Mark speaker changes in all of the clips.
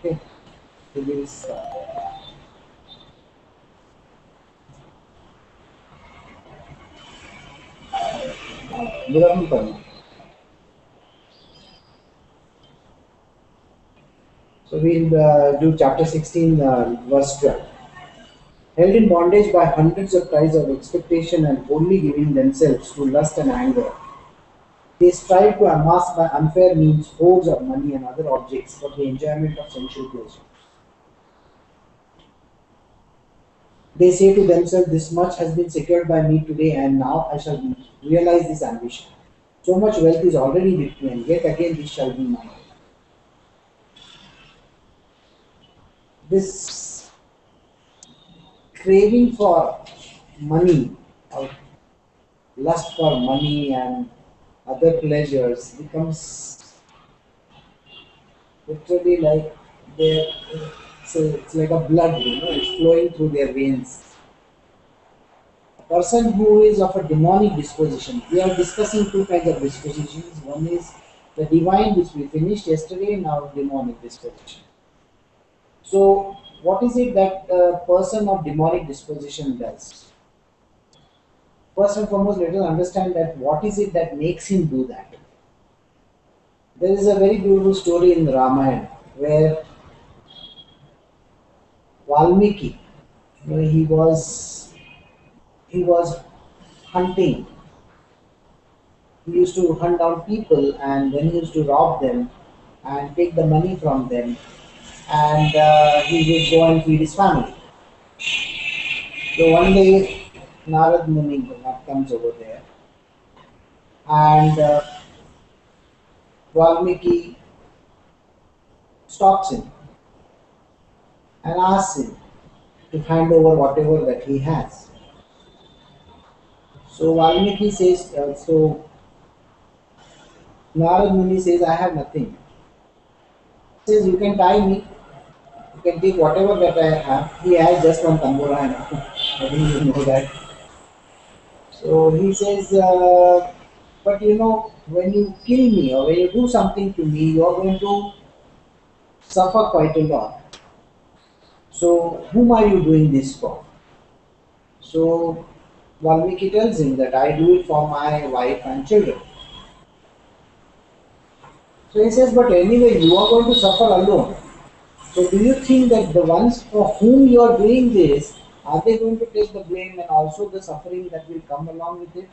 Speaker 1: Okay, so we'll start. Good afternoon, Padma. So we'll do chapter 16, verse 12. Held in bondage by hundreds of ties of expectation and only giving themselves to lust and anger, they strive to amass by unfair means hoards of money and other objects for the enjoyment of sensual pleasure. They say to themselves, "This much has been secured by me today, and now I shall realize this ambition. So much wealth is already with me, and yet again this shall be mine." This craving for money or lust for money and other pleasures becomes literally like their it's like a blood, it's flowing through their veins. A person who is of a demonic disposition, we are discussing two kinds of dispositions. One is the divine, which we finished yesterday, now demonic disposition. So, what is it that a person of demonic disposition does? First and foremost, let us understand that what is it that makes him do that. There is a very beautiful story in Ramayana where Valmiki, he was hunting. He used to hunt down people and then he used to rob them and take the money from them, and he would go and feed his family. So one day Narad Muni comes over there, and Valmiki stops him and asks him to hand over whatever that he has. So Valmiki says, so Narad Muni says, "I have nothing." He says, "You can tie me, you can take whatever that I have." He has just one tambura, and I think you know that. So he says, "But when you kill me or when you do something to me, you are going to suffer quite a lot. So whom are you doing this for?" So Valmiki tells him that I do it for my wife and children. So he says, "But anyway, you are going to suffer alone. So do you think that the ones for whom you are doing this, are they going to take the blame and also the suffering that will come along with it?"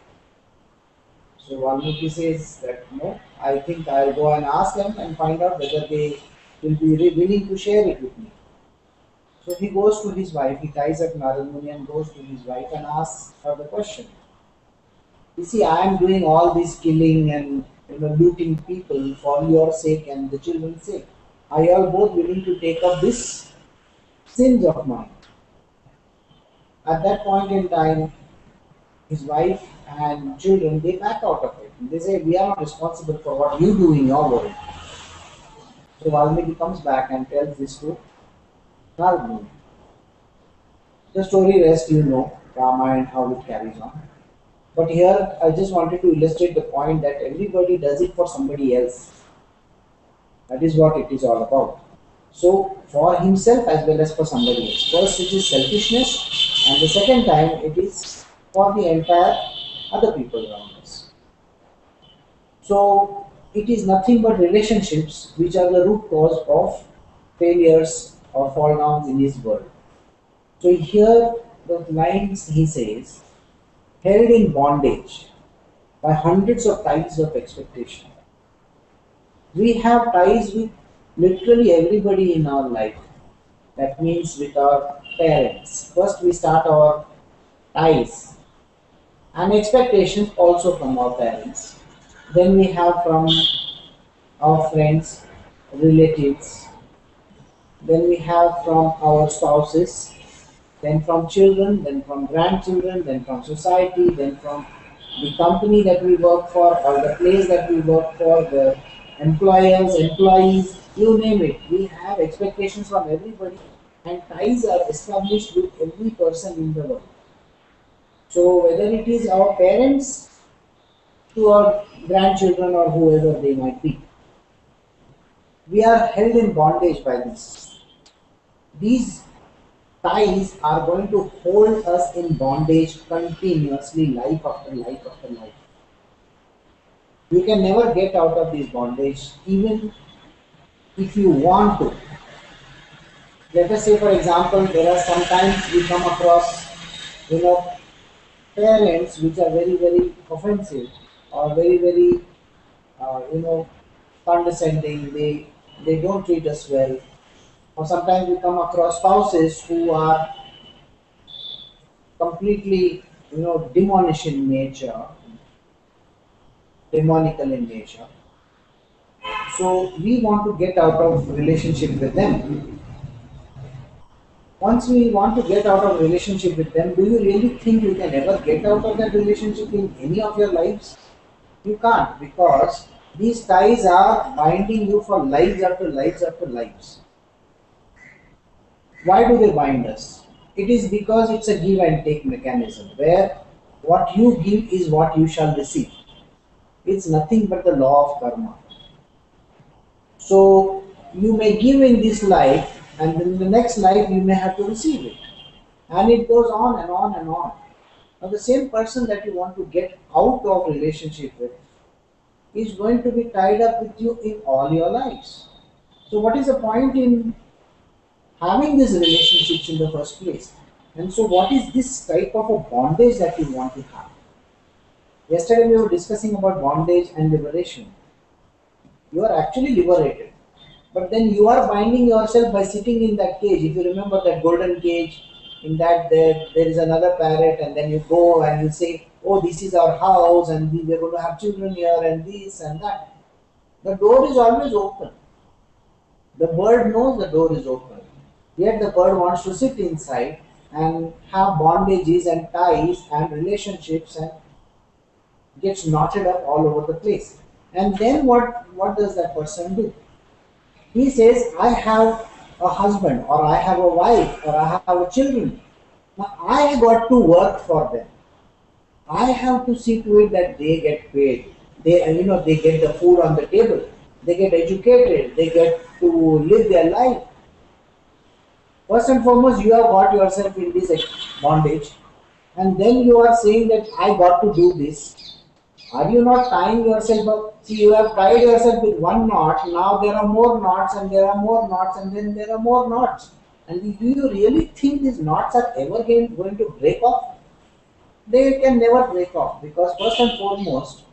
Speaker 1: So Valmiki says that no, I think I'll go and ask them and find out whether they will be willing to share it with me. So he goes to his wife, he ties up Narad Muni and goes to his wife and asks her the question. "You see, I am doing all this killing and looting people for your sake and the children's sake. Are you all both willing to take up this sins of mine?" At that point in time, his wife and children, they back out of it. They say, "We are not responsible for what you do in your world." So Valmiki comes back and tells this to Narad Muni. The story rest Rama and how it carries on. But here I just wanted to illustrate the point that everybody does it for somebody else. That is what it is all about. So for himself as well as for somebody else. First it is selfishness, and the second time it is for the entire other people around us. So it is nothing but relationships which are the root cause of failures or fall downs in his world. So here the lines he says, held in bondage by hundreds of ties of expectation. We have ties with literally everybody in our life. That means with our parents. First we start our ties and expectations also from our parents. Then we have from our friends, relatives. Then we have from our spouses, then from children, then from grandchildren, then from society, then from the company that we work for or the place that we work for, the employers, employees, you name it. We have expectations from everybody, and ties are established with every person in the world. So whether it is our parents to our grandchildren or whoever they might be. We are held in bondage by this. These ties are going to hold us in bondage continuously, life after life after life. You can never get out of this bondage, even if you want to. Let us say, for example, there are sometimes we come across, you know, parents which are very, very offensive or very, very, condescending. They don't treat us well. Or sometimes we come across spouses who are completely, demonish in nature, demonical in nature. So we want to get out of relationship with them. Once we want to get out of relationship with them, do you really think you can ever get out of that relationship in any of your lives? You can't, because these ties are binding you for lives after lives after lives. Why do they bind us? It is because it's a give and take mechanism where what you give is what you shall receive. It's nothing but the law of karma. So you may give in this life, and in the next life you may have to receive it. And it goes on and on and on. Now the same person that you want to get out of relationship with is going to be tied up with you in all your lives. So what is the point in having these relationships in the first place? And so what is this type of a bondage that you want to have? Yesterday we were discussing about bondage and liberation. You are actually liberated. But then you are binding yourself by sitting in that cage. If you remember that golden cage, in that there is another parrot, and then you go and you say, oh, this is our house and we are going to have children here and this and that. The door is always open. The bird knows the door is open. Yet the bird wants to sit inside and have bondages and ties and relationships and gets knotted up all over the place. And then what does that person do? He says, I have a husband, or I have a wife, or I have a children. Now I got to work for them. I have to see to it that they get paid. They get the food on the table. They get educated. They get to live their life. First and foremost, you have got yourself in this bondage, and then you are saying that I got to do this. Are you not tying yourself up? See, you have tied yourself with one knot. Now there are more knots, and there are more knots, and then there are more knots. And do you really think these knots are ever going to break off? They can never break off, because first and foremost,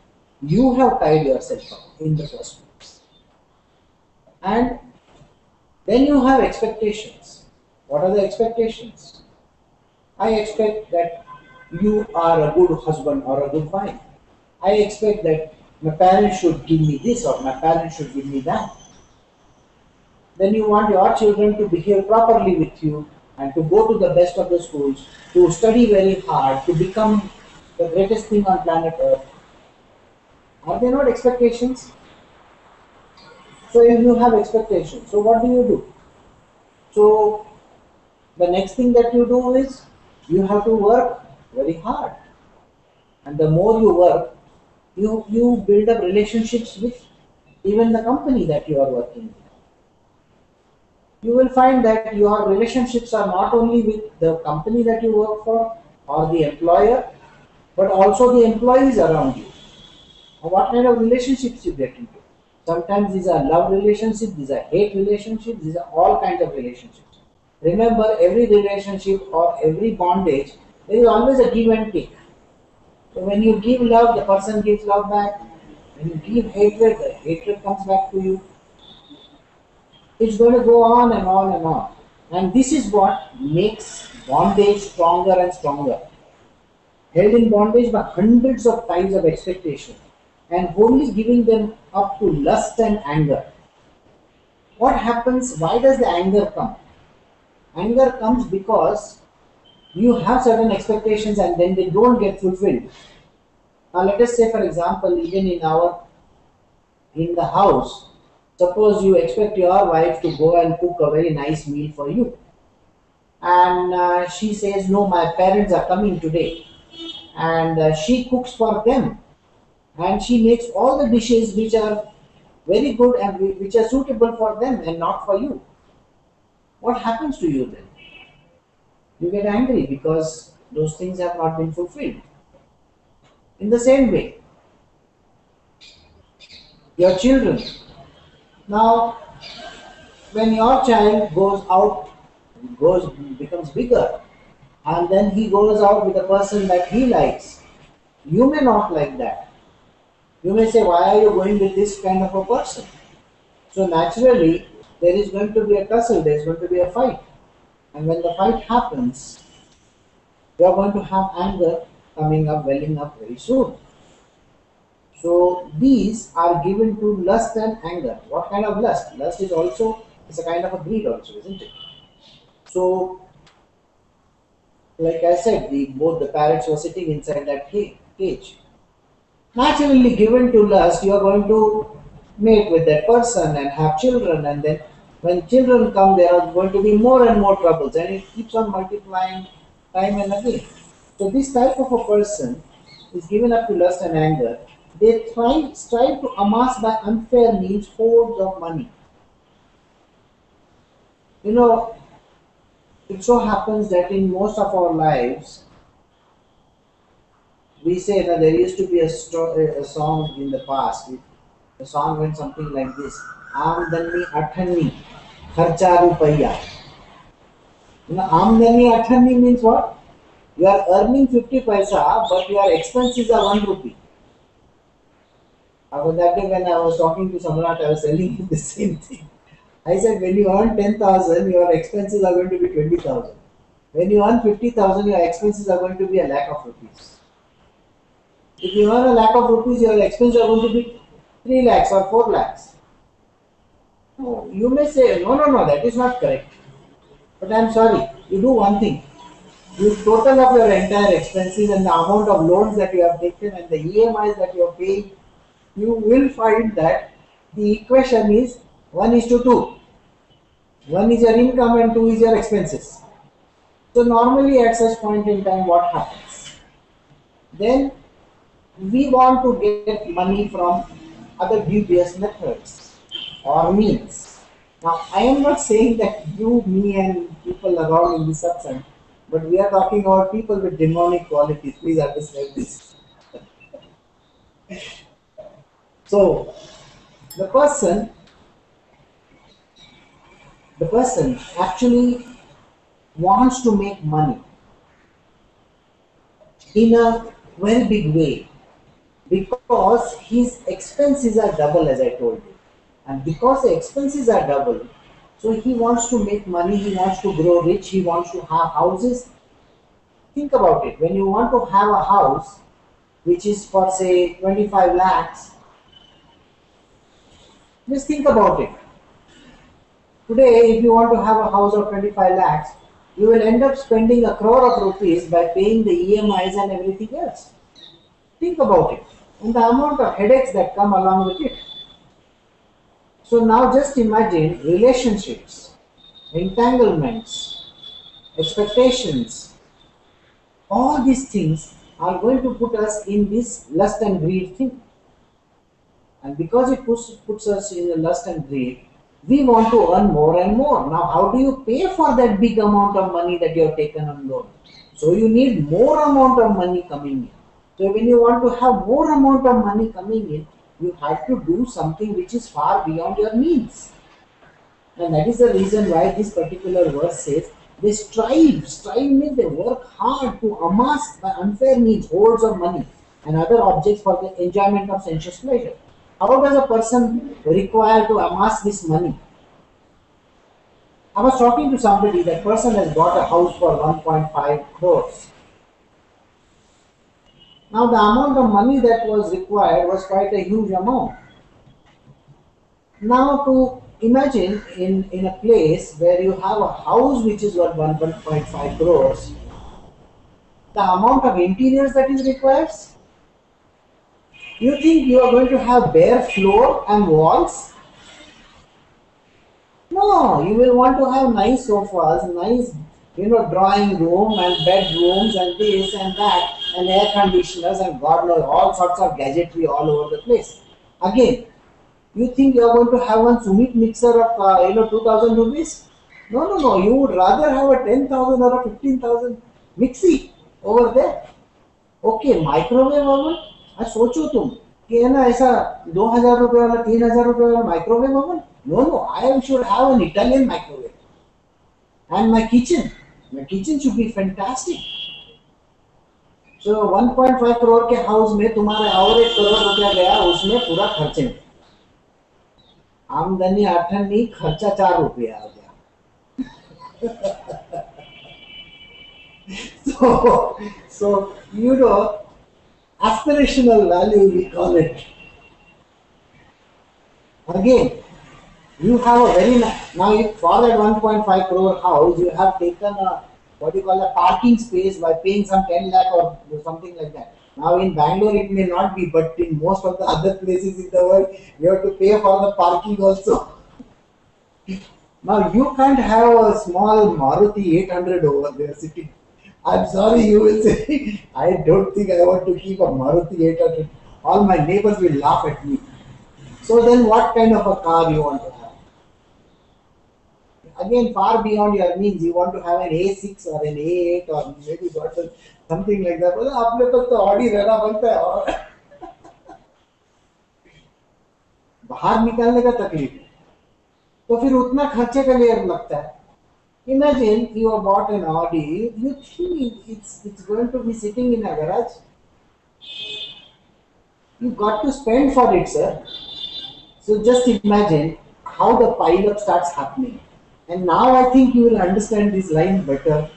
Speaker 1: you have tied yourself up in the first place. And then you have expectations. What are the expectations? I expect that you are a good husband or a good wife. I expect that my parents should give me this or my parents should give me that. Then you want your children to behave properly with you and to go to the best of the schools, to study very hard, to become the greatest thing on planet Earth. Are they not expectations? So if you have expectations, so what do? So the next thing that you do is you have to work very hard. And the more you work, you build up relationships with even the company that you are working with. You will find that your relationships are not only with the company that you work for or the employer, but also the employees around you. What kind of relationships you get into? Sometimes these are love relationships, these are hate relationships, these are all kinds of relationships. Remember, every relationship or every bondage, there is always a give and take. So when you give love, the person gives love back. When you give hatred, the hatred comes back to you. It's going to go on and on and on. And this is what makes bondage stronger and stronger. Held in bondage by hundreds of ties of expectation and wholly giving them up to lust and anger. What happens? Why does the anger come? Anger comes because you have certain expectations and then they don't get fulfilled. Now let us say, for example, even in the house, suppose you expect your wife to go and cook a very nice meal for you, and she says, no, my parents are coming today, and she cooks for them, and she makes all the dishes which are very good and which are suitable for them and not for you. What happens to you then? You get angry because those things have not been fulfilled. In the same way, your children. Now, when your child goes out, becomes bigger, and then he goes out with a person that he likes, you may not like that. You may say, why are you going with this kind of a person? So naturally, there is going to be a tussle, there is going to be a fight. And when the fight happens, you are going to have anger coming up, welling up very soon. So these are given to lust and anger. What kind of lust? Lust is a kind of a greed also, isn't it? So, like I said, both the parrots were sitting inside that cage. Naturally, given to lust, you are going to mate with that person and have children, and then when children come, there are going to be more and more troubles, and it keeps on multiplying time and again. So this type of a person is given up to lust and anger. They strive to amass by unfair means hordes of money. You know, it so happens that in most of our lives, we say that there used to be a song in the past. The song went something like this: Amdani Athani Kharcha Rupaya. Amdani Athani means what? You are earning 50 paisa, but your expenses are 1 rupee. After that day, when I was talking to Samrat, I was telling him the same thing. I said, when you earn 10,000, your expenses are going to be 20,000. When you earn 50,000, your expenses are going to be a lakh of rupees. If you earn a lakh of rupees, your expenses are going to be 3 lakhs or 4 lakhs. No, you may say, no, that is not correct. But I am sorry, you do one thing. You total up your entire expenses and the amount of loans that you have taken and the EMIs that you are paying, you will find that the equation is 1:2. 1 is your income and 2 is your expenses. So normally at such point in time, what happens? Then we want to get money from other dubious methods or means. Now I am not saying that you, me and people around in the satsang, but we are talking about people with demonic qualities. Please understand this. So the person actually wants to make money in a very big way because his expenses are double, as I told you. And because the expenses are double, so he wants to make money, he wants to grow rich, he wants to have houses. Think about it. When you want to have a house which is for say 25 lakhs, just think about it. Today, if you want to have a house of 25 lakhs, you will end up spending 1 crore of rupees by paying the EMIs and everything else. Think about it and the amount of headaches that come along with it. So now just imagine relationships, entanglements, expectations. All these things are going to put us in this lust and greed thing. And because it puts us in the lust and greed, we want to earn more and more. Now, how do you pay for that big amount of money that you have taken on loan? So you need more amount of money coming in. So when you want to have more amount of money coming in, you have to do something which is far beyond your means. And that is the reason why this particular verse says, they strive. Strive means they work hard to amass by unfair means hordes of money and other objects for the enjoyment of sensuous pleasure. How does a person require to amass this money? I was talking to somebody, that person has bought a house for 1.5 crores. Now the amount of money that was required was quite a huge amount. Now to imagine in a place where you have a house which is worth 1.5 crores, the amount of interiors that is required, you think you are going to have bare floor and walls? No, you will want to have nice sofas, nice drawing room and bedrooms and this and that and air conditioners and God knows all sorts of gadgetry all over the place. Again, You think you are going to have one Sumit mixer of 2000 rupees? No, no, no. You would rather have a 10,000 or a 15,000 mixie over there. Okay microwave oven आज सोचो तुम कि है ना ऐसा 2000 रुपए वाला 3000 रुपए वाला microwave oven no no I should have an Italian microwave and my kitchen should be fantastic so 1.5 crore के हाउस में तुम्हारा और 1 करोड़ रुपया गया उसमें पूरा खर्चे में आमदनी 8 नहीं खर्चा 4 रुपया आ गया so aspirational value we call it. Again, you have a very now if for that 1.5 crore house you have taken a what you call a parking space by paying some 10 lakh or something like that. Now in Bangalore it may not be, but in most of the other places in the world you have to pay for the parking also. Now you can't have a small Maruti 800 over there sitting. I'm sorry, you will say, I don't think I want to keep a Maruti 800. All my neighbors will laugh at me. So then what kind of a car you want to have? Again, far beyond your means, you want to have an A6 or an A8 or maybe something like that. Well, आप लोग तो Audi रहना बनता है और बाहर निकालने का तकलीफ है तो फिर उतना खर्चे का लिए लगता है Imagine you have bought an Audi, you think it's going to be sitting in a garage? You got to spend for it, sir. So just imagine how the pile-up starts happening. And now I think you will understand this line better.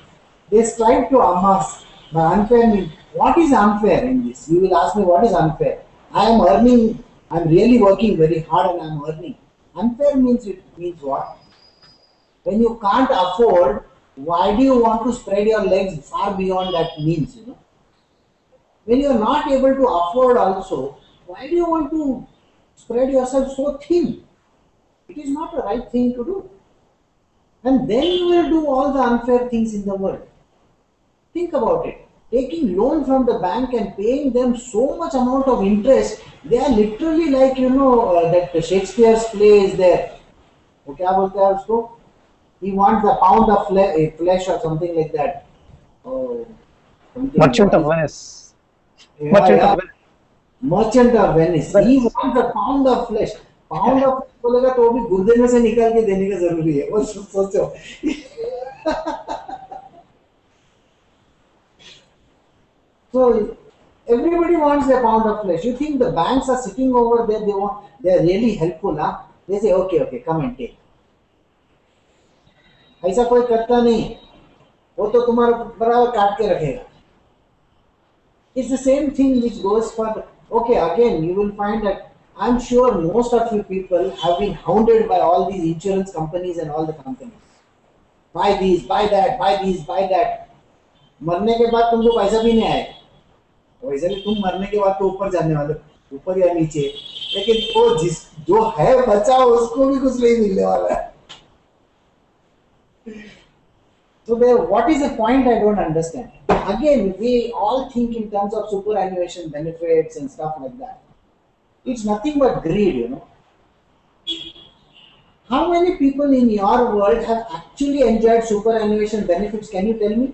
Speaker 1: They strive to amass. By unfair means, what is unfair in this? You will ask me, what is unfair? I am earning, I am really working very hard and I am earning. Unfair means what? When you can't afford, why do you want to spread your legs far beyond that means, When you are not able to afford also, why do you want to spread yourself so thin? It is not the right thing to do. And then you will do all the unfair things in the world. Think about it. Taking loan from the bank and paying them so much amount of interest, they are literally like, that Shakespeare's play is there. Okay, what बोलते हैं He wants a pound of flesh or something like that. Oh,
Speaker 2: Merchant of Venice.
Speaker 1: Yeah, Merchant of Venice. He wants a pound of flesh. Pound of flesh बोलेगा तो भी गुर्दे में से निकाल के देने का जरूरी है. वो सोचो. So everybody wants a pound of flesh. You think the banks are sitting over there? They are really helpful, huh? They say, okay, come and take. ऐसा कोई करता नहीं वो तो तुम्हारा बराबर काट के रखेगा It's the same thing which goes for okay again you will find that I'm sure most of you people have been hounded by all these insurance companies and all the companies buy these buy that buy these buy that मरने के बाद तुमको पैसा भी नहीं आएगा वैसे भी तुम मरने के बाद तो ऊपर जाने वाले ऊपर या नीचे लेकिन वो जो है बचा उसको भी कुछ नहीं मिलने वाला है So what is the point I don't understand? Again, we all think in terms of superannuation benefits and stuff like that. It's nothing but greed, How many people in your world have actually enjoyed superannuation benefits? Can you tell me?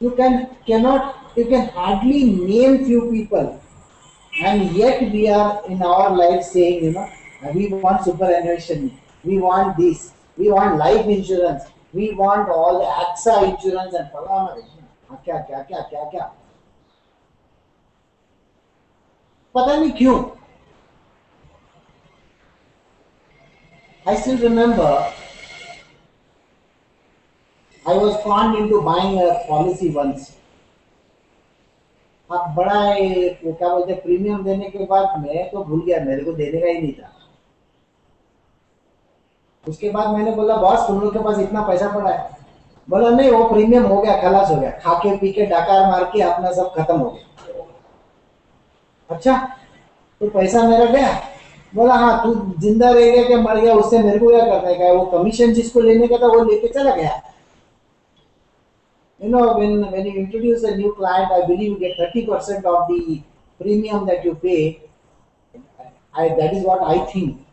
Speaker 1: You can hardly name few people, and yet we are in our life saying, we want superannuation. We want this. We want life insurance. We want all the AXA insurance and falana. क्या पता नहीं क्यों. I still remember I was conned into buying a policy once. अब बड़ा क्या बोलते premium देने के बाद मैं तो भूल गया मेरे को देने का ही नहीं था. उसके बाद मैंने बोला बॉस तुम लोग के पास इतना पैसा पड़ा है बोला नहीं वो प्रीमियम हो गया खलास हो गया खा के पी के डकार मार के अपना सब खत्म हो गया अच्छा तो पैसा मेरा गया बोला हाँ तू जिंदा रह गया क्या मर गया उससे मेरे को क्या करने का है वो कमीशन जिसको लेने का था वो लेके चला गया when you introduce a new client I believe you get 30% of the premium that you pay That is what I think.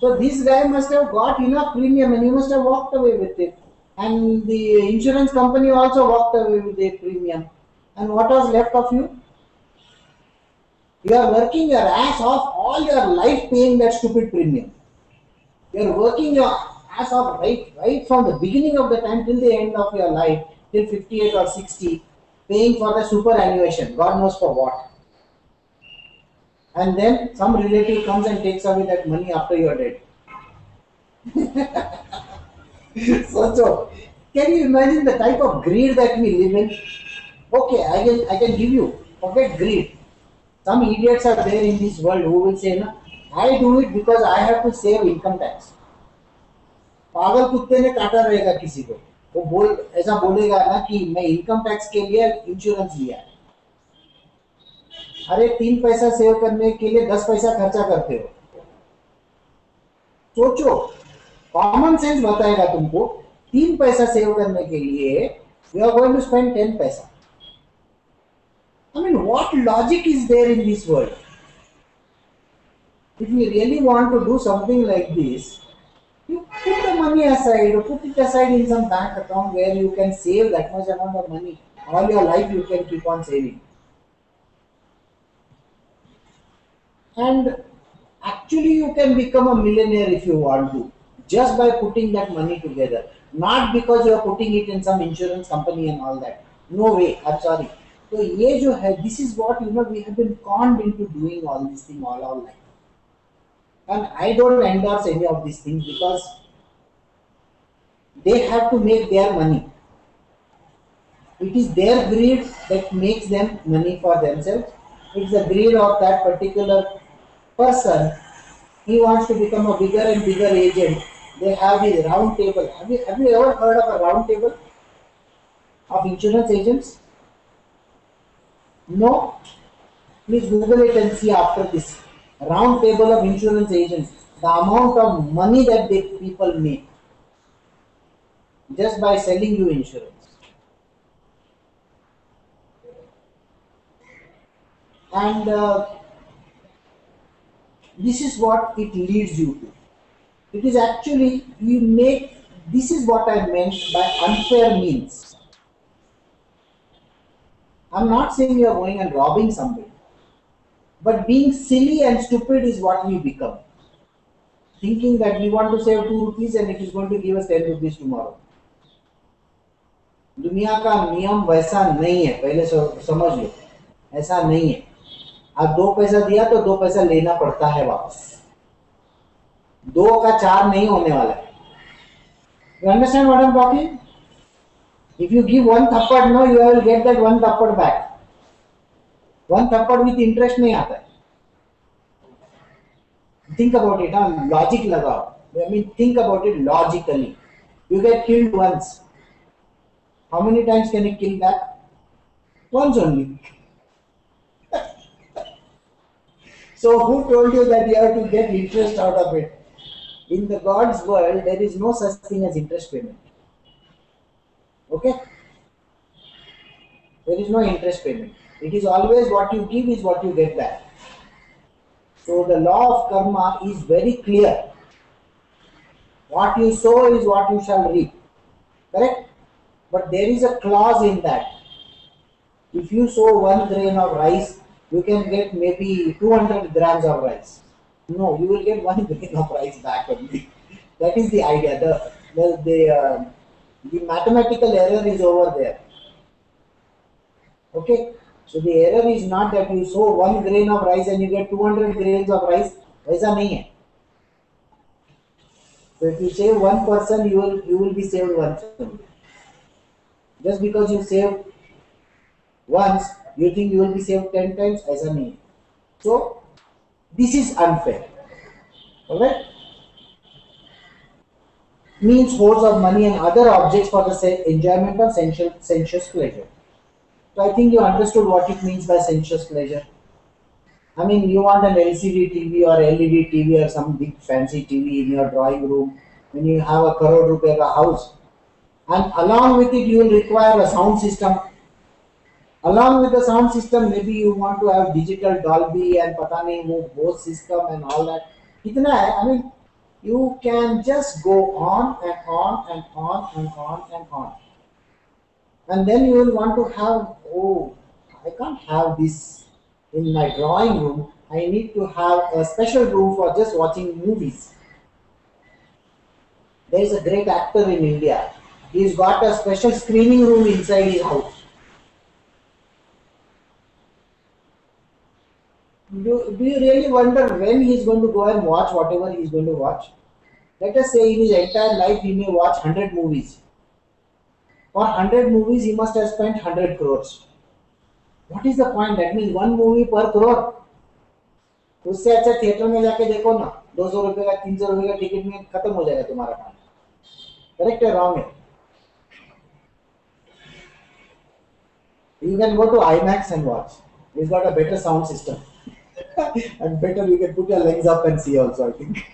Speaker 1: So this guy must have got enough premium and he must have walked away with it. And the insurance company also walked away with their premium. And what was left of you? You are working your ass off all your life paying that stupid premium. You are working your ass off right from the beginning of the time till the end of your life, till 58 or 60, paying for the superannuation, God knows for what. And then some relative comes and takes away that money after you are dead. So, can you imagine the type of greed that we live in? Okay, I can give you. Forget greed. Some idiots are there in this world who will say, "Na, I do it because I have to save income tax." पागल कुत्ते ने काटा रहेगा किसी को, वो ऐसा बोलेगा ना कि मैं इनकम टैक्स के लिए इंश्योरेंस लिया है। अरे 3 पैसा सेव करने के लिए 10 पैसा खर्चा करते हो। सोचो, कॉमन सेंस बताएगा तुमको 3 पैसा सेव करने के लिए you are going to spend 10 पैसा। I mean, what logic is there in this world? If you really want to do something like this, you put the money aside or put it aside in some bank account where you can save that much amount of money. All your life you can keep on saving. And actually you can become a millionaire if you want to, just by putting that money together. Not because you are putting it in some insurance company and all that. No way, I'm sorry. So ये जो है, this is what we have been conned into doing all these things all our life. And I don't endorse any of these things because they have to make their money. It is their greed that makes them money for themselves. It's the greed of that particular person. He wants to become a bigger and bigger agent. They have the round table. Have you ever heard of a round table of insurance agents? No? Please Google it and see after this. Round table of insurance agents. The amount of money that people make just by selling you insurance. And this is what it leads you to. It is actually, this is what I meant by unfair means. I'm not saying you are going and robbing somebody, but being silly and stupid is what we become. Thinking that we want to save 2 rupees and it is going to give us 10 rupees tomorrow. दुनिया का नियम वैसा नहीं है, पहले समझ लो, ऐसा नहीं है। अब 2 पैसा दिया तो 2 पैसा लेना पड़ता है वापस। 2 का 4 नहीं होने वाला है। You understand what I'm talking? If you give 1 थप्पड़, no, you will get that 1 थप्पड़ back. 1 थप्पड़ with interest नहीं आता है। Think about it, huh? Logic लगाओ। I mean, think about it logically. You get killed once. How many times can you kill back? Once only. So who told you that you have to get interest out of it? In the God's world, there is no such thing as interest payment. Okay? There is no interest payment. It is always what you give is what you get back. So the law of karma is very clear. What you sow is what you shall reap. Correct? But there is a clause in that. If you sow 1 grain of rice, you can get maybe 200 grams of rice. No, you will get 1 grain of rice back only. That is the idea. The mathematical error is over there. Okay? So the error is not that you sow 1 grain of rice and you get 200 grains of rice. ऐसा नहीं है. So if you save 1 person, you will be saved once. Just because you save once, you think you will be saved 10 times? ऐसा नहीं है. So this is unfair. Alright? Means hoards of money and other objects for the enjoyment of sensuous pleasure. So I think you understood what it means by sensuous pleasure. I mean, you want an LCD TV or LED TV or some big fancy TV in your drawing room when you have a crore rupee ka house, and along with it you will require a sound system Along with the sound system, maybe you want to have digital Dolby and pata nahi wo Bose system and all that. Itna hai, I mean, you can just go on and on and on and on and on. And then you will want to have, oh, I can't have this in my drawing room. I need to have a special room for just watching movies. There is a great actor in India. He's got a special screening room inside his house. Do you really wonder when he's going to go and watch whatever he's going to watch? Let us say in his entire life he may watch 100 movies. For 100 movies he must have spent 100 crores. What is the point? That means one movie per crore. उससे अच्छा theatre में जाके देखो ना, 200 रुपए का 300 रुपए का टिकट में खत्म हो जाएगा तुम्हारा काम. Correct or wrong? You can go to IMAX and watch. He's got a better sound system. And better you can put your legs up and see also, I think.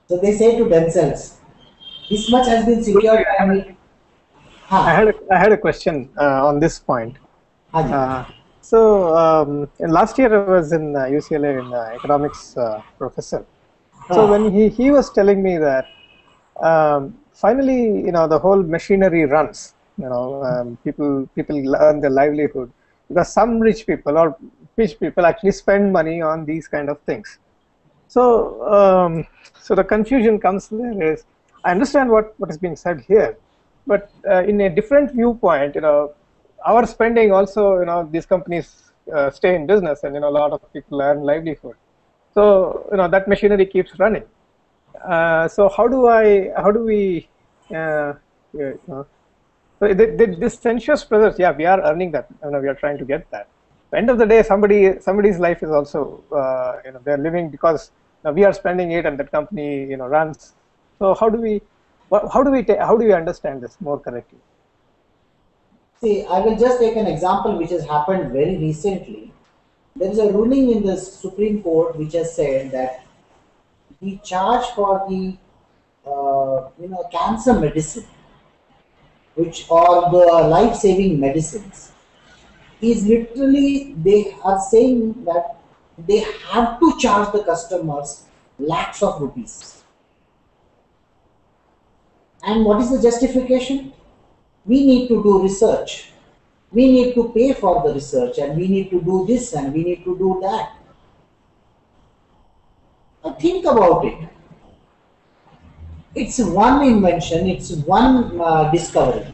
Speaker 1: So they say to themselves, this much has been secured.
Speaker 2: I had a question on this point. Last year I was in UCLA in economics professor. So when he was telling me that finally, the whole machinery runs. People earn their livelihood because some rich people actually spend money on these kind of things. So so the confusion comes there is, I understand what is being said here, but in a different viewpoint, our spending also, these companies stay in business, and a lot of people earn livelihood. So that machinery keeps running. So how do we so this sensuous pleasures, yeah, we are earning that, we are trying to get that. At the end of the day, somebody's life is also they're living because we are spending it, and that company runs. So how do we understand this more correctly?
Speaker 1: See, I will just take an example which has happened very recently. There is a ruling in the Supreme Court which has said that the charge for the cancer medicine, or the life-saving medicines, is literally, they are saying that they have to charge the customers lakhs of rupees. And what is the justification? We need to do research. We need to pay for the research, and we need to do this, and we need to do that. Now think about it. It's one invention, it's one discovery.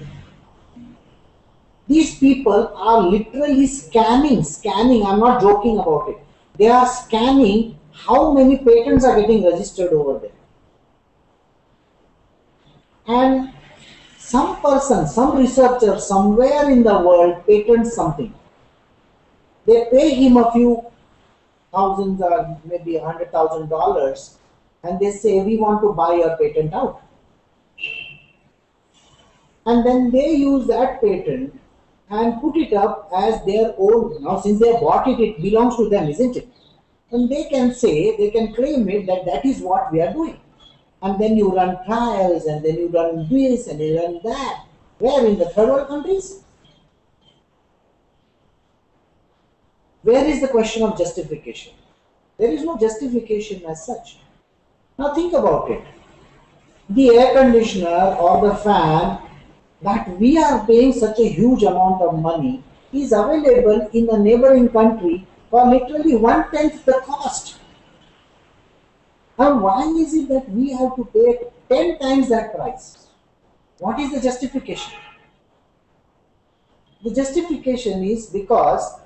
Speaker 1: These people are literally scanning, I'm not joking about it. They are scanning how many patents are getting registered over there. And some person, some researcher somewhere in the world patents something. They pay him a few thousands or maybe $100,000, and they say, we want to buy your patent out. And then they use that patent and put it up as their own. Now since they bought it, it belongs to them, isn't it? And they can say, they can claim it that is what we are doing. And then you run trials, and then you run this, and you run that. Where? In the third world countries? Where is the question of justification? There is no justification as such. Now think about it. The air conditioner or the fan that we are paying such a huge amount of money is available in a neighboring country for literally 1/10 the cost. And why is it that we have to pay 10 times that price? What is the justification? The justification is because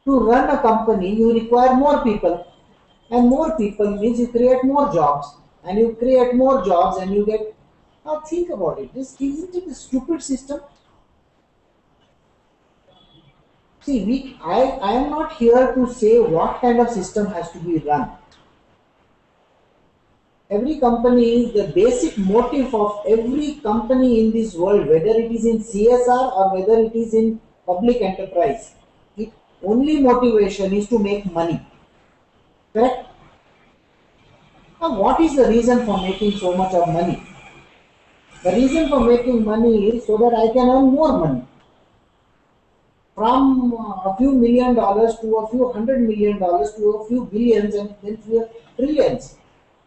Speaker 1: to run a company you require more people, and more people means you create more jobs, and you create more jobs and you get. Now think about it. This isn't it a stupid system? See, I am not here to say what kind of system has to be run. Every company, the basic motive of every company in this world, whether it is in CSR or whether it is in public enterprise, its only motivation is to make money. Correct? Now, what is the reason for making so much of money? The reason for making money is so that I can earn more money. From a few $1,000,000 to a few $100 million to a few billions and then few trillions.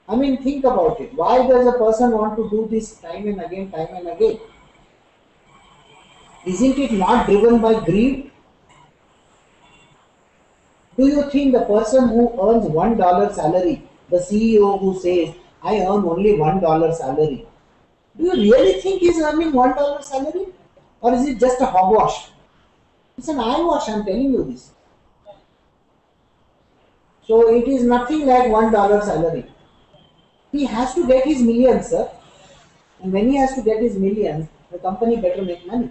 Speaker 1: I mean, think about it. Why does a person want to do this time and again, time and again? Isn't it not driven by greed? Do you think the person who earns $1 salary, the CEO who says, I earn only $1 salary, do you really think he's earning $1 salary? Or is it just a hogwash? It's an eyewash, I'm telling you this. So it is nothing like $1 salary. He has to get his millions, sir. And when he has to get his millions, the company better make money.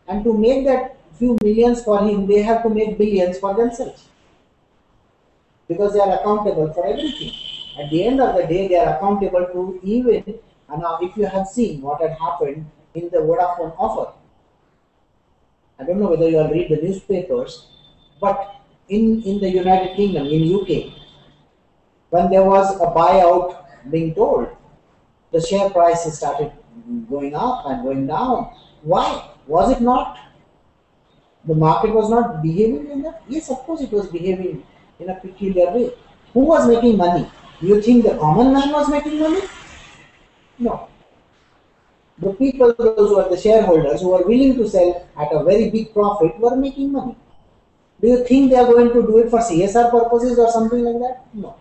Speaker 1: And to make that few millions for him, they have to make billions for themselves. Because they are accountable for everything. At the end of the day, they are accountable to even, and now if you have seen what had happened in the Vodafone offer. I don't know whether you all read the newspapers, but in the United Kingdom, in UK, when there was a buyout being told, the share prices started going up and going down. Why? Was it not? The market was not behaving in that? Yes, of course it was behaving in a peculiar way. Who was making money? You think the common man was making money? No. The people, those who are the shareholders, who are willing to sell at a very big profit, were making money. Do you think they are going to do it for CSR purposes or something like that? No.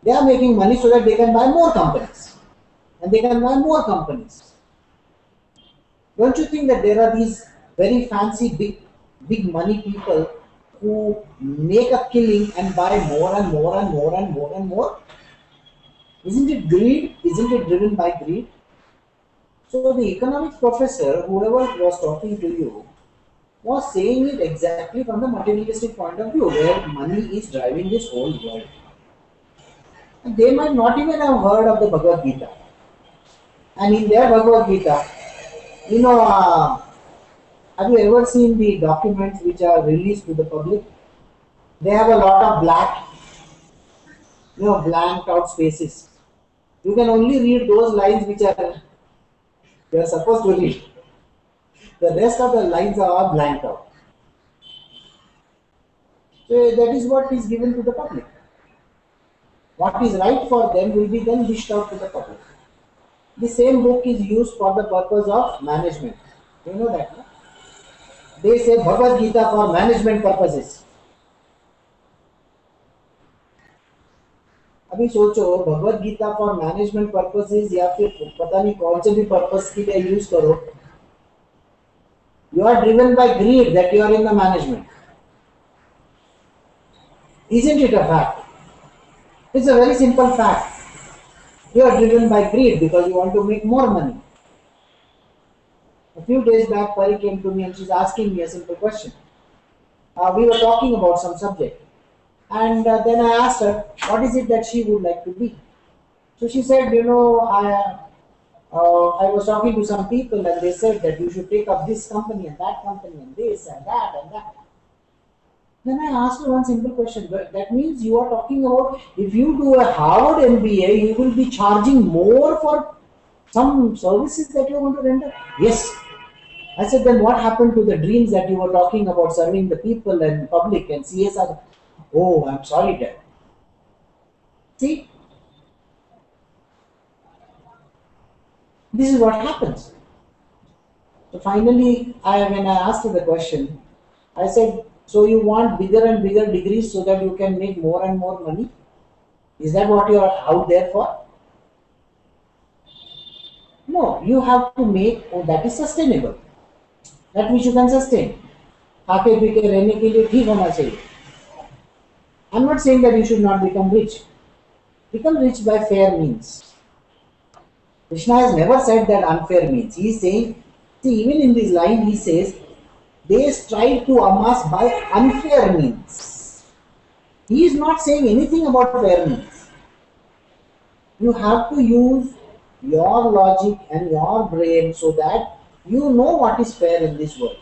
Speaker 1: They are making money so that they can buy more companies. And they can buy more companies. Don't you think that there are these very fancy, big money people who make a killing and buy more and more and more and more and more? Isn't it greed? Isn't it driven by greed? So the economics professor, whoever was talking to you, was saying it exactly from the materialistic point of view, where money is driving this whole world. And they might not even have heard of the Bhagavad Gita. And in their Bhagavad Gita, have you ever seen the documents which are released to the public? They have a lot of blanked out spaces. You can only read those lines which you are supposed to read. The rest of the lines are all blanked out. So that is what is given to the public. What is right for them will be then dished out to the public. The same book is used for the purpose of management. You know that, no? They say Bhagavad Gita for management purposes. अभी सोचो Bhagavad Gita for management purposes या फिर पता नहीं कौन से भी purpose के लिए यूज करो, you are driven by greed that you are in the management. Isn't it a fact? It's a very simple fact. You are driven by greed because you want to make more money. A few days back, Pari came to me and she's asking me a simple question. We were talking about some subject. And then I asked her, what is it that she would like to be? So she said, I was talking to some people and they said that you should take up this company and that company and this and that and that. Then I asked her one simple question. That means you are talking about if you do a Harvard MBA, you will be charging more for some services that you are going to render? Yes. I said, then what happened to the dreams that you were talking about serving the people and public and CSR? Oh, I'm sorry, Dad. See? This is what happens. So finally, when I asked her the question, I said, so you want bigger and bigger degrees so that you can make more and more money? Is that what you are out there for? No, you have to make that is sustainable. That which you can sustain. खाके P के रहने के लिए ठीक होना चाहिए. I'm not saying that you should not become rich. Become rich by fair means. Krishna has never said that unfair means. He is saying, see, even in this line he says, they strive to amass by unfair means. He is not saying anything about fair means. You have to use your logic and your brain so that you know what is fair in this world.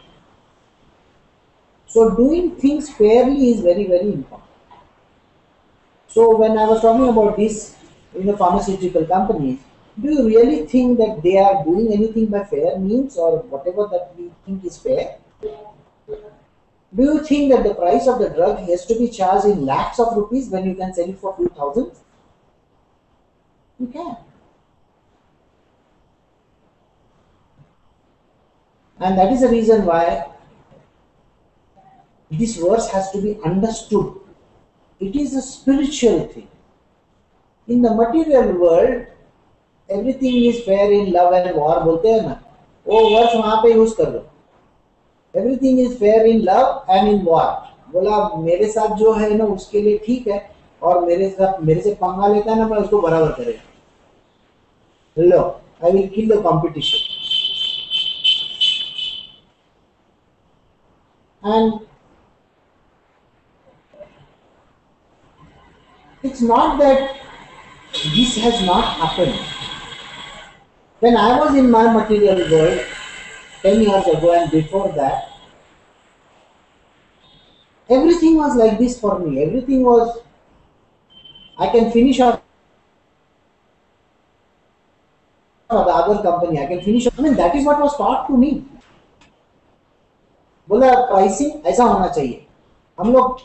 Speaker 1: So doing things fairly is very, very important. So when I was talking about this in the pharmaceutical companies, Do you really think that they are doing anything by fair means or whatever that we think is fair? Do you think that the price of the drug has to be charged in lakhs of rupees when you can sell it for few thousands? You can. And that is the reason why this verse has to be understood. It is a spiritual thing. In the material world, everything is fair in love and war बोलते हैं ना, वो words वहाँ पे use कर लो. Everything is fair in love and in war. बोला मेरे साथ जो है ना उसके लिए ठीक है और मेरे से पंगा लेता है ना मैं उसको बराबर करेगा. लो, I will kill the competition. And it's not that this has not happened. When I was in my material world 10 years ago and before that, everything was like this for me. Everything was, I can finish off the other company, I can finish. I mean, that is what was taught to me. बोला pricing ऐसा होना चाहिए. हम लोग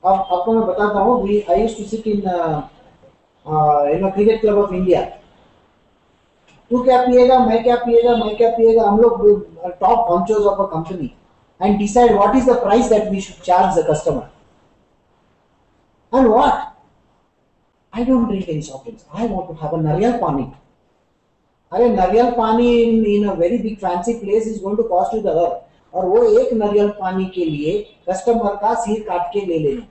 Speaker 1: अब आपको मैं बताता हूँ. I used to sit in cricket club of India. तू क्या पिएगा, मैं क्या पिएगा, हम लोग top honchos of a company and decide what is the price that we should charge the customer. And what? I don't drink any soft drinks. I want to have a nariyal pani. अरे नारियल पानी in a very big fancy place is going to cost you the earth. और वो एक नारियल पानी के लिए कस्टमर का सिर काट के ले लेना.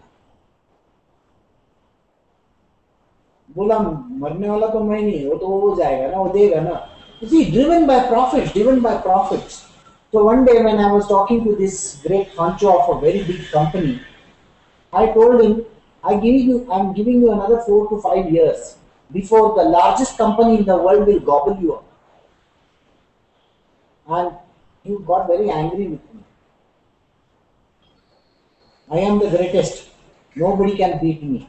Speaker 1: बोला मरने वाला तो मैं नहीं, वो तो वो जाएगा ना, वो देगा ना. You see, driven by profits. So one day when I was talking to this great honcho of a very big company, I told him, I'm giving you another 4 to 5 years before the largest company in the world will gobble you up. And he got very angry with me. I am the greatest. Nobody can beat me.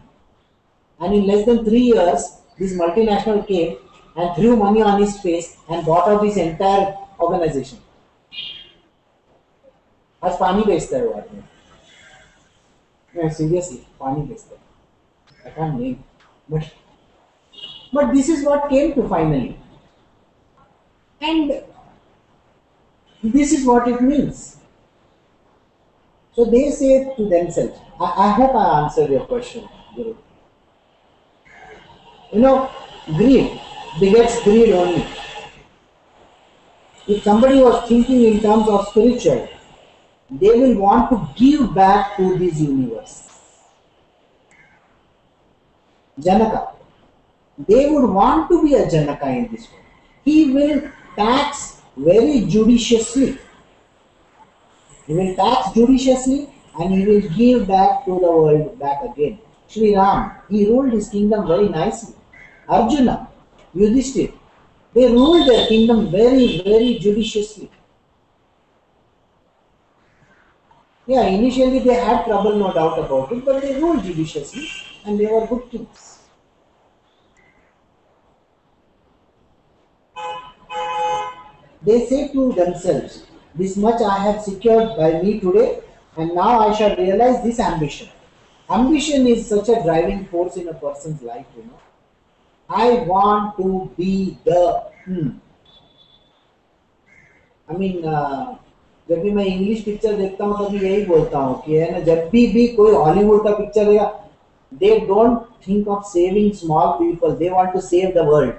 Speaker 1: And in less than 3 years, this multinational came and threw money on his face and bought out his entire organization. आज पानी बेचता है वो आदमी. मैं seriously पानी बेचता है. I can't name. But this is what came to finally. And this is what it means. So they say to themselves, I hope I answered your question, Guru. You know, greed begets greed only. If somebody was thinking in terms of spiritual, they will want to give back to this universe. Janaka. They would want to be a Janaka in this world. He will tax very judiciously. He will tax judiciously and he will give back to the world back again. Sri Ram, he ruled his kingdom very nicely. Arjuna, Yudhishthir, they ruled their kingdom very, very judiciously. Yeah, initially they had trouble, no doubt about it, but they ruled judiciously and they were good kings. They say to themselves, this much I have secured by me today and now I shall realize this ambition. Ambition is such a driving force in a person's life, you know. I want to be the जब भी मैं English picture देखता हूँ तभी यही बोलता हूँ कि है ना, जब भी कोई हॉलीवुड का पिक्चर देगा, they don't think of saving small people, they want to save the world.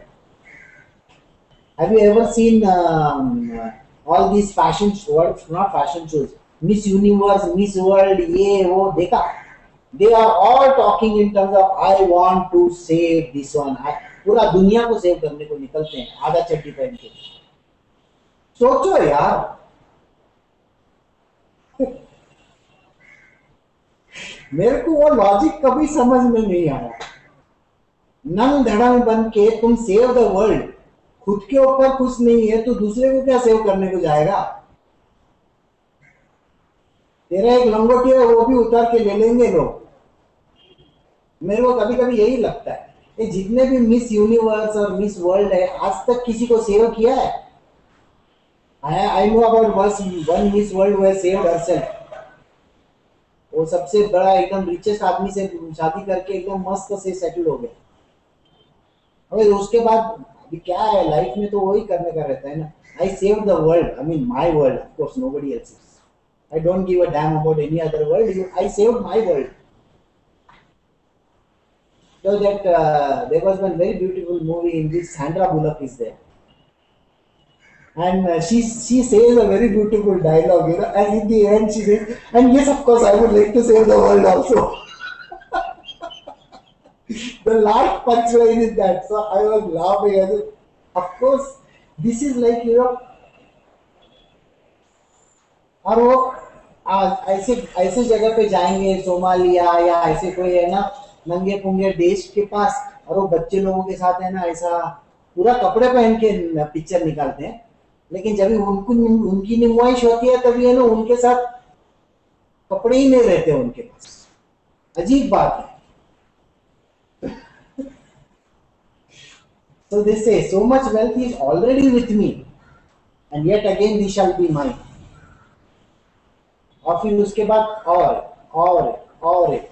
Speaker 1: Have you ever seen all these fashion shows, not fashion shows, Miss Universe, Miss World, ये वो देखा? They are all talking in terms of I want to save this one. पूरा दुनिया को save करने को निकलते हैं आधा चड्डी पहन के. सोचो यार, मेरे को वो लॉजिक कभी समझ में नहीं आया. नंग धड़ंग बन के तुम सेव द वर्ल्ड, खुद के ऊपर कुछ नहीं है तो दूसरे को क्या सेव करने को जाएगा? तेरा एक लंगोटी है वो भी उतार के ले लेंगे लोग. मेरे को कभी कभी यही लगता है. ये जितने भी मिस यूनिवर्स और मिस वर्ल्ड है आज तक किसी को सेव किया है? I know about one miss world who has saved herself. वो सबसे बड़ा एकदम रिचेस्ट आदमी से शादी करके एकदम मस्त से सेटल हो गया। अबे उसके बाद अभी क्या है लाइफ में, तो वही करने का रहता है ना। I save the world, I mean my world, of course nobody else. I don't give a damn about any other world, I saved my world. So that there was one very beautiful movie in which Sandra Bullock is there, and she says a very beautiful dialogue, you know. And in the end, she says, "And yes, of course, I would like to save the world also." The last punchline is that. So I was laughing. I said, "Of course, this is like, you know." और वो ऐसे ऐसे जगह पे जाएंगे Somalia या ऐसे कोई है ना नंगे पुंगे देश के पास, और वो बच्चे लोगों के साथ है ना ऐसा पूरा कपड़े पहन के पिक्चर निकालते हैं, लेकिन जब उनको उनकी नुमाइश होती है तभी है ना उनके साथ कपड़े ही नहीं रहते उनके पास। अजीब बात है। So they say, so much wealth is already with me, and yet again these shall be mine. और फिर उसके बाद और एक,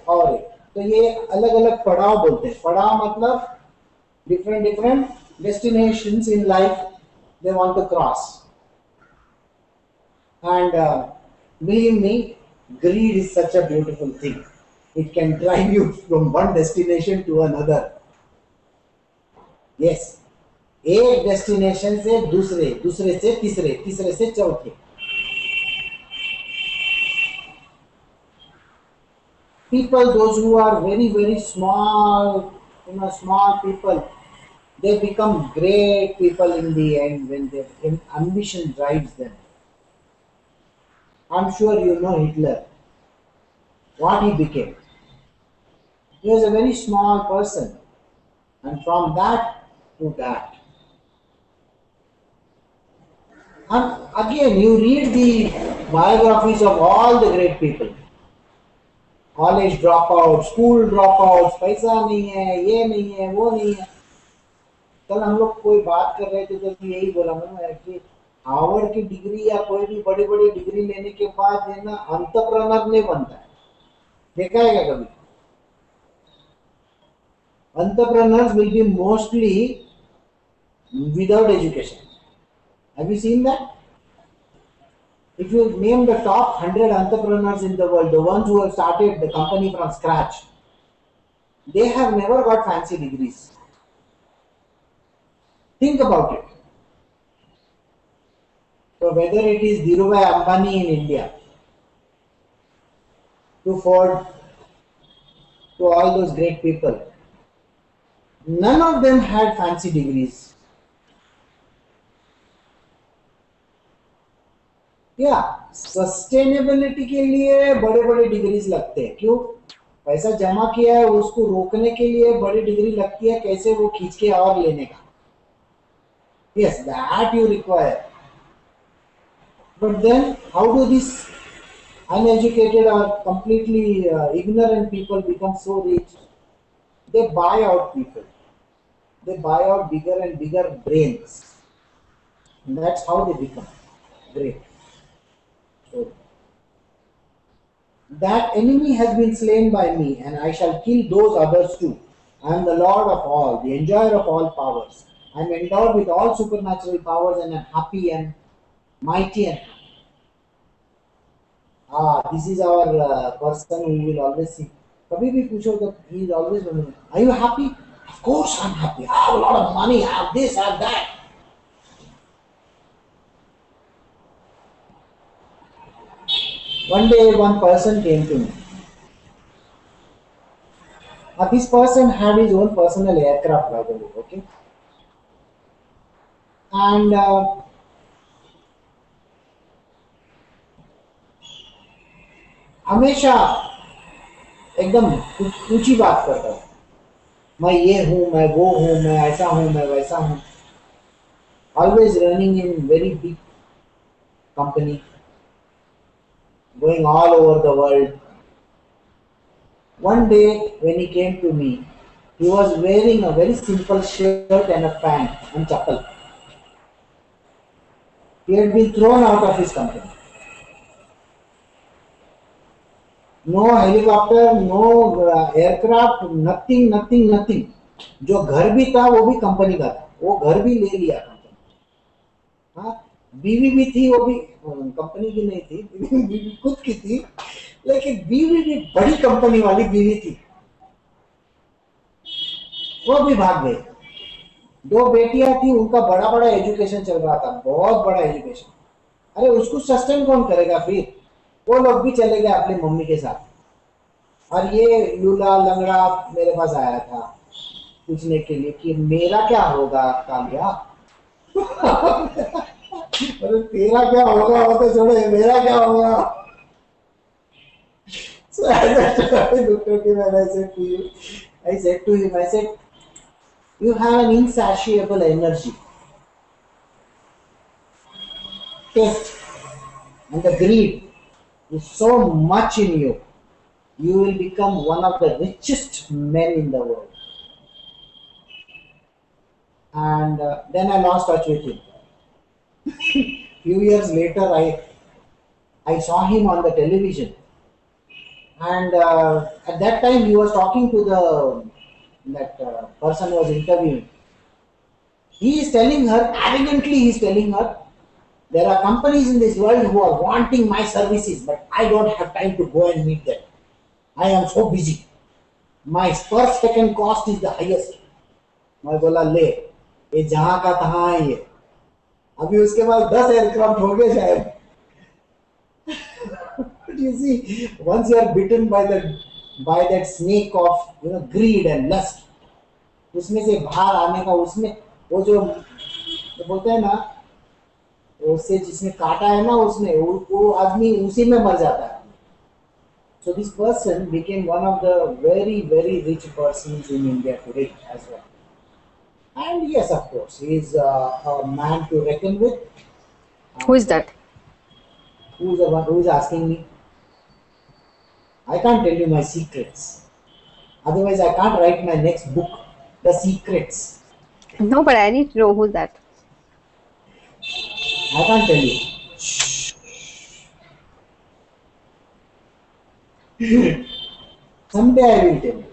Speaker 1: तो ये अलग अलग पड़ाव बोलते हैं। पड़ाव मतलब different destinations in life they want to cross. And believe me, greed is such a beautiful thing. It can drive you from one destination to another. Yes, एक डेस्टिनेशन से दूसरे, दूसरे से तीसरे, तीसरे से चौथे। People, those who are very small, you know, small people, they become great people in the end when their ambition drives them. I'm sure you know Hitler, what he became. He was a very small person, and from that to that. And again, you read the biographies of all the great people. College drop out, school drop out, पैसा नहीं है, ये नहीं है, वो नहीं है। कल हम लोग कोई बात कर रहे थे तो यही बोला मैंने कि हार्वर्ड की डिग्री या कोई भी बड़ी बड़ी डिग्री लेने के बाद है ना एंटरप्रेन्योर नहीं बनता है। देखा है क्या कभी? Entrepreneurs will be mostly without education. Have you seen that? If you name the top 100 entrepreneurs in the world, the ones who have started the company from scratch, they have never got fancy degrees. Think about it. So whether it is Dhirubhai Ambani in India, to Ford, to all those great people, none of them had fancy degrees. क्या sustainability के लिए बड़े बड़े degrees लगते हैं? क्यों? पैसा जमा किया है उसको रोकने के लिए बड़ी डिग्री लगती है, कैसे वो खींच के और लेने का। Yes, that you require. But then how do this uneducated or completely ignorant people become so rich? They buy out people. They buy out bigger and bigger brains, and that's how they become great. So, that enemy has been slain by me, and I shall kill those others too. I am the Lord of all, the enjoyer of all powers. I am endowed with all supernatural powers and am happy and mighty and happy. This is our person who will always see. कभी भी पूछो तो he is always wondering, are you happy? Of course I am happy. I have a lot of money. I have this, I have that. One day, one person came to me. This person had his own personal aircraft, by the way, okay? And हमेशा एकदम ऊंची बात करता था। मैं ये हूँ, मैं वो हूँ, मैं ऐसा हूँ, मैं वैसा हूँ। Always running in very big company, going all over the world. One day when he came to me, He was wearing a very simple shirt and a pant and chappal. He had been thrown out of his company. No helicopter, no aircraft, nothing, nothing, nothing. जो घर भी था वो भी company का था, वो घर भी ले लिया कंपनी. हाँ, बीवी भी थी, वो भी कंपनी की नहीं थी, बीवी खुद की थी, लेकिन बीवी भी बड़ी कंपनी वाली बीवी थी, वो भी भाग गई. 2 बेटियां थी, उनका बड़ा बड़ा एजुकेशन चल रहा था, बहुत बड़ा एजुकेशन. अरे उसको सस्टेन कौन करेगा फिर? वो लोग भी चले गए अपनी मम्मी के साथ. और ये लूला लंगड़ा मेरे पास आया था पूछने के लिए कि मेरा क्या होगा कालिया. अरे तेरा क्या होगा वो तो छोड़ो, मेरा क्या होगा. So as I looked at him and I said to him, I said, you have an insatiable energy. Taste and the greed is so much in you. You will become one of the richest men in the world. And then I lost touch with him. Few years later, I saw him on the television, and at that time he was talking to that person who was interviewing. He is telling her, arrogantly he is telling her, there are companies in this world who are wanting my services, but I don't have time to go and meet them. I am so busy. My per second cost is the highest. मैं बोला ले, ये जहाँ का तहाँ है ये. अभी उसके बाद 10 एयरक्राफ्ट हो गए शायद. But you see, once you are bitten by that snake of greed and lust, उसमें से बाहर आने का, उसमें वो जो बोलते हैं ना, उससे जिसने काटा है ना, उसमें वो आदमी उसी में मर जाता है. So this person became one of the very, very rich persons in India today as well. And yes, of course, he is a man to reckon with.
Speaker 3: Who is that?
Speaker 1: Who is the one who is asking me? I can't tell you my secrets. Otherwise, I can't write my next book, The Secrets.
Speaker 3: No, but I need to know who's that.
Speaker 1: I can't tell you. Someday I will tell you.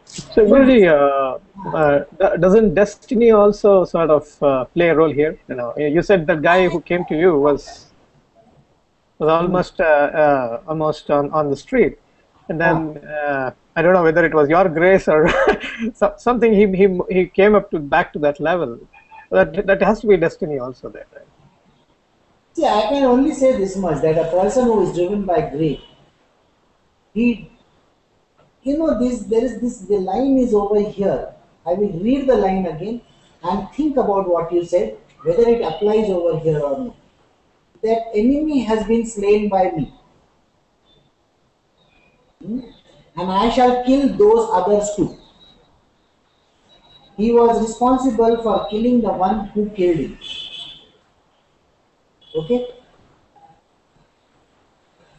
Speaker 2: So really, doesn't destiny also sort of play a role here? You said the guy who came to you was almost on the street, and then I don't know whether it was your grace or something. He came back to that level. That has to be destiny also there, right?
Speaker 1: See, I can only say this much, that a person who is driven by greed, the line is over here. I will read the line again and think about what you said, whether it applies over here or not. That enemy has been slain by me, and I shall kill those others too. He was responsible for killing the one who killed him. Okay?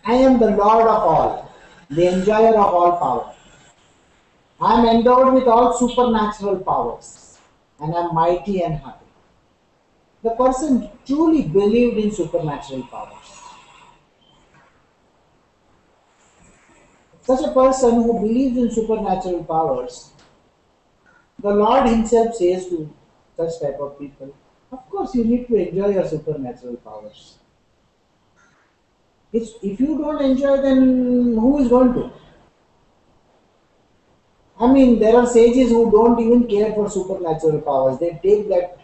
Speaker 1: I am the Lord of all, the enjoyer of all power. I am endowed with all supernatural powers, and I am mighty and happy. The person truly believed in supernatural powers. Such a person who believes in supernatural powers, the Lord himself says to such type of people, of course you need to enjoy your supernatural powers. If you don't enjoy, then who is going to? I mean, there are sages who don't even care for supernatural powers. They take that,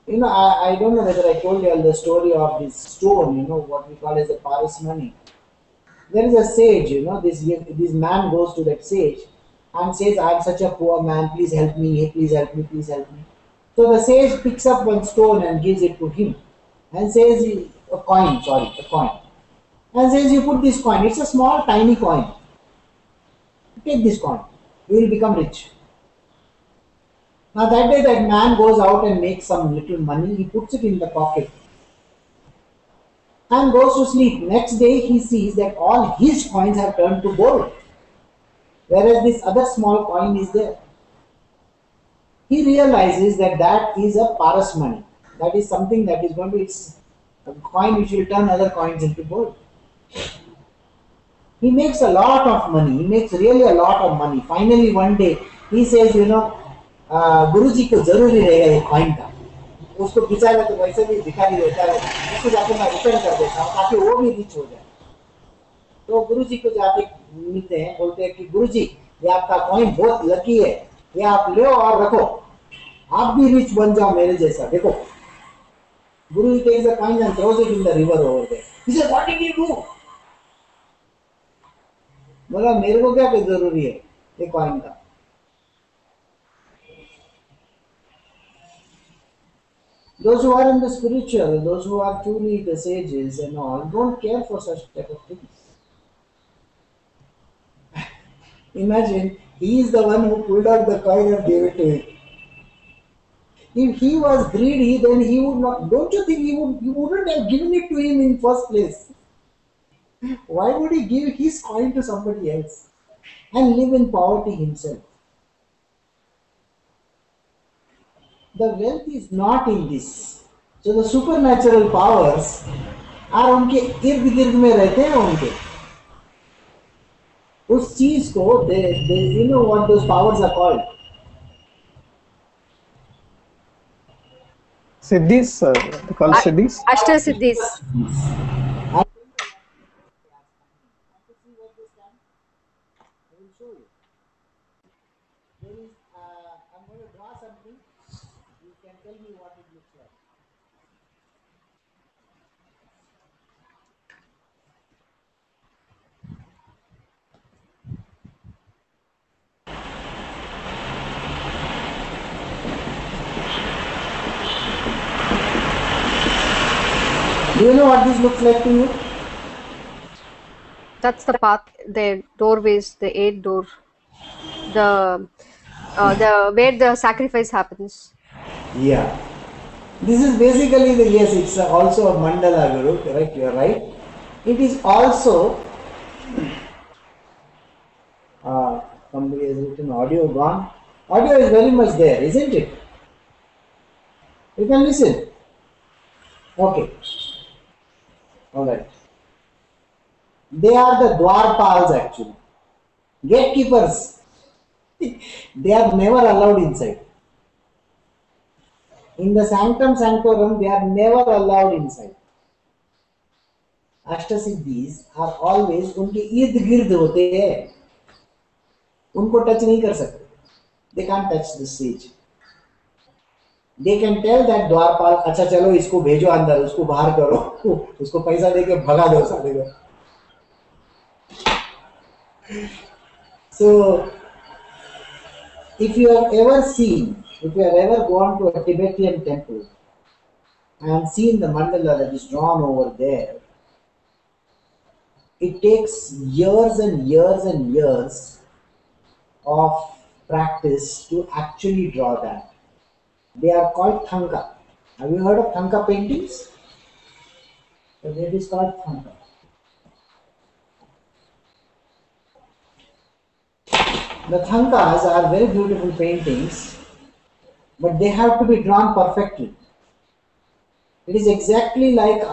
Speaker 1: I don't know whether I told you the story of this stone, what we call as the Paris money. There is a sage, this man goes to that sage and says, I am such a poor man, please help me, please help me, please help me. So the sage picks up one stone and gives it to him and says, a coin. And says, you put this coin, it's a small tiny coin. Take this coin, you will become rich. Now that day that man goes out and makes some little money, he puts it in the pocket and goes to sleep. Next day he sees that all his coins have turned to gold, whereas this other small coin is there. he realizes that that is a paras money. That is something that is going to, it's a coin which will turn other coins into gold. He makes a lot of money. He makes really a lot of money. Finally, one day, he says, गुरुजी को जरूरी रहेगा ये coin का. उसको बेचारा तो वैसे भी भिखारी होता है, उसको जाकर मैं रिटर्न कर देता हूँ ताकि वो भी रिच हो जाए. तो गुरुजी को जाके मिलते हैं, बोलते हैं कि गुरुजी ये आपका कॉइन बहुत लकी है, ये आप लो और रखो, आप भी रिच बन जाओ मेरे जैसा. देखो, गुरुजी takes the coin and throws it in the river over there. He said, what did you do? बोला मेरे को क्या जरूरी है ये कॉइन का. Those who are in the spiritual, those who are truly the sages and all, don't care for such type of things. Imagine, he is the one who pulled out the coin and gave it to him. If he was greedy, then he would not. Don't you think he wouldn't have given it to him in first place? Why would he give his coin to somebody else and live in poverty himself? The wealth is not in this. So the supernatural powers are उनके इर्द गिर्द में रहते हैं उनके. उस चीज को they you know what those powers are called?
Speaker 2: Siddhis, they call Siddhis.
Speaker 3: Ashta Siddhis.
Speaker 1: I will show you. There is, I'm going to draw something. You can tell me what it looks like. Do you know what this looks like to you?
Speaker 3: That's the path, the doorways, the 8 door, the where the sacrifice happens.
Speaker 1: Yeah. This is basically the, yes, it's also a mandala, Guru, correct, you are right. It is also, somebody has written audio gone. Audio is very much there, isn't it? You can listen. Okay. Alright. They are the dwarpals actually. Gatekeepers. They are never allowed inside. In the sanctum sanctorum, they are never allowed inside. Ashtasiddhis are always उनके इर्द गिर्द होते हैं. उनको touch नहीं कर सकते. They can't touch the stage. They can tell that द्वारपाल, अच्छा चलो इसको भेजो अंदर, उसको बाहर करो, उसको पैसा देके भगा दो साले को. So, if you have ever gone to a Tibetan temple and seen the mandala that is drawn over there, it takes years and years and years of practice to actually draw that. They are called thanka. Have you heard of thanka paintings? So that is called thanka. The thankas are very beautiful paintings, but they have to be drawn perfectly. It is exactly like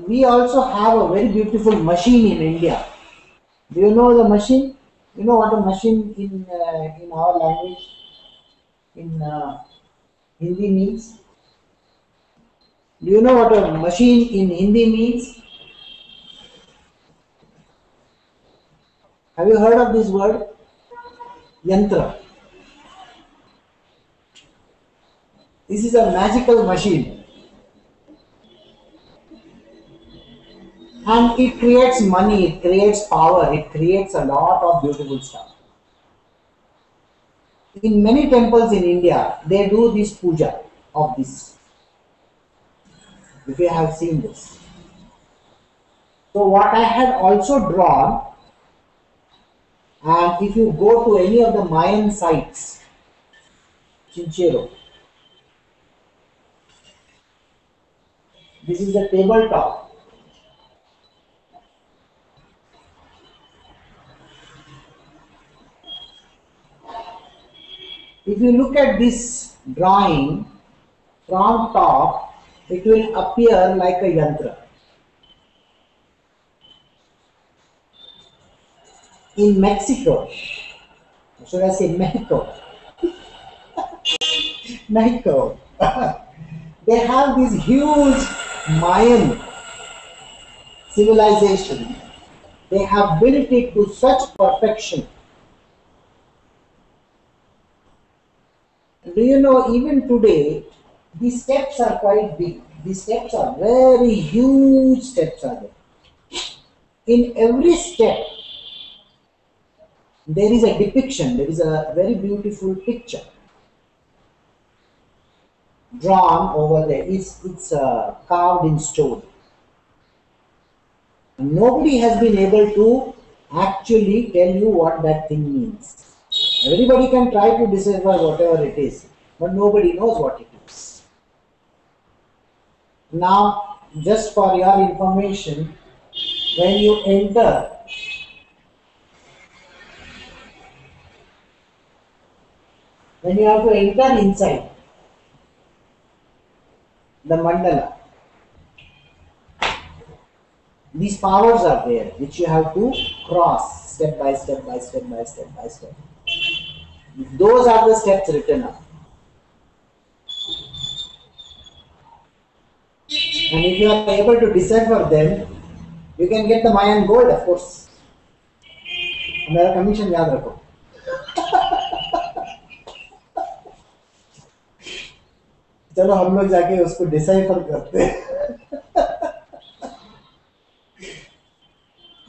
Speaker 1: we also have a very beautiful machine in India. Do you know the machine? You know what a machine in our language, in Hindi means? Do you know what a machine in Hindi means? Have you heard of this word? Yantra. This is a magical machine. And it creates money, it creates power, it creates a lot of beautiful stuff. In many temples in India, they do this puja of this. If you have seen this. So what I had also drawn, and if you go to any of the Mayan sites, Chinchero, this is the tabletop. If you look at this drawing from top, it will appear like a yantra. In Mexico, should I say Mexico? Mexico. They have this huge Mayan civilization. They have built it to such perfection. Do you know, even today, these steps are quite big. These steps are very huge steps are there. In every step, there is a depiction, there is a very beautiful picture drawn over there. It's carved in stone. And nobody has been able to actually tell you what that thing means. Everybody can try to decipher whatever it is, but nobody knows what it is. Now, just for your information, when you enter when you have to enter inside the mandala, these powers are there which you have to cross step by step by step by step by step. Those are the steps written up. And if you are able to decipher them, you can get the Mayan gold, of course. मेरा commission याद रखो. चलो हम लोग जाके उसको decipher करते हैं.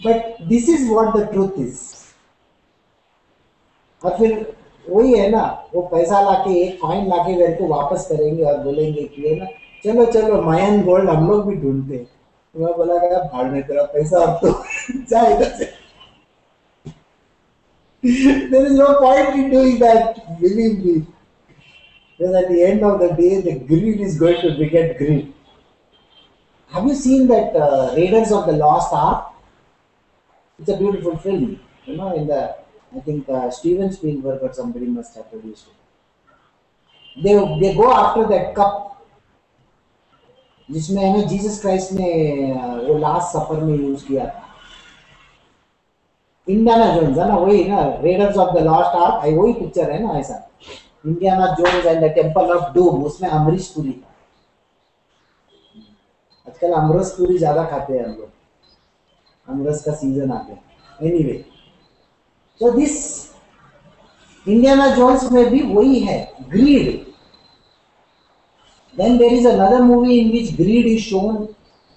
Speaker 1: But this is what the truth is. और फिर वही है ना, वो पैसा लाके एक कॉइन लाके मेरे को वापस करेंगे और बोलेंगे कि है ना, चलो चलो मायन गोल्ड हम लोग भी ढूंढते हैं. मैं बोला गया भाड़ में तेरा पैसा, अब तो जाए इधर से. There is no point in doing that, believe me. Because at the end of the day, the greed is going to beget greed. Have you seen that Raiders of the Lost Ark? It's a beautiful film. You know, I think Steven Spielberg or somebody must have produced it. They go after that cup, जिसमें है ना Jesus Christ ने वो last सफर में use किया था. Indiana Jones है ना, वही ना, raiders of the lost ark, वही पिक्चर है ना ऐसा. Indiana Jones and the temple of doom, उसमें अमरीश पुरी था. आजकल अमरस पुरी ज्यादा खाते हैं हम लोग, अमरस का सीजन आ गया. Anyway, so this Indiana Jones में भी वही है, greed. Then there is another movie in which greed is shown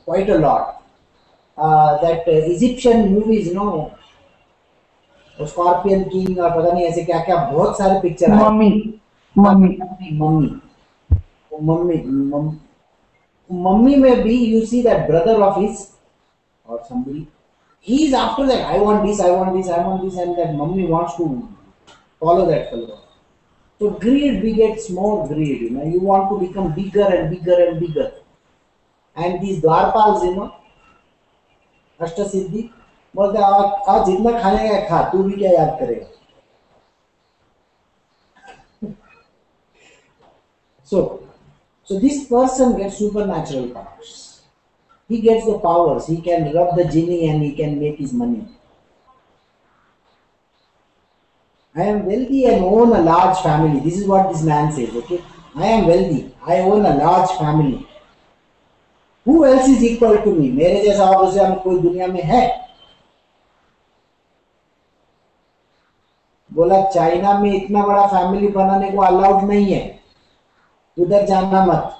Speaker 1: quite a lot. That Egyptian movies, you know, Scorpion King और पता नहीं ऐसे क्या क्या बहुत सारे पिक्चर आए. मम्मी में भी you see that brother of his or somebody, he is after that. I want this, I want this, I want this, and that mummy wants to follow that fellow. So greed begets more greed, you know. You want to become bigger and bigger and bigger. And these Dwarpals, you know, Ashtasiddhi, बोलते आज जितना खाने का खा, तू भी क्या याद करेगा. So this person gets supernatural powers. He gets the powers. He can rub the genie and he can make his money. I am wealthy and own a large family. This is what this man says, okay? I am wealthy. I own a large family. Who else is equal to me? मेरे जैसा और दूसरा कोई दुनिया में है? बोला China में इतना बड़ा फैमिली बनाने को अलाउड नहीं है, उधर जाना मत.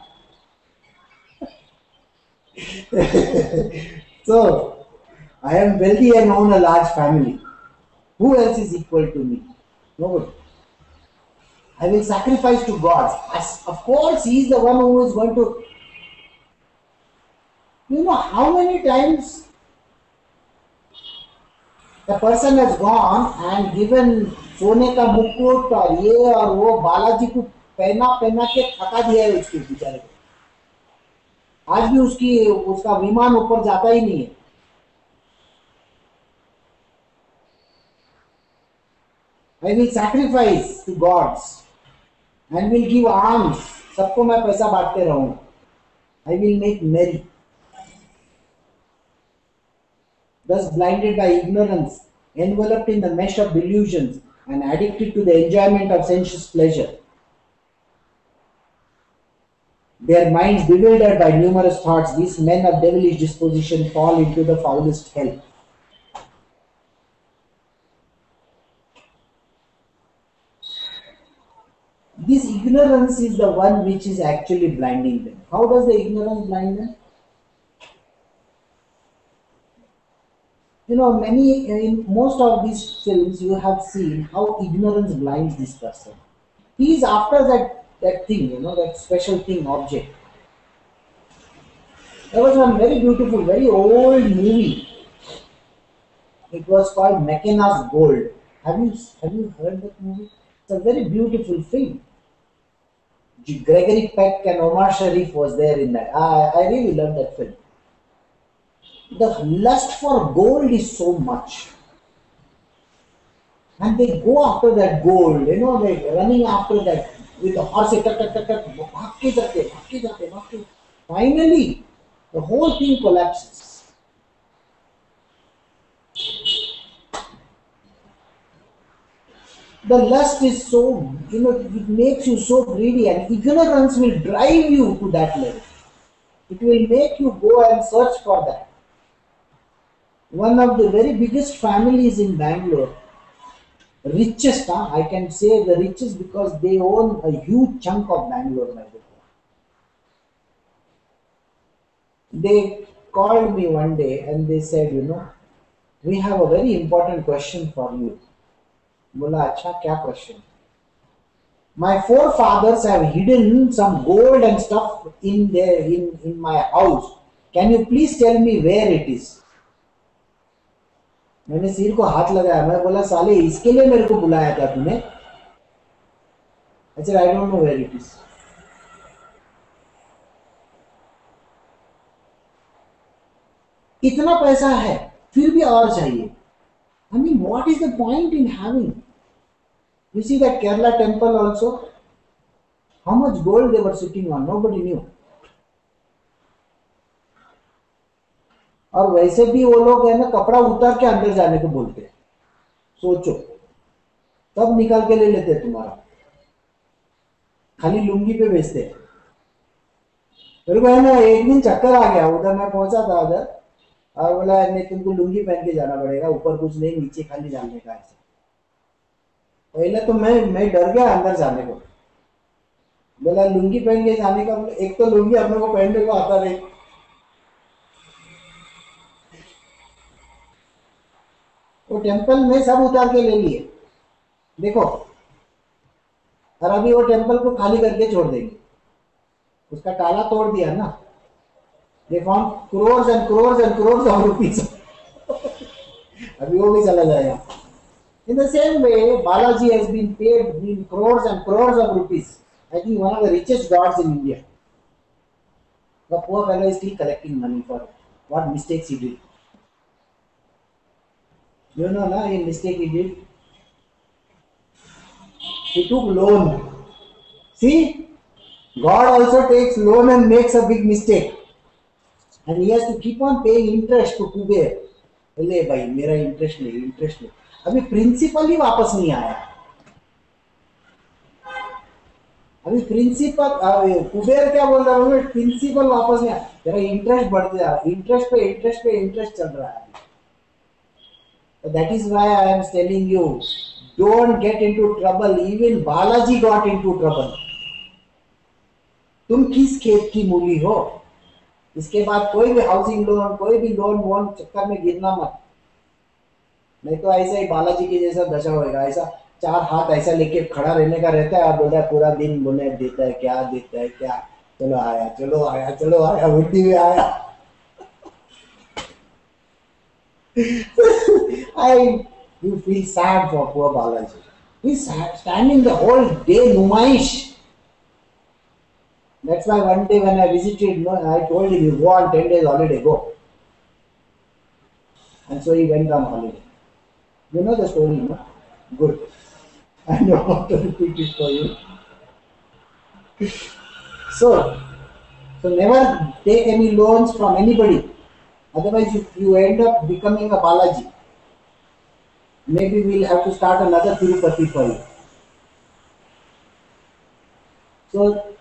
Speaker 1: So, I am wealthy and own a large family. Who else is equal to me? Nobody. I will sacrifice to God. Of course, He is the one who is going to. You know how many times the person has gone and given सोने का मुकुट और ये और वो बालाजी को पहना पहना के थका दिया है उसके बेचारे को. आज भी उसका विमान ऊपर जाता ही नहीं है. I will sacrifice to gods. and will give alms. सबको मैं पैसा बांटते रहूंगा. I will make merry. Thus blinded by ignorance, enveloped in the mesh of delusions, and addicted to the enjoyment of sensuous pleasure. Their minds bewildered by numerous thoughts, these men of devilish disposition fall into the foulest hell. This ignorance is the one which is actually blinding them. How does the ignorance blind them? You know, in most of these films, you have seen how ignorance blinds this person. He is after that thing, that special thing, object. There was one very beautiful, very old movie. It was called McKenna's Gold. Have you heard that movie? It's a very beautiful film. Gregory Peck and Omar Sharif was there in that. I really love that film. The lust for gold is so much. And they go after that gold, they're running after that with the horse. Finally, the whole thing collapses. The lust is so, it makes you so greedy, and ignorance will drive you to that level. It will make you go and search for that. One of the very biggest families in Bangalore, richest, I can say the richest because they own a huge chunk of Bangalore, by the way. They called me one day and they said, we have a very important question for you. Bola, acha, kya question? My forefathers have hidden some gold and stuff in my house. Can you please tell me where it is? मैंने सिर को हाथ लगाया. मैं बोला, साले इसके लिए मेरे को बुलाया था तूने? I said, I don't know where it is. इतना पैसा है फिर भी और चाहिए. I mean, what is the point in having? You see that Kerala temple also? How much gold they were sitting on, nobody knew. और वैसे भी वो लोग है ना, कपड़ा उतार के अंदर जाने को बोलते हैं. सोचो, तब निकाल के ले लेते तुम्हारा. खाली लुंगी पे बेचते हैं. मेरे को है ना एक दिन चक्कर आ गया. उधर मैं पहुंचा था उधर, और बोला नहीं, तुमको लुंगी पहन के जाना पड़ेगा, ऊपर कुछ नहीं, नीचे खाली जाने का. ऐसा पहले तो मैं डर गया अंदर जाने को. बोला लुंगी पहन के जाने का, एक तो लुंगी अपने को पहनने को आता नहीं. वो टेम्पल में सब उतार के ले लिए, देखो. और अभी वो टेम्पल को खाली करके छोड़ देंगे. उसका ताला तोड़ दिया ना. They found crores and crores and crores of rupees. अभी वो भी चला जाएगा. In the same way, Balaji has been paid in crores and crores of rupees. I think one of the richest gods in India. The poor fellow is still collecting money for what mistakes he did. You know, na, a mistake he did. He took loan. See, God also takes loan and makes a big mistake. And he has to keep on paying interest to Kuber. ले भाई मेरा interest ले. अभी principal ही वापस नहीं आया. अभी principal Kuber क्या बोल रहा है, प्रिंसिपल वापस नहीं आया. तेरा इंटरेस्ट बढ़ते जा रहा है. इंटरेस्ट पे इंटरेस्ट चल रहा है. That is why I am telling you, don't get into trouble. Even Balaji got into trouble. तुम किस खेत की मूली हो? इसके बाद कोई भी हाउसिंग लोन, कोई भी लोन चक्कर में गिरना मत. नहीं तो ऐसा ही बालाजी के जैसा दशा होगा. ऐसा चार हाथ ऐसा लेके खड़ा रहने का रहता है, और बोलता है पूरा दिन बोले देता है क्या. चलो आया बुद्धि में आया. You feel sad for poor Balaji. He's standing the whole day numaish. That's why one day when I visited, I told him, you go on 10 days holiday, go. And so he went on holiday. You know the story, no? Good. I don't want to repeat it for you. So, so never take any loans from anybody. Otherwise, you end up becoming a Balaji. Maybe we'll have to start another Tirupati for you. So,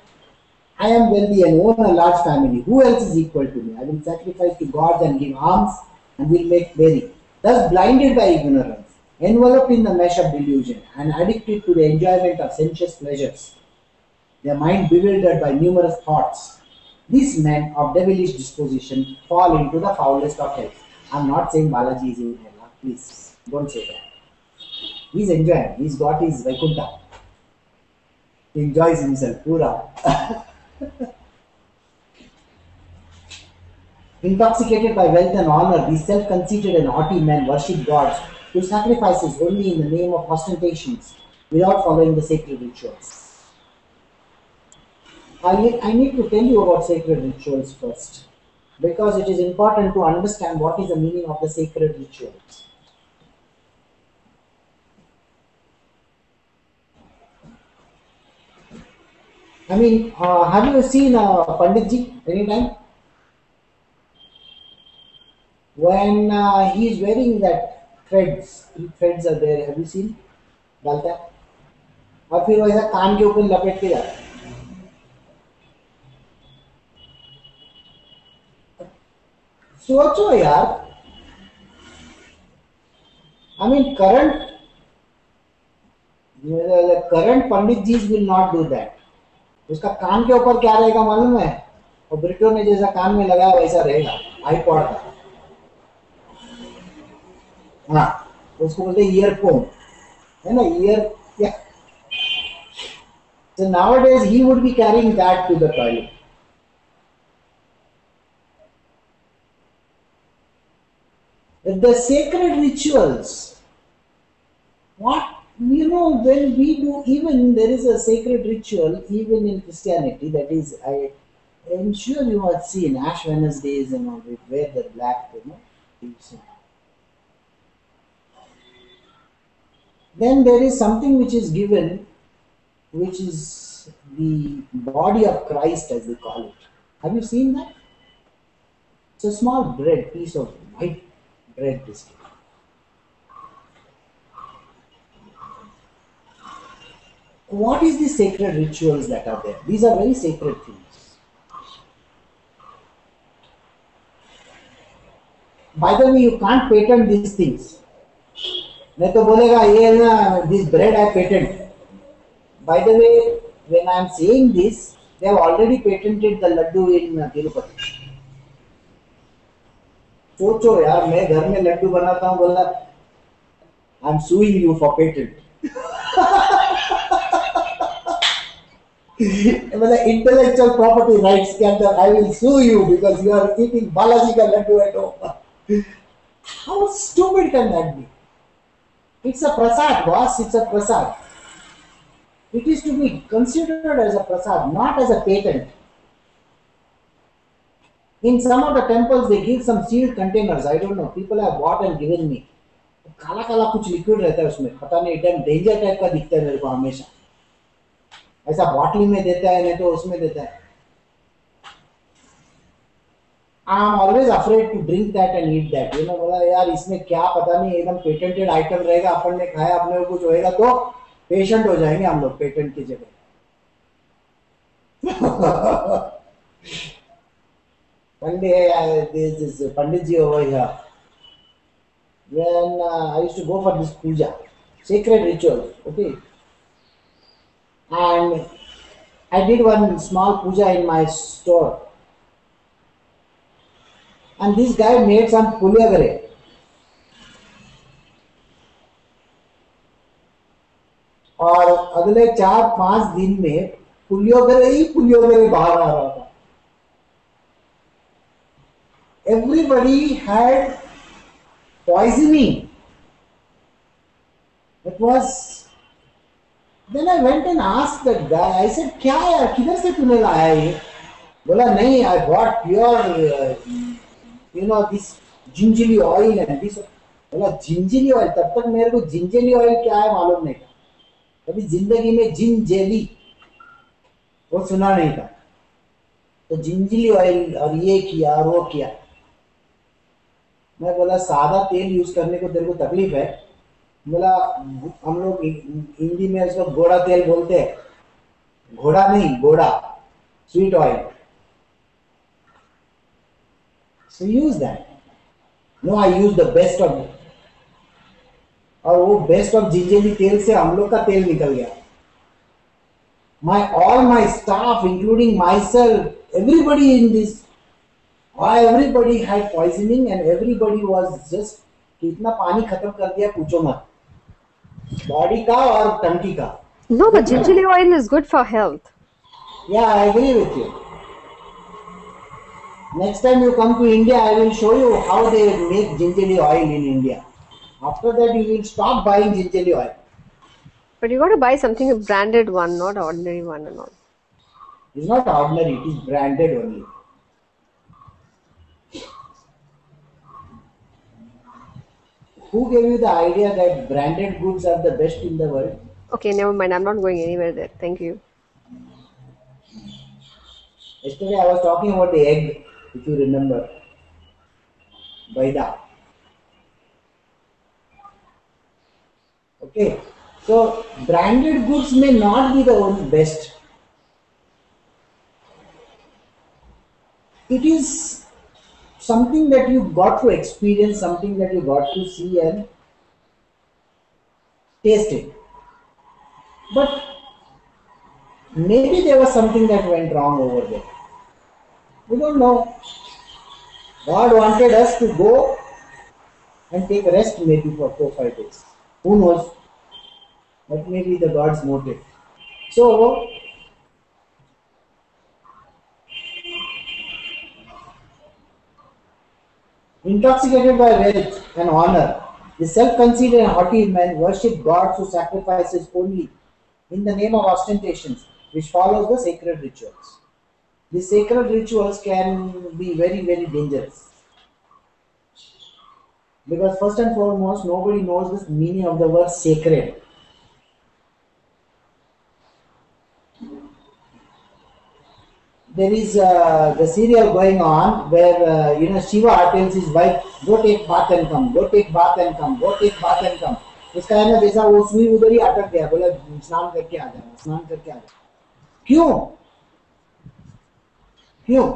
Speaker 1: I am wealthy and own a large family. Who else is equal to me? I will sacrifice to gods and give alms and will make merry. Thus blinded by ignorance, enveloped in the mesh of delusion, and addicted to the enjoyment of sensuous pleasures, their mind bewildered by numerous thoughts, these men of devilish disposition fall into the foulest of hell. I am not saying Balaji is in hell. Please don't say that. He's enjoying. He's got his Vaikuntha. He enjoys himself. Pura. Intoxicated by wealth and honor, these self-conceited and haughty men worship gods who sacrifices only in the name of ostentations without following the sacred rituals. I need to tell you about sacred rituals first, because it is important to understand what is the meaning of the sacred rituals. I mean, have you seen Panditji anytime? When he is wearing that threads, three threads are there, have you seen? डालता है और फिर वैसा कान के ऊपर लपेट के जाता है. सोचो यार, I mean current Pandit ji will not do that. उसका कान के ऊपर क्या रहेगा मालूम है? और ब्रिटो ने जैसा कान में लगाया वैसा रहेगा आईपॉड का. हाँ, उसको बोलते हैं ईयरफोन, है ना, year. So nowadays he would be carrying that to the toilet. The sacred rituals, what, you know, when we do, even there is a sacred ritual even in Christianity, that is, I am sure you have seen Ash Wednesdays and all, we wear the black, you know. Then there is something which is given, which is the body of Christ, as they call it. Have you seen that? It's a small bread, piece of white bread biscuit. What is the sacred rituals that are there? These are very sacred things. By the way, you can't patent these things. नहीं तो बोलेगा ये ना, this bread I patent. By the way, when I am saying this, they have already patented the laddu in Tirupati. सोचो यार, मैं घर में लड्डू बनाता हूँ, बोला I am suing you for patent. मतलब intellectual property rights के अंदर I will sue you because you are eating Balaji का Laddu at home. How stupid can that be? It's a prasad, boss. It's a prasad. It is to be considered as a prasad, not as a patent. In some of the temples, they give some sealed containers. I don't know. People have bought and given me. काला काला कुछ liquid रहता है उसमें, पता नहीं, एकदम danger type का दिखता है मेरे को हमेशा. ऐसा बॉटल में देता है, नहीं तो उसमें देता है. I am always afraid to drink that and eat that. You know, बोला यार इसमें क्या पता नहीं, एकदम पेटेंटेड आइटम रहेगा, अपन ने खाया, अपने को कुछ होएगा तो पेशेंट हो जाएंगे हम लोग पेटेंट की जगह. One day there is this Panditji over here. When I used to go for this puja, sacred rituals, okay, and I did one small puja in my store. And this guy made some puliogare. और अगले 4-5 दिन में पुलियोगरे बाहर आ रहा था. Everybody had poisoning. It was. Then I went and asked that guy. I said, "क्या यार, किधर से तूने लाया ये?" बोला नहीं, I bought pure. You know, this gingerly oil and this. बोला gingerly oil, तब तक मेरे को gingerly oil क्या है मालूम नहीं था. कभी जिंदगी में जिंजेली वो सुना नहीं था। तो जिंजली ऑयल और ये किया और वो किया। मैं बोला सादा तेल यूज करने को तेरे को तकलीफ है? बोला हम लोग हिंदी में उसको घोड़ा तेल बोलते हैं, घोड़ा नहीं घोड़ा, sweet oil, so use that. No, I use the best of, और वो बेस्ट ऑफ जिंजली तेल से हम लोग का तेल निकल गया। All my staff, including myself, everybody in this, everybody had poisoning and everybody was just, कितना पानी खत्म कर दिया पूछो मत, बॉडी का और टंकी का।
Speaker 3: No, but gingerly oil is good for health.
Speaker 1: Yeah, I agree with you. Next time you come to India, I will show you how they make gingerly oil in India. After that, you will stop buying gingerly oil.
Speaker 3: But you got to buy something a branded one, not ordinary one and all.
Speaker 1: It's not ordinary, it is branded only. Who gave you the idea that branded goods are the best in the world?
Speaker 3: Okay, never mind. I'm not going anywhere there. Thank you.
Speaker 1: Yesterday I was talking about the egg, if you remember. Vaida. Okay. So branded goods may not be the only best. It is something that you got to experience, something that you got to see and taste it. But maybe there was something that went wrong over there. We don't know. God wanted us to go and take a rest maybe for 4-5 days. Who knows? That may be the God's motive. So, intoxicated by wealth and honor, the self-conceited and haughty men worship gods who sacrifices only in the name of ostentations, which follows the sacred rituals. The sacred rituals can be very, very dangerous. Because first and foremost, nobody knows the meaning of the word sacred. There is the serial going on where Shiva tells his wife, go take bath and come, go take bath and come, go take bath and come. उसका है ना जैसा वो सुई उधर ही अटक गया, बोला स्नान करके आ जाना, स्नान करके आ जाना। क्यों? क्यों?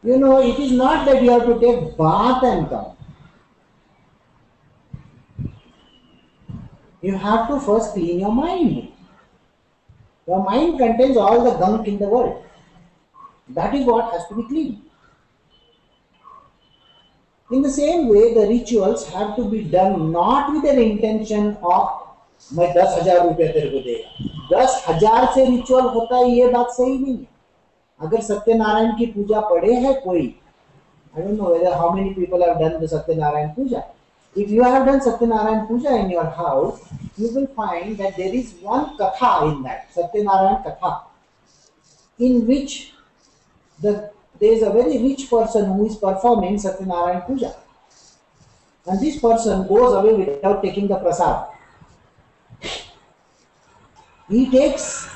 Speaker 1: It is not that you have to take bath and come. You have to first clean your mind. Your mind contains all the gunk in the world. That is what has to be cleaned. In the same way, the rituals have to be done not with an intention of मैं 10,000 रुपया तेरे को देगा। 10,000 से ritual होता है ये बात सही नहीं है। अगर सत्यनारायण की पूजा पढ़े है कोई, I don't know whether how many people have done the Satyanarayan Puja. If you have done Satyanarayan Puja in your house, you will find that there is one katha in that, Satyanarayan Katha, in which there is a very rich person who is performing Satyanarayan Puja. And this person goes away without taking the prasad. He just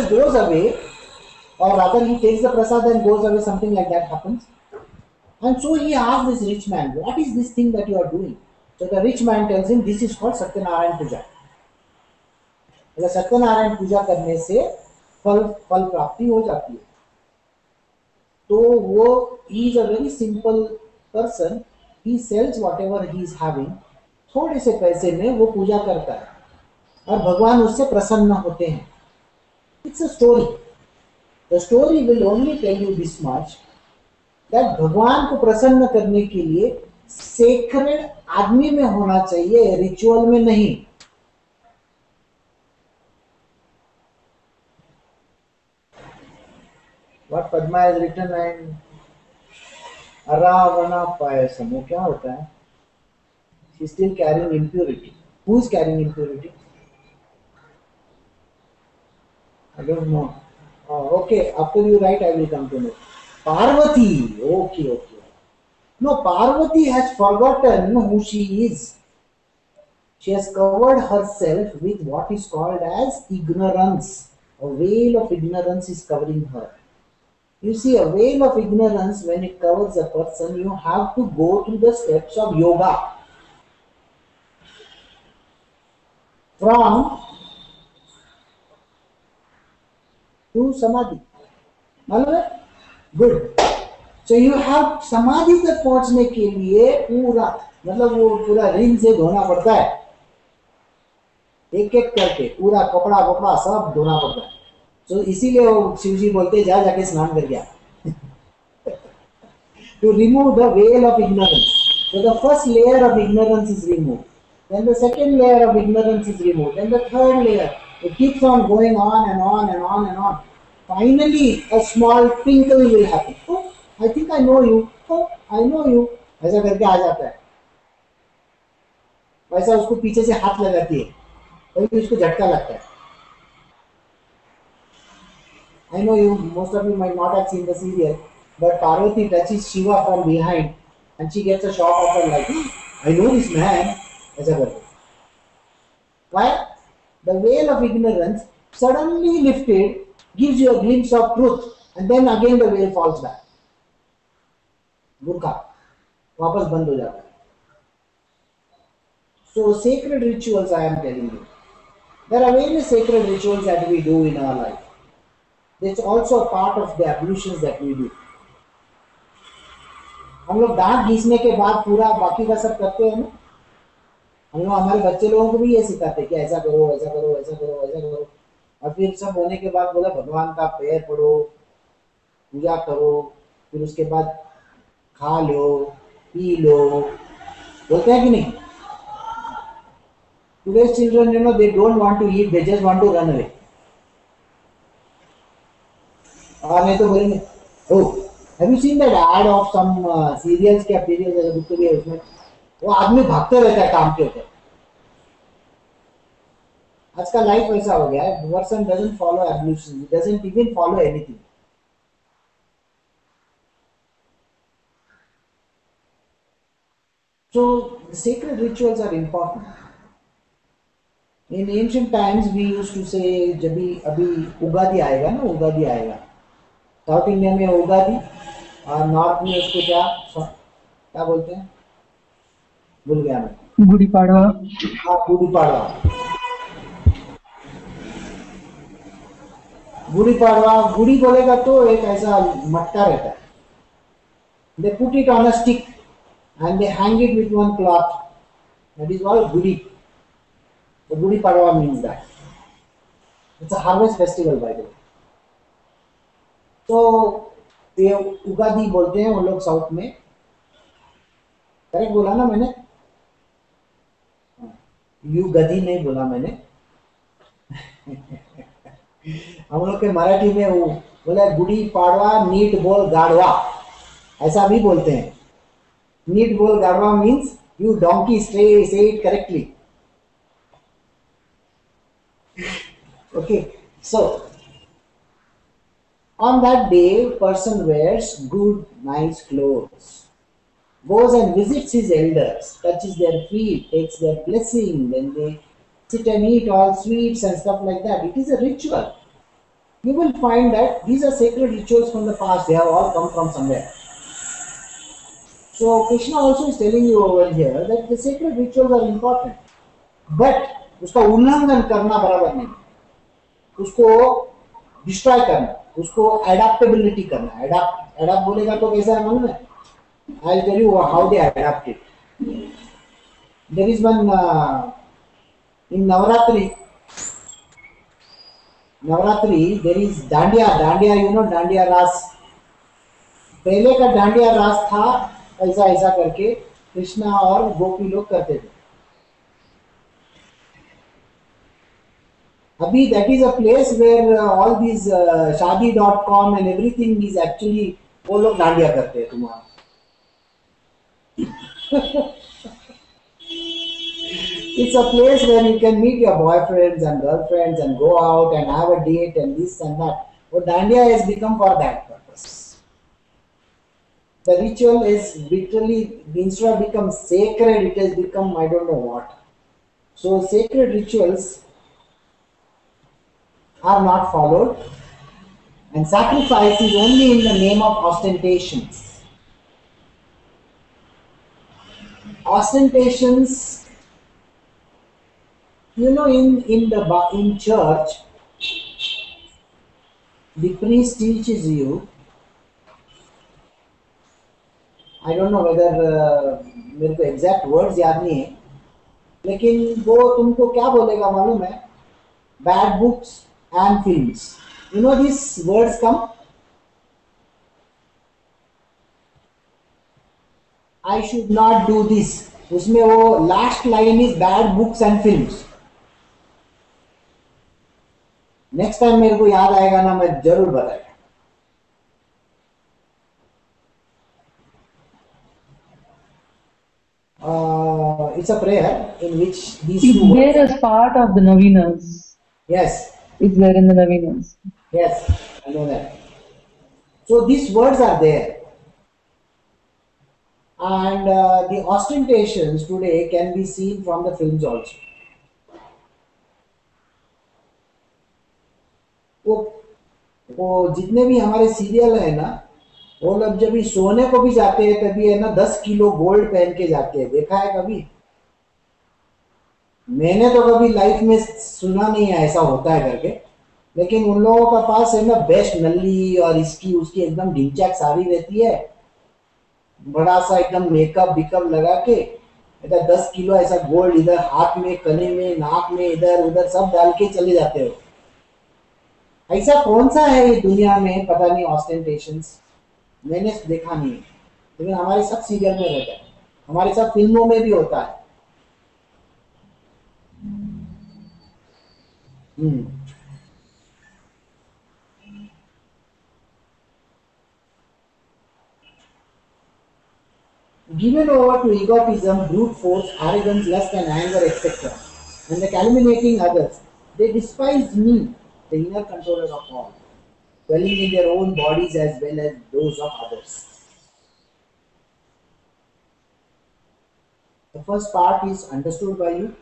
Speaker 1: goes away, or rather he takes the prasad and goes away, something like that happens. And so he asks this rich man, what is this thing that you are doing? So the rich man tells him, this is called Satyanarayan Puja. अगर सत्यनारायण पूजा करने से फल प्राप्ति हो जाती है, तो वो he is a very simple person. He sells whatever he is having, थोड़े से पैसे में वो पूजा करता है और भगवान उससे प्रसन्न होते हैं. It's a story. The story will only tell you this much, that भगवान को प्रसन्न करने के लिए सेक्रेड आदमी में होना चाहिए, रिचुअल में नहीं. What Padma has written and Aravana Payasam, वो क्या होता है? She is still carrying impurity. Who is carrying impurity? I don't know. Okay, after you write, I will come to know. Parvati. Okay. No, Parvati has forgotten who she is. She has covered herself with what is called as ignorance. A veil of ignorance is covering her. You see, a veil of ignorance, when it covers a person, you have to go through the steps of yoga. From to samadhi. Good. So you have समाधि तक पहुंचने के लिए पूरा मतलब वो पूरा ring से धोना पड़ता है, एक एक करके पूरा कपड़ा कपड़ा सब धोना पड़ता है. तो इसीलिए वो शिव जी बोलते जा जाके स्नान कर गया. To remove the veil of ignorance. So the first layer of ignorance is removed. Then the second layer of ignorance is removed. Then the third layer. It keeps on going on and on and on and on. Finally, a small twinkle will happen. Oh, I think I know you. Oh, I know you. ऐसा करके आ जाता है. वैसा उसको पीछे से हाथ लगाती है, तभी उसको झटका लगता है. I know you. Most of you might not have seen the serial, but Parvati touches Shiva from behind, and she gets a shock of her like, I know this man. ऐसा करके. Why? The veil of ignorance suddenly lifted gives you a glimpse of truth, and then again the veil falls back. Burkha वापस बंद हो जाता है. So sacred rituals, I am telling you, there are various sacred rituals that we do in our life. It's also a part of the ablutions that we do. हम लोग दांत घिसने के बाद पूरा बाकी का सब करते हैं ना. हम लोग हमारे बच्चे लोगों को भी ये सिखाते हैं कि ऐसा करो ऐसा करो ऐसा करो ऐसा करो, और फिर सब होने के बाद बोला भगवान का पैर पड़ो, पूजा करो, फिर उसके बाद खा लो पी लो, बोलते हैं कि नहीं. Today's children, they don't want to eat, they just want to run away. और नहीं तो बोलेंगे, oh, have you seen that ad of some serials क्या serials है बुक भी है उसमें, वो आदमी भागते रहता है काम के ऊपर. आज का लाइफ ऐसा हो गया है. Person doesn't follow ablution, he doesn't even follow anything. So the sacred rituals are important. In ancient times we used to say जब भी अभी उगादि आएगा ना, उगादि आएगा, साउथ इंडिया में उगादि और नॉर्थ में उसको क्या बोलते हैं, भूल गया मैं.
Speaker 4: गुड़ी पाड़वा.
Speaker 1: हाँ, गुड़ी पाड़वा. गुड़ी पाड़वा, गुड़ी बोलेगा तो एक ऐसा मटका रहता है. They put it on a stick and they hang it with one cloth. That is all gudi. So Gudi Padwa means that. It's a harvest festival, by the way. So ये उगादी बोलते हैं वो लोग साउथ में. Correct बोला ना मैंने? युगादी नहीं बोला मैंने. हम लोग के मराठी में वो बोला गुड़ी पाड़वा नीट बोल गाड़वा, ऐसा भी बोलते हैं. नीट बोल गाड़वा means you donkey say it correctly. Okay, so on that day, person wears good, nice clothes, goes and visits his elders, touches their feet, takes their blessing, then they sit and eat all sweets and stuff like that. It is a ritual. You will find that these are sacred rituals from the past. They have all come from somewhere. So Krishna also is telling you over here that the sacred rituals are important, but उसका उल्लंघन करना बराबर नहीं, उसको destroy करना, उसको adaptability करना. Adapt बोलेगा तो कैसा है मालूम है? I will tell you how they adapt it. There is one in Navratri there is dandiya you know, dandiya raas. पहले का डांडिया रास था ऐसा ऐसा करके कृष्णा और गोपी लोग करते थे. अभी that is a place where all these shadi.com and everything is actually वो लोग डांडिया करते हैं तुम्हारा. It's a place where you can meet your boyfriends and girlfriends and go out and have a date and this and that. वो dandiya has become for that purpose. The ritual is literally, instead of become sacred, it has become I don't know what. So sacred rituals are not followed, and sacrifice is only in the name of ostentations. Ostentations, in church, the priest teaches you. I don't know whether मेरे को exact words याद नहीं है, लेकिन वो तुमको क्या बोलेगा मालूम है? Bad books and films. You know these words come. I should not do this. उसमें वो last line is bad books and films. Next time मेरे को याद आएगा ना, मैं जरूर बताएगा. It's a prayer in which these two words.
Speaker 4: There is part of the Navinas.
Speaker 1: Yes.
Speaker 4: It's there in the Navinas.
Speaker 1: Yes, I know that. So these words are there. And the ostentations today can be seen from the films also. वो जितने भी हमारे serial है ना, वो लोग जब भी सोने को भी जाते हैं तभी है ना 10 किलो गोल्ड पहन के जाते हैं. देखा है कभी? मैंने तो कभी लाइफ में सुना नहीं है ऐसा होता है करके, लेकिन उन लोगों का पास है ना बेस्ट नल्ली और इसकी उसकी एकदम ढिंचैक साड़ी रहती है, बड़ा सा एकदम मेकअप बिकअप लगा के इधर 10 किलो ऐसा गोल्ड इधर हाथ में, कने में, नाक में, इधर उधर सब डाल के चले जाते हो. ऐसा कौन सा है ये दुनिया में, पता नहीं, ऑस्टेंटेशंस मैंने देखा नहीं, लेकिन हमारे सब सीरियल में रहता है, हमारे सब फिल्मों में भी होता है. Given over to egotism, brute force, arrogance, lust and anger, etc., and the calumniating others, they despise me, the inner controller of all, dwelling in their own bodies as well as those of others. The first part is understood by you.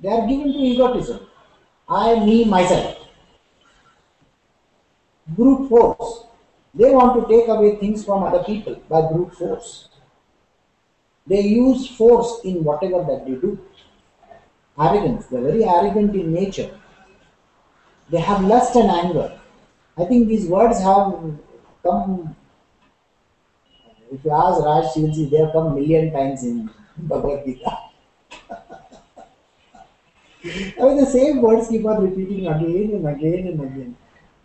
Speaker 1: They are given to egotism. I, me, myself. Brute force. They want to take away things from other people by brute force. They use force in whatever that they do. Arrogance. They are very arrogant in nature. They have lust and anger. I think these words have come, if you ask Raj, she will see they have come million times in Bhagavad Gita. I mean, the same words keep on repeating again and again and again.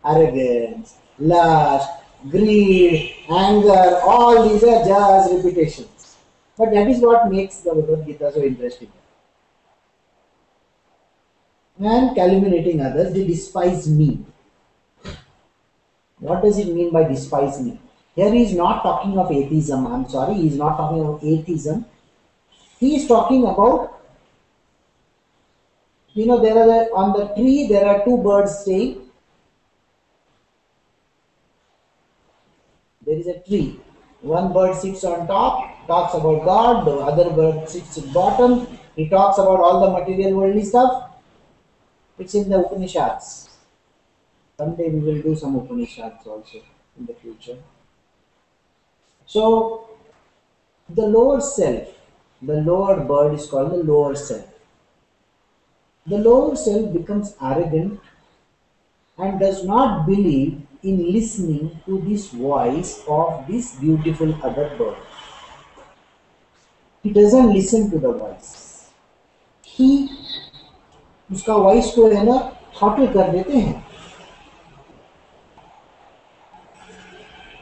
Speaker 1: Arrogance, lust, greed, anger, all these are just repetitions. But that is what makes the Bhagavad Gita so interesting. And calumniating others, they despise me. What does it mean by despise me? Here he is not talking of atheism. I'm sorry, he is not talking about atheism. He is talking about, there are on the tree there are two birds staying. There is a tree. One bird sits on top, talks about God. The other bird sits at bottom. He talks about all the material worldly stuff. It's in the Upanishads. Someday we will do some Upanishads also in the future. So, the lower self, the lower bird is called the lower self. The lower self becomes arrogant and does not believe in listening to this voice of this beautiful other bird. He doesn't listen to the voice. He उसका voice को है ना throttle कर देते हैं.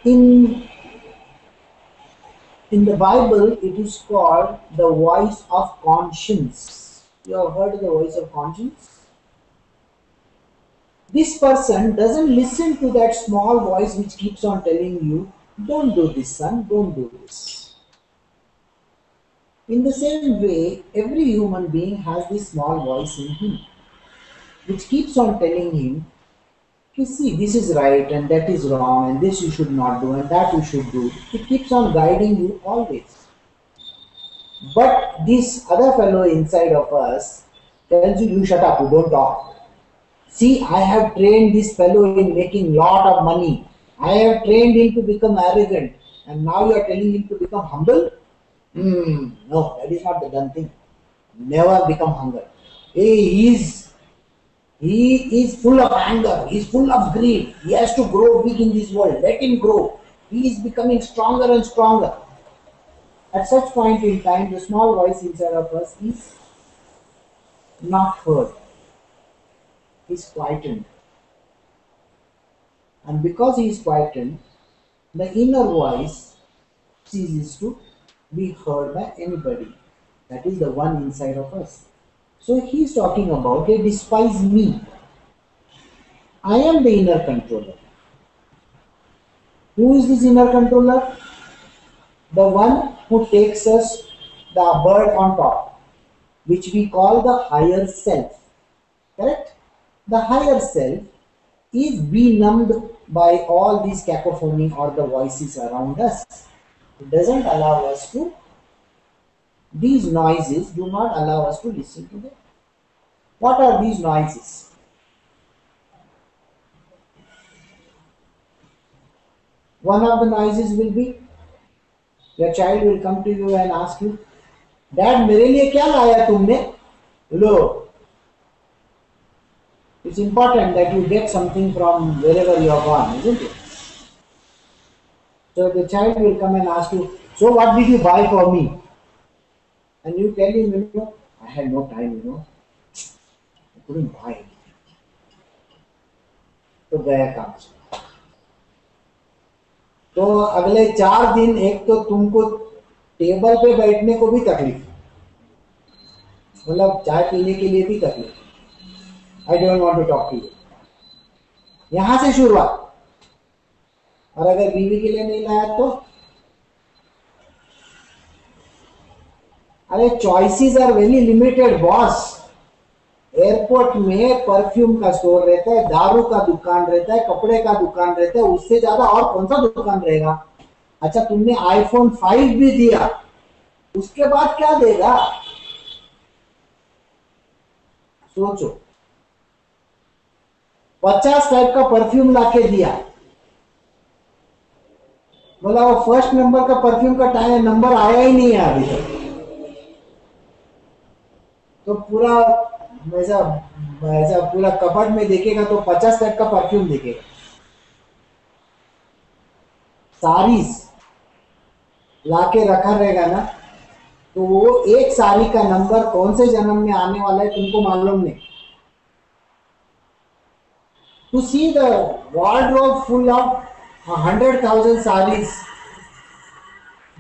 Speaker 1: In the Bible, it is called the voice of conscience. You have heard the voice of conscience? This person doesn't listen to that small voice which keeps on telling you, don't do this, son, don't do this. In the same way, every human being has this small voice in him, which keeps on telling him, you see, this is right and that is wrong and this you should not do and that you should do. It keeps on guiding you always. But this other fellow inside of us tells you, you shut up, you don't talk. See, I have trained this fellow in making lot of money. I have trained him to become arrogant, and now you are telling him to become humble? No, that is not the done thing. Never become humble. He is full of anger. He is full of greed. He has to grow big in this world. Let him grow. He is becoming stronger and stronger. At such point in time, the small voice inside of us is not heard. He is quietened. And because he is quietened, the inner voice ceases to be heard by anybody. That is the one inside of us. So he is talking about, they despise me. I am the inner controller. Who is this inner controller? The one who takes us the bird on top, which we call the higher self. Correct? The higher self is benumbed by all these cacophony or the voices around us. It doesn't allow us to, these noises do not allow us to listen to them. What are these noises? One of the noises will be, your child will come to you and ask you, Dad, मेरे लिए क्या लाया तुमने? लो. It's important that you get something from wherever you are gone, isn't it? So the child will come and ask you, so what did you buy for me? And you tell him, I had no time, I couldn't buy it. तो गया काम से. तो अगले 4 दिन एक तो तुमको टेबल पे बैठने को भी तकलीफ, मतलब चाय पीने के लिए भी तकलीफ. I don't want to talk to you. यहां से शुरुआत. और अगर बीवी के लिए नहीं लाया तो अरे choices are very limited boss. Airport में परफ्यूम का स्टोर रहता है, दारू का दुकान रहता है, कपड़े का दुकान रहता है, उससे ज्यादा और कौन सा दुकान रहेगा? अच्छा, तुमने आईफोन 5 भी दिया, उसके बाद क्या देगा? सोचो. 50 टाइप का परफ्यूम लाके दिया, बोला वो फर्स्ट नंबर का परफ्यूम का टाइम नंबर आया ही नहीं है अभी तक. तो पूरा ऐसा पूरा कपड़ में देखेगा तो 50 टाइप का परफ्यूम देखेगा. साड़ीज लाके रखा रहेगा ना, तो वो एक साड़ी का नंबर कौन से जन्म में आने वाला है तुमको मालूम नहीं. To see the wardrobe full of 100,000 sarees.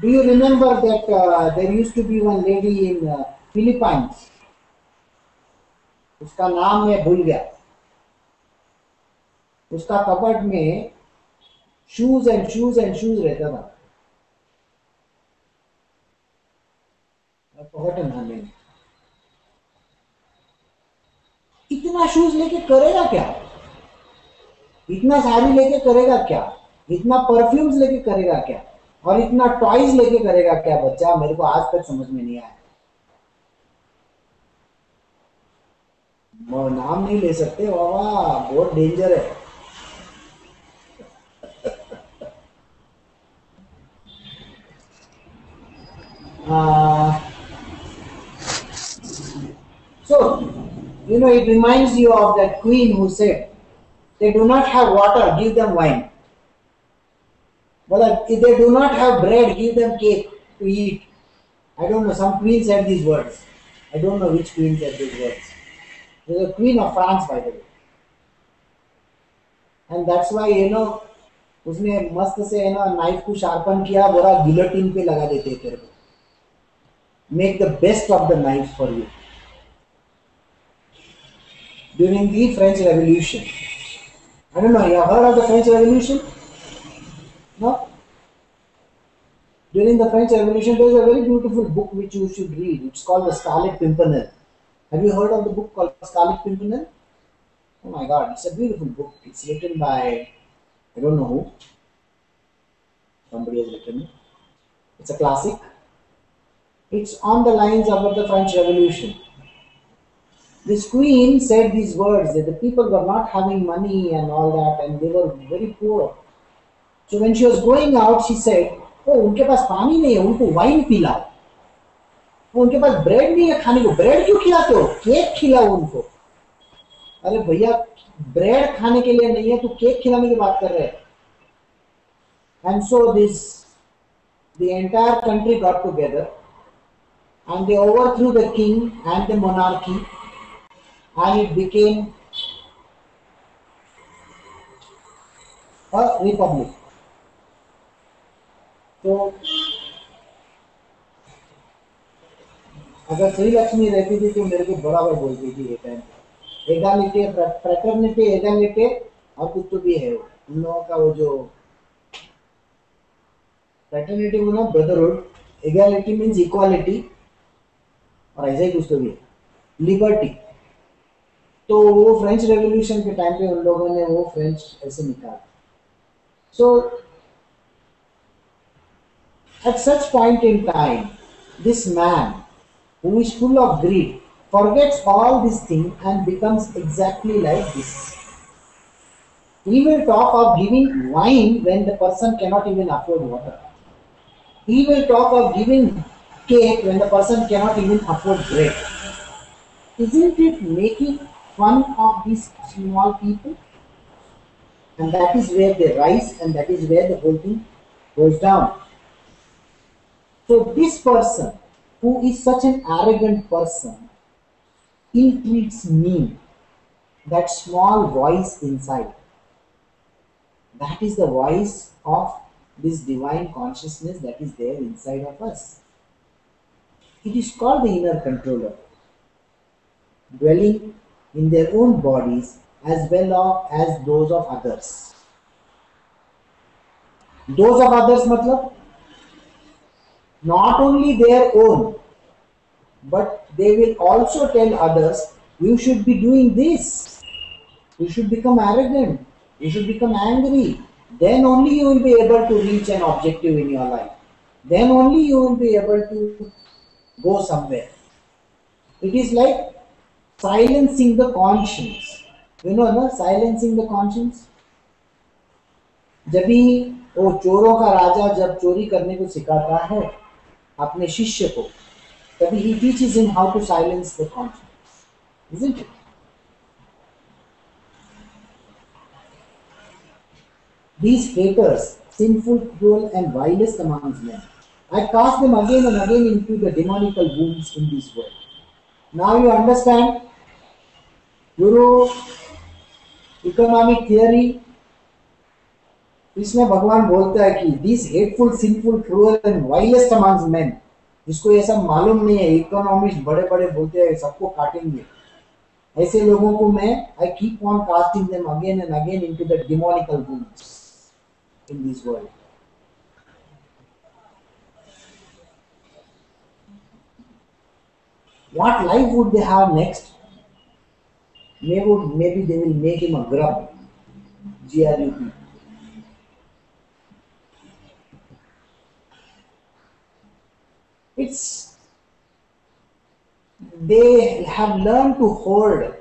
Speaker 1: Do you remember that there used to be one lady in Philippines? उसका नाम मैं भूल गया. उसका कपबोर्ड में shoes and shoes and shoes रहता था. Forgotten her name. इतना शूज लेके करेगा क्या? इतना साड़ी लेके करेगा क्या? इतना परफ्यूम्स लेके करेगा क्या? और इतना टॉयज लेके करेगा क्या बच्चा? मेरे को आज तक समझ में नहीं आया. नाम नहीं ले सकते बाबा, बहुत डेंजर है. So, it reminds you of that queen who said, they do not have water, give them wine. Well, if they do not have bread, give them cake to eat. I don't know, some queen said these words. I don't know which queen said these words. There's a queen of France, by the way. And that's why, उसने मस्त से knife को sharpen किया, बोला guillotine पे लगा देते तेरे को. Make the best of the knife for you. During the French Revolution. I don't know, you have heard of the French Revolution? No? During the French Revolution, there is a very beautiful book which you should read. It's called The Scarlet Pimpernel. Have you heard of the book called Scarlet Pimpernel? Oh my God, it's a beautiful book. It's written by, I don't know who. Somebody has written it. It's a classic. It's on the lines about the French Revolution. This queen said these words that the people were not having money and all that, and they were very poor. So when she was going out, she said, "Oh, उनके पास पानी नहीं है, उनको wine पिलाओ। उनके पास bread नहीं है खाने को, ब्रेड क्यों खिलाते हो? केक खिलाओ उनको।" अरे भैया, ब्रेड खाने के लिए नहीं है, तो केक खिलाने की बात कर रहे हैं। And so the entire country got together and they overthrew the king and the monarchy, and it became a republic. तो अगर श्री लक्ष्मी रहती थी तो मेरे को बराबर बोलती थी ये टाइम पे, एगालिटी, फ्रेटर्निटी, एगालिटी और कुछ तो भी है वो उन लोगों का, वो जो फ्रेटर्निटी बोला ब्रदरहुड, एगालिटी मीन्स इक्वालिटी, और ऐसा ही कुछ तो भी है, लिबर्टी। तो वो फ्रेंच रेवोल्यूशन के टाइम पे उन लोगों ने वो फ्रेंच ऐसे निकाला। सो at such point in time, this man who is full of greed forgets all these things and becomes exactly like this. He will talk of giving wine when the person cannot even afford water. He will talk of giving cake when the person cannot even afford bread. Isn't it making fun of these small people? And that is where they rise, and that is where the whole thing goes down. So this person, who is such an arrogant person, ill-treats me, that small voice inside. That is the voice of this divine consciousness that is there inside of us. It is called the inner controller, dwelling in their own bodies as well as those of others. Those of others matlab not only their own, but they will also tell others, you should be doing this, you should become arrogant, you should become angry. Then only you will be able to reach an objective in your life. Then only you will be able to go somewhere. It is like silencing the conscience. You know, no? Silencing the conscience. जब भी वो चोरों का राजा जब चोरी करने को सिखाता है अपने शिष्य को, तभी he teaches him how to silence the conscience, isn't it? These haters, sinful, cruel, and vilest amongst men, I cast them again and again into the demonical wombs in this world. Now you understand, Guru, economic theory. इसमें भगवान बोलता है कि these hateful, sinful, cruel, and vilest amongst men, जिसको ये सब मालूम नहीं है, इकोनॉमिस्ट बड़े बड़े बोलते हैं सबको काटेंगे, ऐसे लोगों को मैं I keep on casting them again and again into the demonical wombs in this world. What life would they have next? Maybe they will make him a grub, GRUP. They have learned to hoard,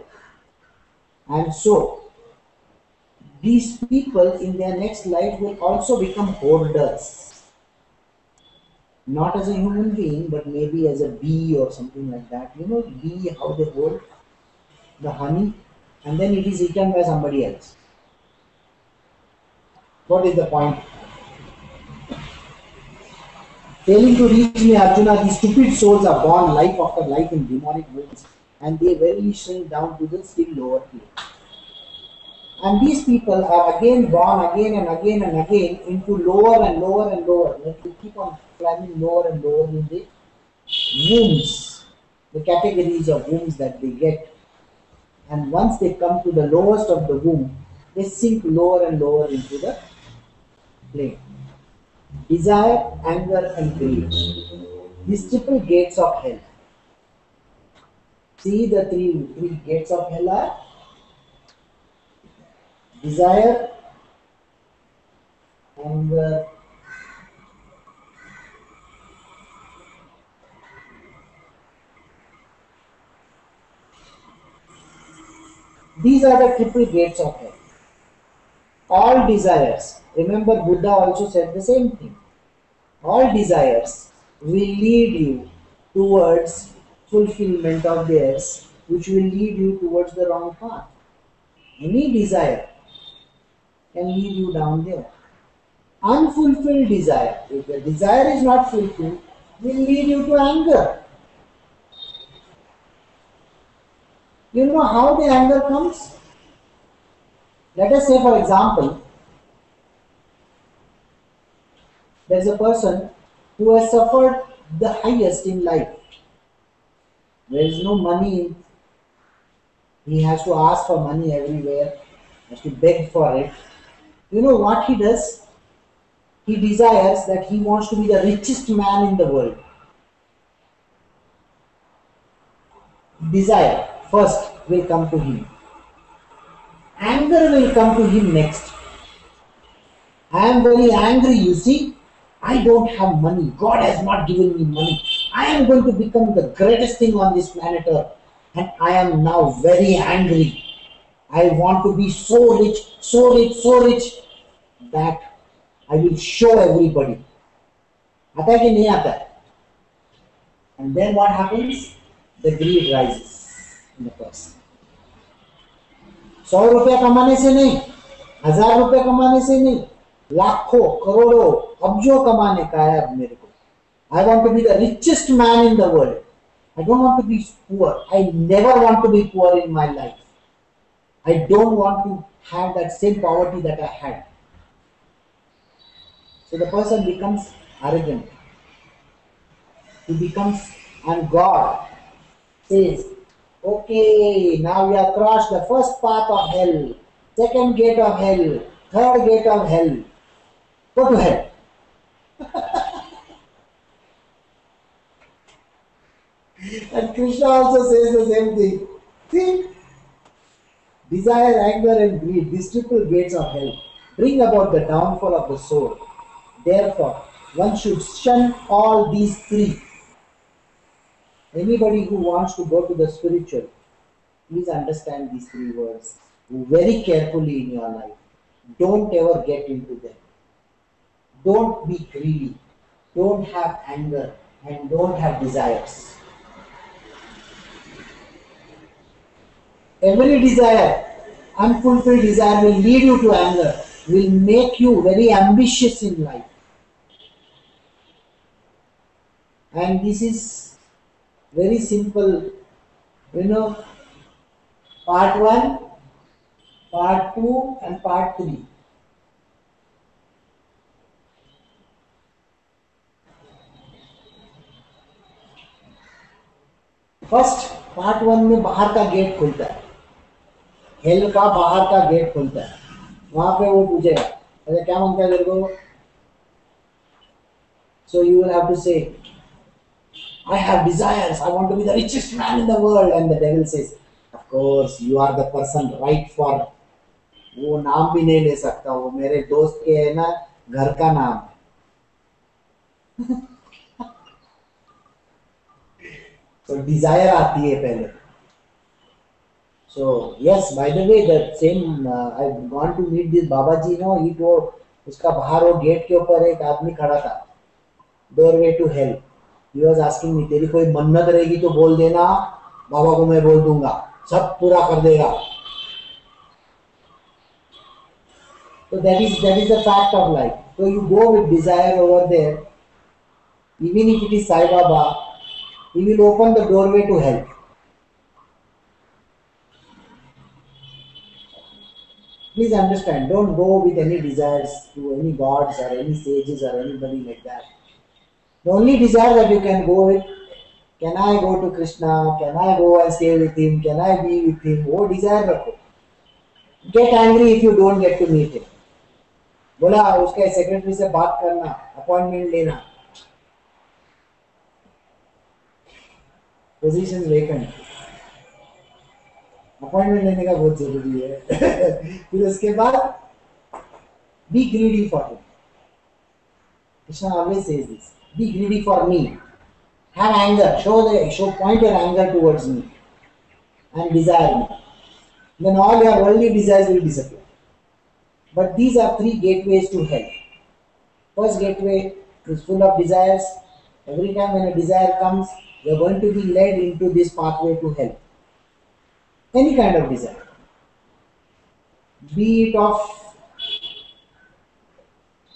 Speaker 1: and so these people in their next life will also become hoarders. Not as a human being, but maybe as a bee or something like that. You know, bee, how they hoard the honey, and then it is eaten by somebody else. What is the point? Failing to reach me, Arjuna, these stupid souls are born life after life in demonic wombs, and they verily shrink down to the still lower plane. And these people are again born again and again and again into lower and lower and lower. They keep on climbing lower and lower in the wombs, the categories of wombs that they get. And once they come to the lowest of the womb, they sink lower and lower into the plane. Desire, anger, and greed. These triple gates of hell. See, the three gates of hell are desire, anger, These are the triple gates of hell. All desires. Remember, Buddha also said the same thing. All desires will lead you towards fulfillment of theirs, which will lead you towards the wrong path. Any desire can lead you down there. Unfulfilled desire, if the desire is not fulfilled, will lead you to anger. You know how the anger comes? Let us say, for example, there is a person who has suffered the highest in life. There is no money. He has to ask for money everywhere, has to beg for it. You know what he does? He desires that he wants to be the richest man in the world. Desire first will come to him. Anger will come to him next. I am very angry, you see. I don't have money. God has not given me money. I am going to become the greatest thing on this planet Earth. And I am now very angry. I want to be so rich, so rich, so rich that I will show everybody. आता है कि नहीं आता है? And then what happens? The greed rises in the person. 100 रुपया कमाने से नहीं, 1000 रुपया कमाने से नहीं, लाखों, करोड़ों, अब्जों कमाने का है अब मेरे को. I want to be the richest man in the world. I don't want to be poor. I never want to be poor in my life. I don't want to have that same poverty that I had. So the person becomes arrogant. He becomes, and God says, okay, now we have crossed the first path of hell, second gate of hell, third gate of hell. Go to hell. And Krishna also says the same thing. See, desire, anger and greed, these triple gates of hell, bring about the downfall of the soul. Therefore, one should shun all these three. Anybody who wants to go to the spiritual, please understand these three words very carefully in your life. Don't ever get into them. Don't be greedy. Don't have anger and don't have desires. Every desire, unfulfilled desire will lead you to anger, will make you very ambitious in life. And this is very simple, part 1, part 2 and part 3. First part 1 में बाहर का gate खुलता है, hello का बाहर का gate खुलता है. वहां पे वो पूछेगा, अरे क्या मांगता है तेरे को? So you will have to say, I have desires, I want to be the richest man in the world. And the devil says, of course, you are the person right for. वो नाम भी नहीं ले सकता, वो मेरे दोस्त के है ना घर का नाम. So desire आती है पहले. So yes, by the way, that same I've gone to meet this Babaji. He told, उसका बाहर वो गेट के ऊपर एक आदमी खड़ा था, doorway to hell. He was asking me, तेरी कोई मन्नत रहेगी तो बोल देना, बाबा को मैं बोल दूंगा, सब पूरा कर देगा. So that is the fact of life. So you go with desire over there, even if it is Sai Baba, he will open the doorway to hell. Please understand, don't go with any desires to any gods or any sages or anybody like that. The only desire that you can go with, can I go to Krishna, can I go and stay with him, can I be with him, वो desire रखो. Get angry if you don't get to meet him. बोला उसके secretary से बात करना, appointment लेना, position vacant, appointment लेने का बहुत जरूरी है. फिर उसके बाद be greedy for him. Krishna always says this. Be greedy for me. Have anger. Point your anger towards me and desire me. then all your worldly desires will disappear. But these are three gateways to hell. First gateway is full of desires. Every time when a desire comes, you are going to be led into this pathway to hell. Any kind of desire. Be it of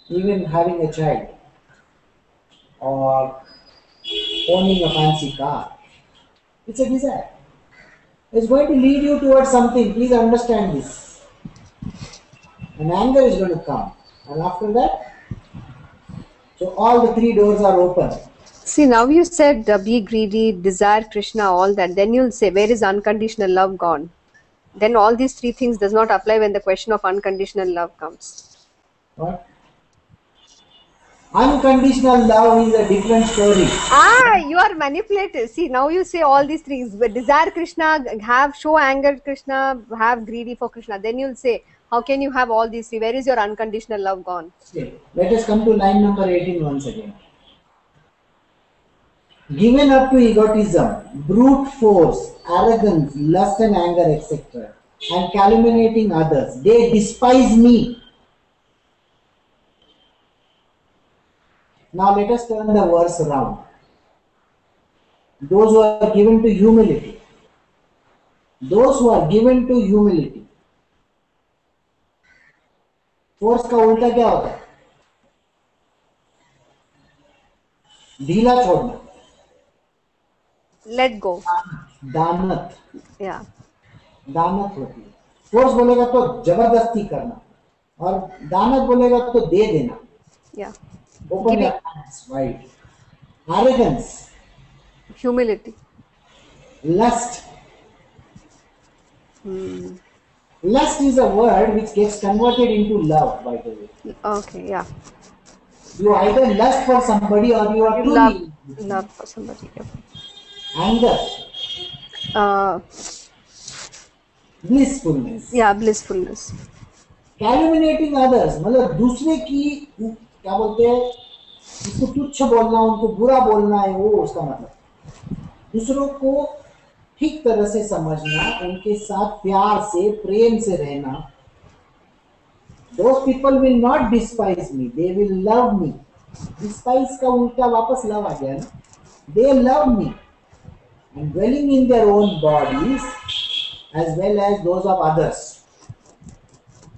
Speaker 1: even having a child or owning a fancy car. It's a desire. It's going to lead you towards something. Please understand this. And anger is going to come. And after that, so all the three doors are open.
Speaker 3: See, now you said be greedy, desire Krishna, all that. Then you'll say, where is unconditional love gone? Then all these three things does not apply when the question of unconditional love comes.
Speaker 1: What? Unconditional love is a different story.
Speaker 3: You are manipulative. See, now you say all these things. But desire Krishna, show anger Krishna, have greedy for Krishna. Then you'll say, how can you have all these three? Where is your unconditional love gone?
Speaker 1: Okay. Let us come to line number 18 once again. Given up to egotism, brute force, arrogance, lust and anger, etc., and calumniating others, they despise me. Now let us turn the verse around. Those who are given to humility. Those who are given to humility. Force का उल्टा क्या होता है? ढीला छोड़ना.
Speaker 3: Let go.
Speaker 1: दानत.
Speaker 3: Yeah.
Speaker 1: दानत होती है. Force बोलेगा तो जबरदस्ती करना और दानत बोलेगा तो दे देना.
Speaker 3: Yeah.
Speaker 1: Open your hands wide. Arrogance.
Speaker 3: Humility.
Speaker 1: Lust. Lust is a word which gets converted into love, by the way.
Speaker 3: Okay, yeah.
Speaker 1: You either lust for somebody or you are truly
Speaker 3: love for somebody. Yeah.
Speaker 1: Anger.
Speaker 3: Uh,
Speaker 1: Blissfulness.
Speaker 3: Yeah, blissfulness.
Speaker 1: Calumniating others, मतलब दूसरे की क्या बोलते हैं, उसको तुच्छ बोलना, उनको बुरा बोलना है, वो उसका मतलब. दूसरों को ठीक तरह से समझना, उनके साथ प्यार से, प्रेम से रहना. Those people will not despise me, they will love me. Despise का उल्टा वापस love आ गया ना. They love me and dwelling in their own bodies as well as those of others.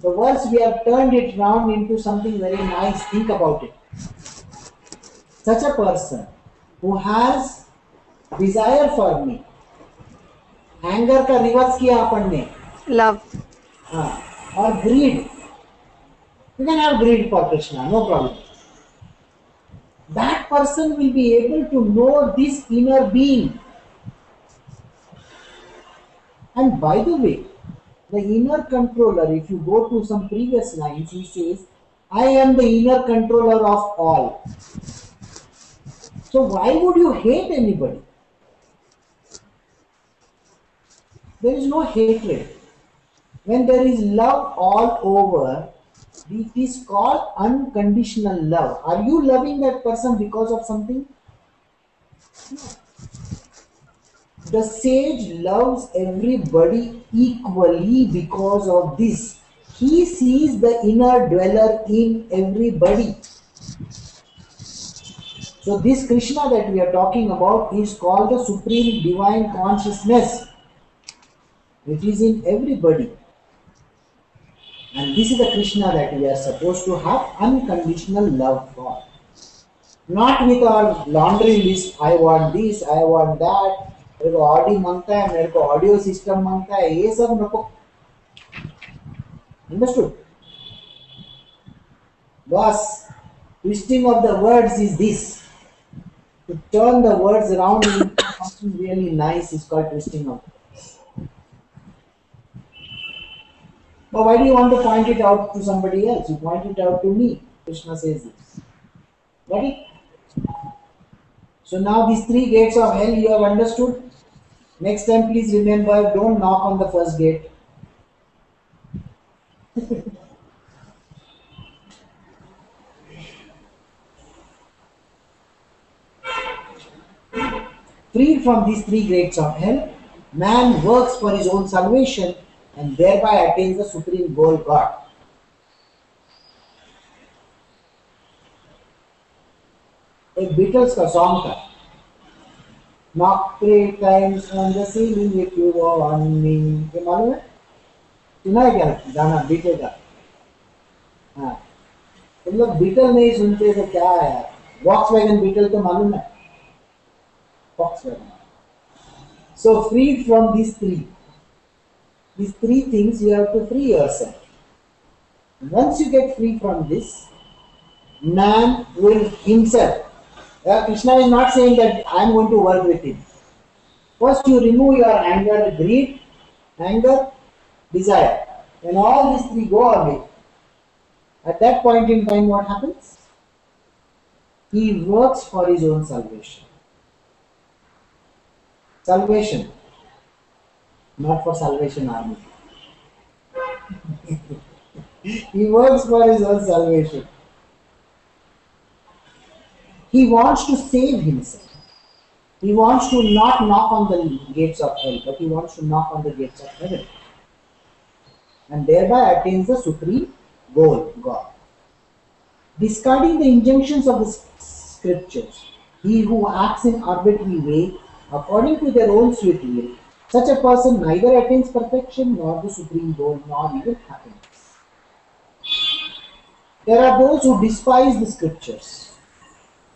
Speaker 1: The verse we have turned it round into something very nice. Think about it. Such a person who has desire for me, anger का reverse किया अपन ने,
Speaker 3: love,
Speaker 1: और greed. You can have greed for Krishna, no problem. That person will be able to know this inner being. And by the way, the inner controller, if you go to some previous lines, he says, I am the inner controller of all. So why would you hate anybody? There is no hatred. When there is love all over, it is called unconditional love. Are you loving that person because of something? No. The sage loves everybody equally because of this. He sees the inner dweller in everybody. So this Krishna that we are talking about is called the Supreme Divine Consciousness. It is in everybody. And this is the Krishna that we are supposed to have unconditional love for. Not with our laundry list, I want this, I want that. मेरे को Audi मांगता है, मेरे को audio system मांगता है, ये सब नको. Understood? Boss, twisting of the words is this. To turn the words around into something really nice is called twisting of words. But why do you want to point it out to somebody else? You point it out to me. Krishna says this. Got it? So now these three gates of hell you have understood. Next time please remember, don't knock on the first gate. Freed from these three gates of hell, man works for his own salvation and thereby attains the supreme goal, God. एक Beatles का song था, knock 3 times on the ceiling if you want me, ये मालूम है? सुना है क्या गाना बीटल का? हाँ, तुम लोग बीटल नहीं सुनते तो क्या है यार? वॉक्सवैगन बीटल तो मालूम है? Volkswagen. So freed from these three things, you have to free yourself. Once you get free from this, man will himself. Krishna is not saying that I am going to work with him. First you remove your anger, greed, anger, desire. When all these three go away, at that point in time what happens? He works for his own salvation. Salvation, not for Salvation Army. He works for his own salvation. He wants to save himself. He wants to not knock on the gates of hell, but he wants to knock on the gates of heaven. And thereby attains the supreme goal, God. Discarding the injunctions of the scriptures, he who acts in arbitrary way, according to their own sweet will, such a person neither attains perfection nor the supreme goal, nor even happiness. There are those who despise the scriptures.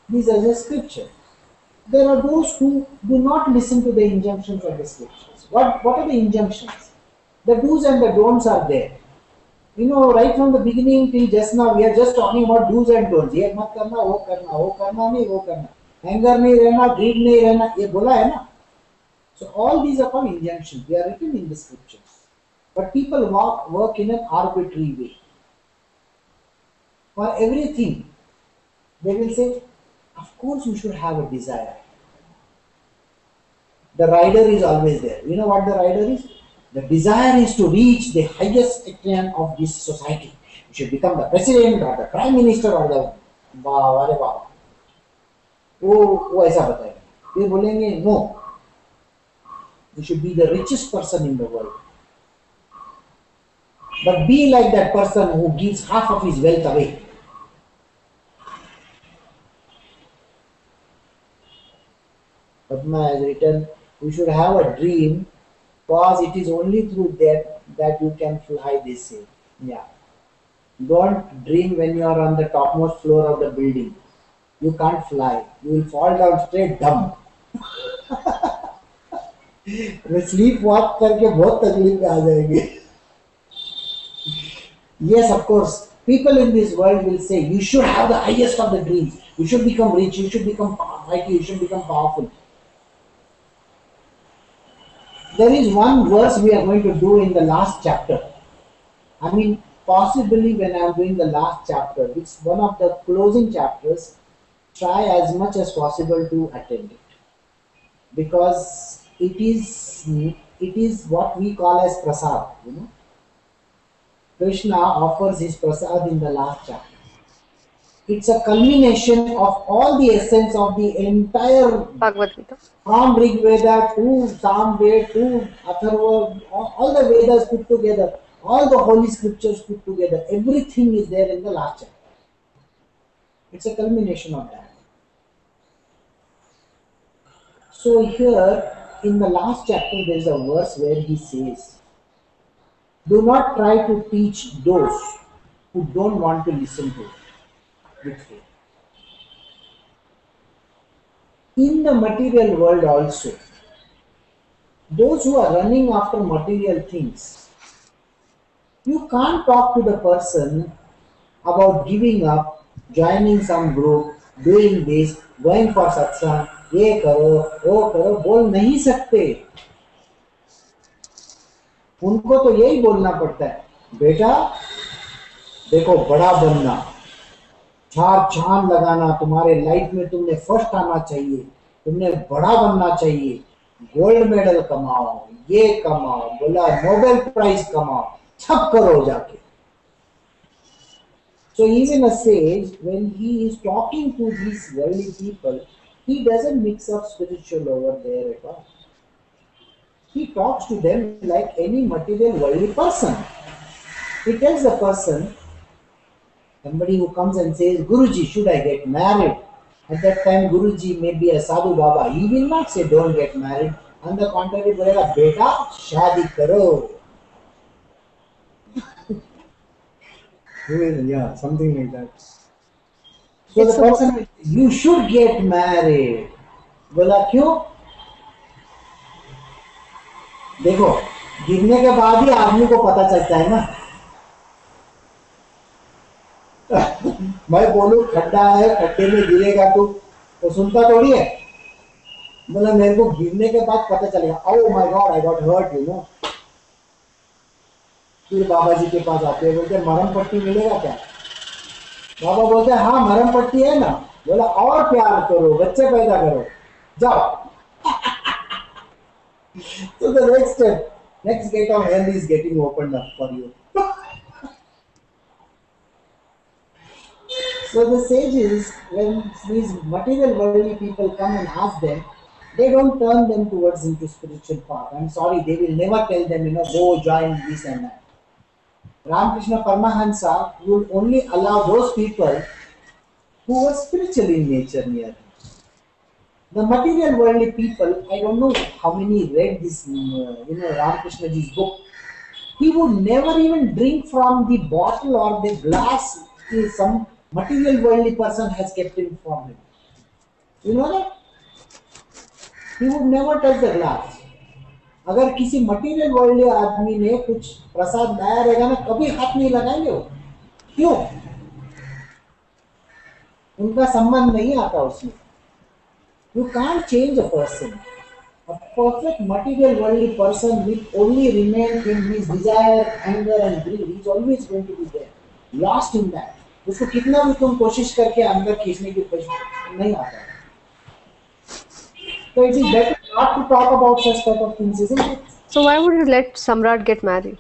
Speaker 1: These are the scripture. There are those who do not listen to the injunctions of the scriptures. What are the injunctions? The do's and the don'ts are there. You know, right from the beginning till just now, we are just talking about do's and don'ts. ये मत करना, वो करना नहीं, वो करना. Anger नहीं रहना, greed नहीं रहना, ये बोला है ना. So all these are called injunctions. They are written in the scriptures. But people work in an arbitrary way. For everything, they will say, of course you should have a desire. The rider is always there. You know what the rider is? The desire is to reach the highest echelon of this society. You should become the president or the prime minister or the wow. वो ऐसा बताएगा. ये बोलेंगे no. You should be the richest person in the world. But be like that person who gives half of his wealth away. Padma has written, you should have a dream, because it is only through that you can fly, they say. Yeah. Don't dream when you are on the topmost floor of the building. You can't fly. You will fall down straight dumb. Sleep walk करके बहुत तकलीफ में आ जाएंगे. Yes, of course, people in this world will say, you should have the highest of the dreams. You should become rich, you should become mighty, you should become powerful. There is one verse we are going to do in the last chapter. I mean, possibly when I am doing the last chapter, it's one of the closing chapters, try as much as possible to attend it. Because it is what we call as prasad, you know. Krishna offers his prasad in the last chapter. It's a culmination of all the essence of the entire
Speaker 3: Bhagavad Gita.
Speaker 1: From Rig Veda to Samveda to Atharva, all the Vedas put together, all the holy scriptures put together, everything is there in the last chapter. It's a culmination of that. So here, in the last chapter, there is a verse where he says, do not try to teach those who don't want to listen to it with faith. In the material world also, those who are running after material things, you can't talk to the person about giving up, joining some group, doing this, going for satsang, ये करो, वो करो, बोल नहीं सकते. उनको तो यही बोलना पड़ता है, बेटा देखो बड़ा बनना, चार चांद लगाना, तुम्हारे लाइफ में तुमने फर्स्ट आना चाहिए, तुमने बड़ा बनना चाहिए, गोल्ड मेडल कमाओ, ये कमाओ, बोला नोबेल प्राइज कमाओ, सब करो जाके. So even a sage, when he is talking to these worldly people, he doesn't mix up spiritual over there at all. He talks to them like any material worldly person. He tells the person, somebody who comes and says, Guruji, should I get married? At that time, Guruji may be a sadhu baba. He will not say, don't get married. On the contrary, बोलेगा, बेटा शादी करो. Yeah, something like that. So the person will say, you should get married. बोला क्यों? देखो, गिरने के बाद ही आदमी को पता चलता है ना. मैं बोलूं खड्डा है, खड्डे में गिरेगा तो सुनता थोड़ी है. बोला मेरे को गिरने के बाद पता चलेगा. Oh my god, I got hurt, you know. फिर बाबा जी के पास आते हैं, बोलते मरहम पट्टी मिलेगा क्या? बाबा बोलते हैं हाँ मरहम पट्टी है ना. बोला और प्यार करो, बच्चे पैदा करो, जाओ. So the next step, next gate of hell is getting opened up for you. So the sages, when these material worldly people come and ask them, they don't turn them towards into spiritual path. I'm sorry, they will never tell them, go join this and that. Ramakrishna Paramahansa will only allow those people who are spiritual in nature near him. The material worldly people, I don't know how many read this, Ramakrishna ji's book. He would never even drink from the bottle or the glass some material worldly person has kept him from him. You know that? He would never touch the glass. अगर किसी material world आदमी ने कुछ प्रसाद लाया रहेगा ना, कभी हाथ नहीं लगाएंगे वो. क्यों? उनका संबंध नहीं आता उसमें. You can't change a person. A perfect material worldly person will only remain in his desire, anger and greed. He is always going to be there, lost in that. उसको कितना भी तुम कोशिश करके अंदर खींचने की कोशिश नहीं आता. So it is better not to talk about such type of things, isn't it?
Speaker 3: So why would you let Samrat get married?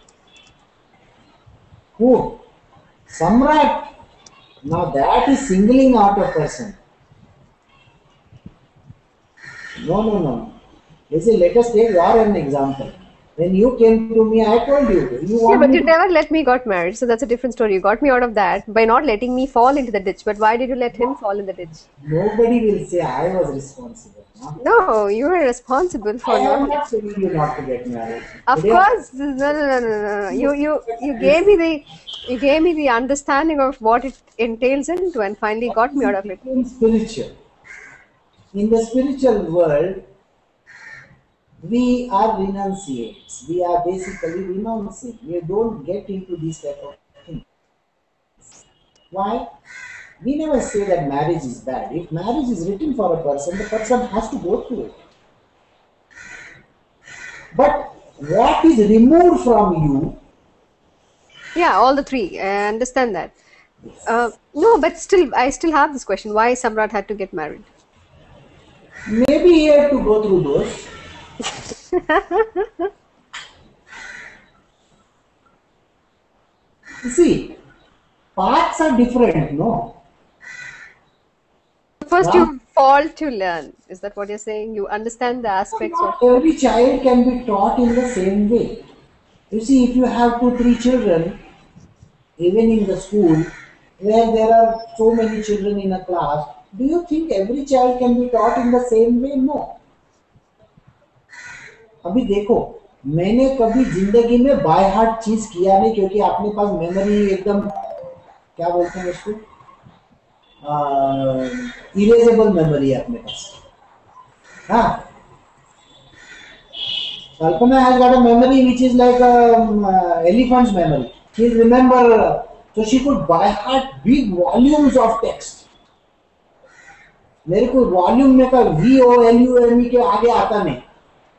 Speaker 1: Who? Samrat. Now that is singling out a person. No. You see, let us take an example. When you came to me, I told you.
Speaker 3: Yeah, but you never let me got married, so that's a different story. You got me out of that by not letting me fall into the ditch. But why did you let him fall in the ditch?
Speaker 1: Nobody will say I was responsible. Huh?
Speaker 3: No, you were responsible for
Speaker 1: I am not telling you not to get married.
Speaker 3: Of course, no. You gave me the understanding of what it entails into, and finally got me out of it.
Speaker 1: In the spiritual world, we are renunciates. We are basically renouncing. We don't get into these type of things. Why? We never say that marriage is bad. If marriage is written for a person, the person has to go through it. But what is removed from you?
Speaker 3: Yeah, all the three. I understand that. No, but still, I still have this question. Why Samrat had to get married?
Speaker 1: Maybe he had to go through those. You see, paths are different, no?
Speaker 3: First, you fall to learn. Is that what you're saying? You understand the aspects of.
Speaker 1: Every child can be taught in the same way. You see, if you have 2-3 children, even in the school, where there are so many children in a class, do you think every child can be taught in the same way? No. अभी देखो, मैंने कभी जिंदगी में by heart चीज किया नहीं, क्योंकि अपने पास मेमोरी एकदम क्या बोलते हैं उसको, इरेजेबल मेमोरी है अपने पास. हाँ, Kalpana has got a memory which is like elephant's memory. She remember, so she could by heart big volumes of text. मेरे को वॉल्यूम में का VOLUME के आगे आता नहीं,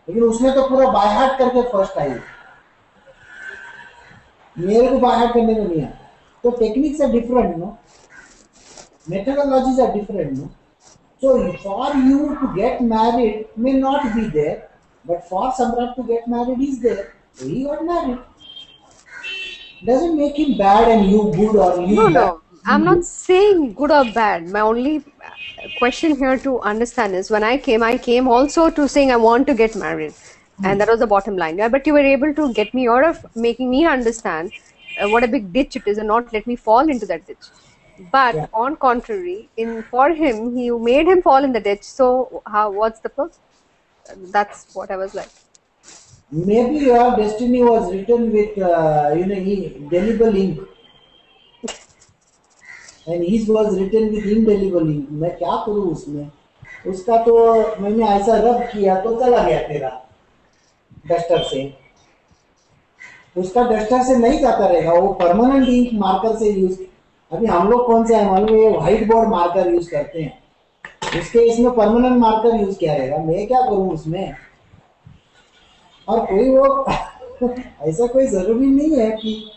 Speaker 1: लेकिन उसने तो पूरा बाय हार्ट करके फर्स्ट आई. मेरे को बाय हार्ट करने में नहीं आया. तो techniques are different, no, methodologies are different, no. So for you to get married may not be there, but for Samrat to get married is there. So he got married. Doesn't make him bad and you good, or you bad.
Speaker 3: No. I'm not saying good or bad. My only question here to understand is, when I came also to saying I want to get married. and that was the bottom line. Yeah, but you were able to get me out of making me understand what a big ditch it is and not let me fall into that ditch. But
Speaker 1: Yeah.
Speaker 3: on contrary, for him, you made him fall in the ditch. So what's the purpose? That's what I was like.
Speaker 1: Maybe your destiny was written with indelible ink, and his was written with indelible ink. मैं क्या करूँ उसमें? उसका तो मैंने ऐसा रब किया तो चला गया तेरा डस्टर से. उसका डस्टर से नहीं जाता रहेगा, वो परमानेंट इंक मार्कर से यूज. अभी हम लोग कौन सा है मालूम, ये व्हाइट बोर्ड मार्कर यूज करते हैं. उसके इसमें परमानेंट मार्कर यूज किया रहेगा. मैं क्या करूँ उसमें? और कोई वो ऐसा कोई जरूरी नहीं है कि.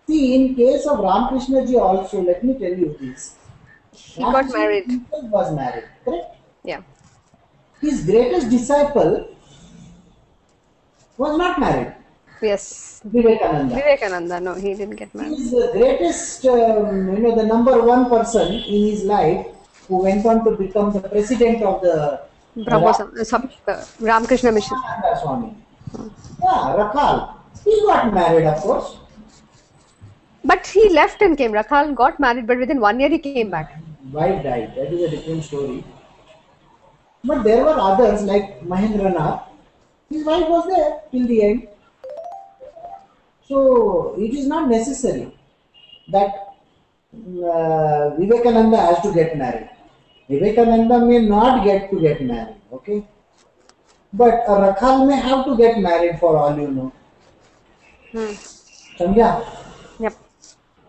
Speaker 1: See, in case of Ramakrishna ji also, let me tell you this.
Speaker 3: He got married.
Speaker 1: He was married, correct?
Speaker 3: Yeah.
Speaker 1: His greatest disciple was not married.
Speaker 3: Yes.
Speaker 1: Vivekananda.
Speaker 3: Vivekananda, no, he didn't get married.
Speaker 1: He is the greatest, the number one person in his life who went on to become the president of the
Speaker 3: Ramakrishna Mission.
Speaker 1: Swami. Yeah, Rakhal. He got married, of course.
Speaker 3: But he left and came. Rakhal got married, but within 1 year he came back.
Speaker 1: Wife died. That is a different story. But there were others like Mahendranath. His wife was there till the end. So it is not necessary that Vivekananda has to get married. Vivekananda may not get married, okay? But Rakhal may have to get married for all you know. समझा?
Speaker 3: Yep.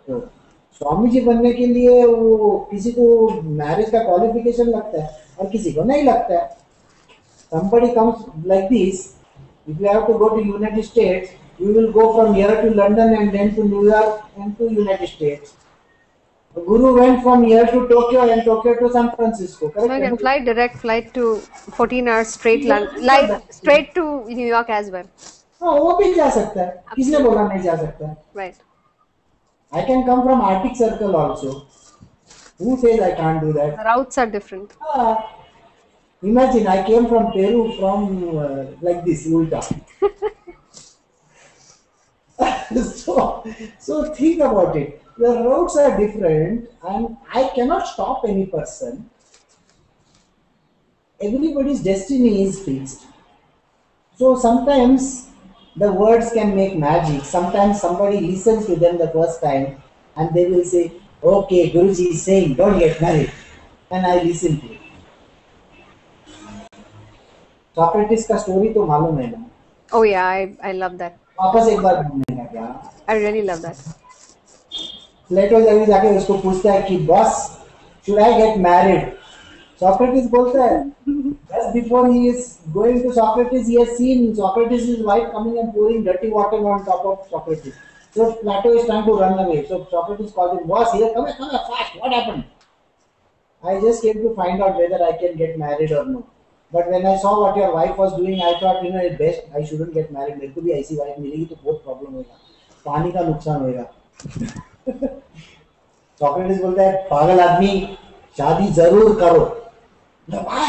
Speaker 1: तो स्वामी जी बनने के लिए वो किसी को marriage का qualification लगता है और किसी को नहीं लगता है. Somebody comes like this. If you have to go to United States, you will go from here to London and then to New York and to United States. The Guru went from here to Tokyo and Tokyo to San Francisco. Correct?
Speaker 3: So I can fly direct flight to 14 hours straight straight to New York as well.
Speaker 1: हाँ, वो भी जा सकता है. किसने बोला नहीं जा सकता है?
Speaker 3: Right.
Speaker 1: I can come from Arctic Circle also. Who says I can't do that?
Speaker 3: The routes are different.
Speaker 1: Imagine I came from Peru from like this, ulta. So think about it. The routes are different and I cannot stop any person. Everybody's destiny is fixed. So sometimes the words can make magic. Sometimes somebody listens to them the first time and they will say, okay, Guruji is saying don't get married. And I listen to it. Socrates का story तो मालूम है ना?
Speaker 3: Oh yeah, I love that.
Speaker 1: वापस एक बार घूमने का क्या?
Speaker 3: I really love that.
Speaker 1: प्लेटो जब जाके उसको पूछता है कि boss, should I get married? Socrates बोलता है, just before he is going to Socrates, he has seen Socrates' wife coming and pouring dirty water on top of Socrates. So Plato is trying to run away. So Socrates calls him, boss, here, come here, fast. What happened? I just came to find out whether I can get married or no. But when I saw what your wife was doing, I thought, it's best I shouldn't get married. मेरे को भी ऐसी wife मिलेगी तो बहुत problem होगा. पानी का नुकसान होगा. Socrates बोलता है, पागल आदमी, शादी जरूर करो. Why?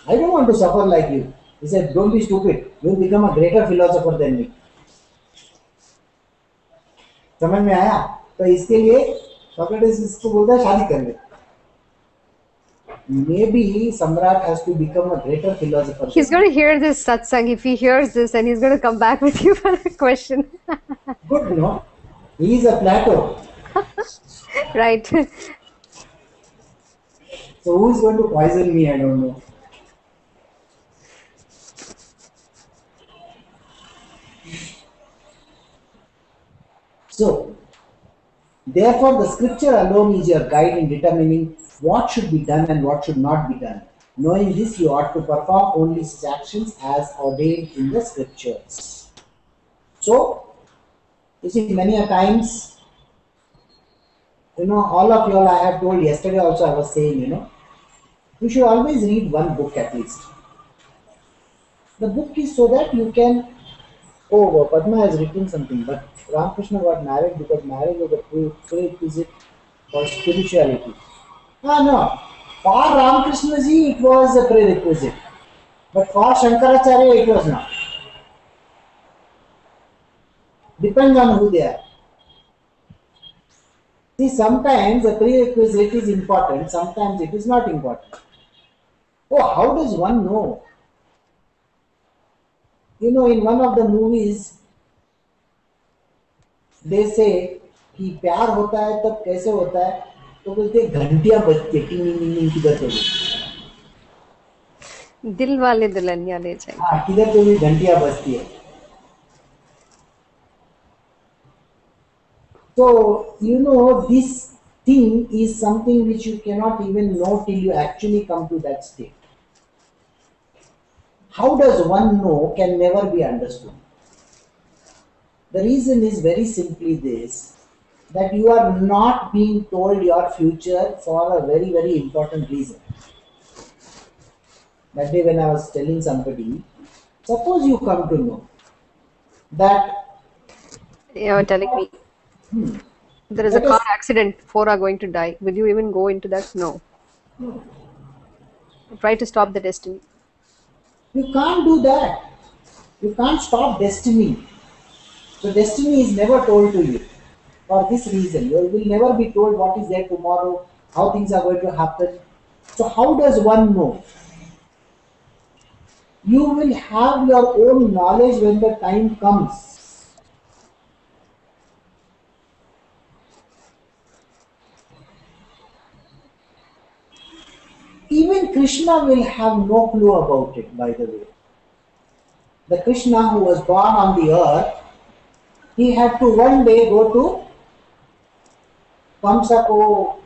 Speaker 1: I don't want to suffer like you. He said, don't be stupid. You will become a greater philosopher than me. समझ में आया? तो इसके लिए Socrates इसको बोलता है शादी कर ले. Maybe Samrat has to become a greater philosopher.
Speaker 3: He's going to hear this satsang. If he hears this, and he's going to come back with you for a question.
Speaker 1: Good, no? He is a Plato.
Speaker 3: Right.
Speaker 1: So who is going to poison me? I don't know. So, therefore, the scripture alone is your guide in determining what should be done and what should not be done. Knowing this, you ought to perform only such actions as ordained in the scriptures. So, you see, many a times, all of you all I have told yesterday also I was saying, you should always read one book at least. The book is so that you can, Padma has written something, but Ramakrishna got married because marriage was a prerequisite for spirituality. No. For Ramakrishna ji, it was a prerequisite. But for Shankaracharya, it was not. Depends on who they are. See, sometimes a prerequisite is important, sometimes it is not important. Oh, how does one know? You know, in one of the movies, they say कि प्यार होता है तब कैसे होता है, तो बोलते घंटियां बजती है टिंग टिंग टिंग किधर से भी,
Speaker 3: दिल वाले दुल्हनिया ले जाएंगे.
Speaker 1: हाँ किधर से भी घंटियां बजती है. So you know, this thing is something which you cannot even know till you actually come to that state. How does one know can never be understood. The reason is very simply this, that you are not being told your future for a very, very important reason. That day when I was telling somebody, suppose you come to know that
Speaker 3: You're telling me there is a car accident, 4 are going to die. Will you even go into that? No. Try to stop the destiny.
Speaker 1: you can't do that. You can't stop destiny. So destiny is never told to you for this reason. You will never be told what is there tomorrow, how things are going to happen. So how does one know? You will have your own knowledge when the time comes. Even Krishna will have no clue about it, by the way. The Krishna who was born on the earth, he had to one day go to Kamsa ko,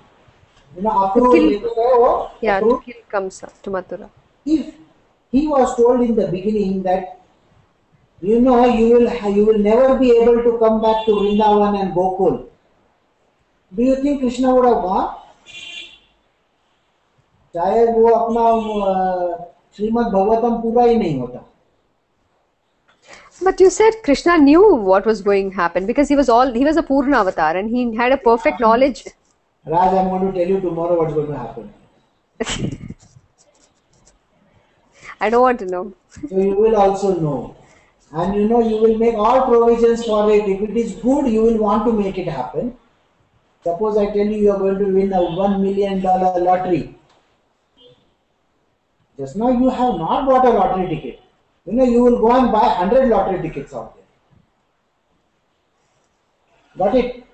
Speaker 1: approve.
Speaker 3: To kill Kamsa, to Mathura.
Speaker 1: If he was told in the beginning that you will never be able to come back to Vrindavan and Gokul, do you think Krishna would have gone? शायद वो अपना श्रीमद् भागवतम पूरा ही नहीं होता.
Speaker 3: But you said Krishna knew what was going to happen because he was a Purna avatar and he had a perfect knowledge.
Speaker 1: Raj, I'm going to tell you tomorrow what's going to happen.
Speaker 3: I don't want to know.
Speaker 1: So you will also know. And you will make all provisions for it. If it is good, you will want to make it happen. Suppose I tell you are going to win a $1 million lottery. Just now you have not bought a lottery ticket. You will go and buy 100 lottery tickets out there. Got it?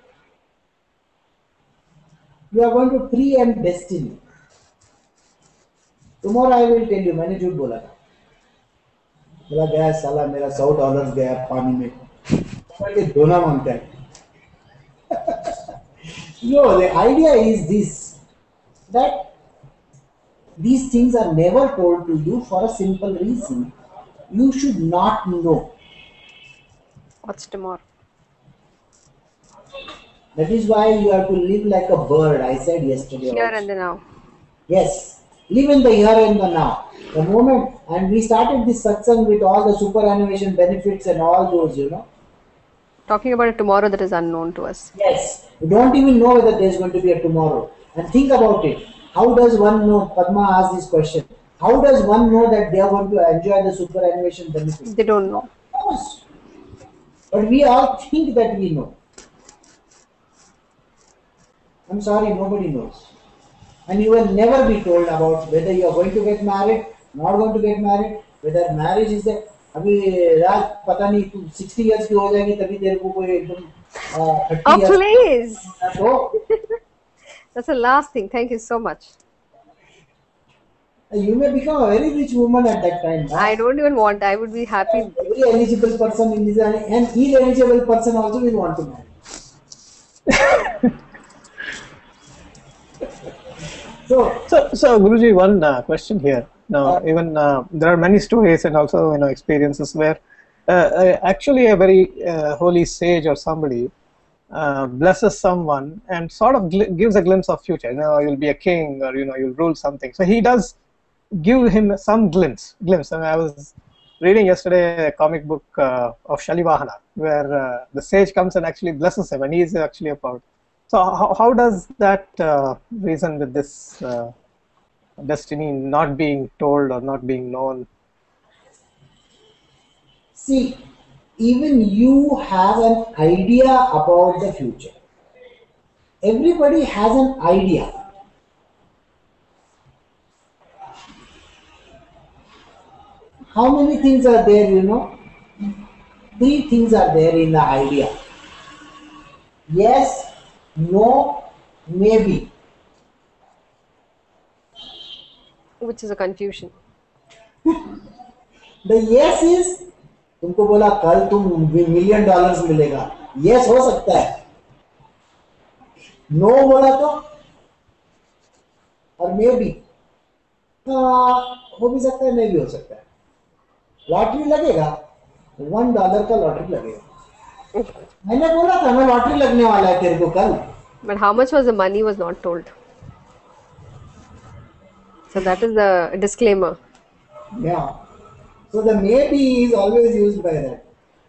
Speaker 1: You are going to preempt destiny. Tomorrow I will tell you, मैंने झूठ बोला था. बोला गया साला मेरा $100 गया पानी में. ये धोना मांगता है. No, the idea is this, that these things are never told to you for a simple reason. You should not know.
Speaker 3: What's tomorrow?
Speaker 1: That is why you have to live like a bird, I said yesterday.
Speaker 3: Here and the now.
Speaker 1: Yes, live in the here and the now. The moment, and we started this satsang with all the superannuation benefits and all those,
Speaker 3: Talking about a tomorrow that is unknown to us.
Speaker 1: Yes, you don't even know whether there is going to be a tomorrow. And think about it. How does one know? Padma asked this question. How does one know that they are going to enjoy the superannuation benefits?
Speaker 3: They don't know.
Speaker 1: Of course. But we all think that we know. I'm sorry, nobody knows. And you will never be told about whether you are going to get married, not going to get married, whether marriage is there. अभी राज पता नहीं तू 60 years की हो जाएगी तभी तेरे को कोई एकदम 30
Speaker 3: please.
Speaker 1: तो
Speaker 3: That's the last thing. Thank you so much.
Speaker 1: You may become a very rich woman at that time.
Speaker 3: I don't even want. I would be happy.
Speaker 1: Every eligible person in this and ineligible person also will want to marry.
Speaker 2: So Guruji, one question here. Now, even there are many stories and also experiences where actually a very holy sage or somebody blesses someone and sort of gives a glimpse of future. You'll be a king or you'll rule something. So he does give him some glimpse. And I was reading yesterday a comic book of Shalivahana where the sage comes and actually blesses him, and he is actually a power. So how does that reason with this destiny not being told or not being known?
Speaker 1: See, even you have an idea about the future. Everybody has an idea. How many things are there, you know? 3 things are there in the idea. Yes, no, maybe.
Speaker 3: Which is a confusion.
Speaker 1: The yes is, तुमको बोला कल तुम $1,000,000 मिलेगा. Yes हो सकता है. No बोला तो, और maybe. हो भी सकता है, नहीं भी हो सकता है. लॉटरी लगेगा, $1 का लॉटरी लगेगा. मैंने बोला था ना लॉटरी लगने वाला है तेरे को कल.
Speaker 3: But how much was the money was not told. So that is the disclaimer.
Speaker 1: Yeah. So the maybe is always used by that.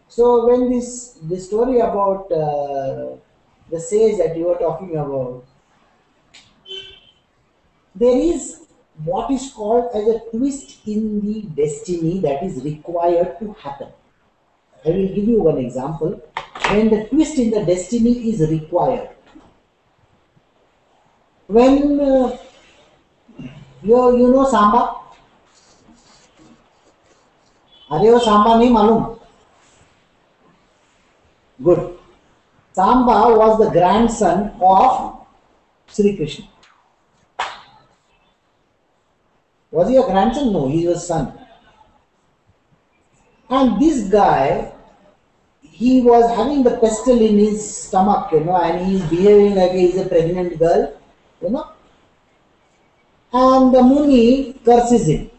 Speaker 1: So when the story about the sage that you were talking about, there is what is called as a twist in the destiny that is required to happen. I will give you one example. When the twist in the destiny is required, when you know Samba, अरे वो सांबा नहीं मालूम. Good. Samba was the grandson of Sri Krishna. Was he a grandson? No, he was son. And this guy, he was having the pestle in his stomach, and he is behaving like he is a pregnant girl, And the Muni curses him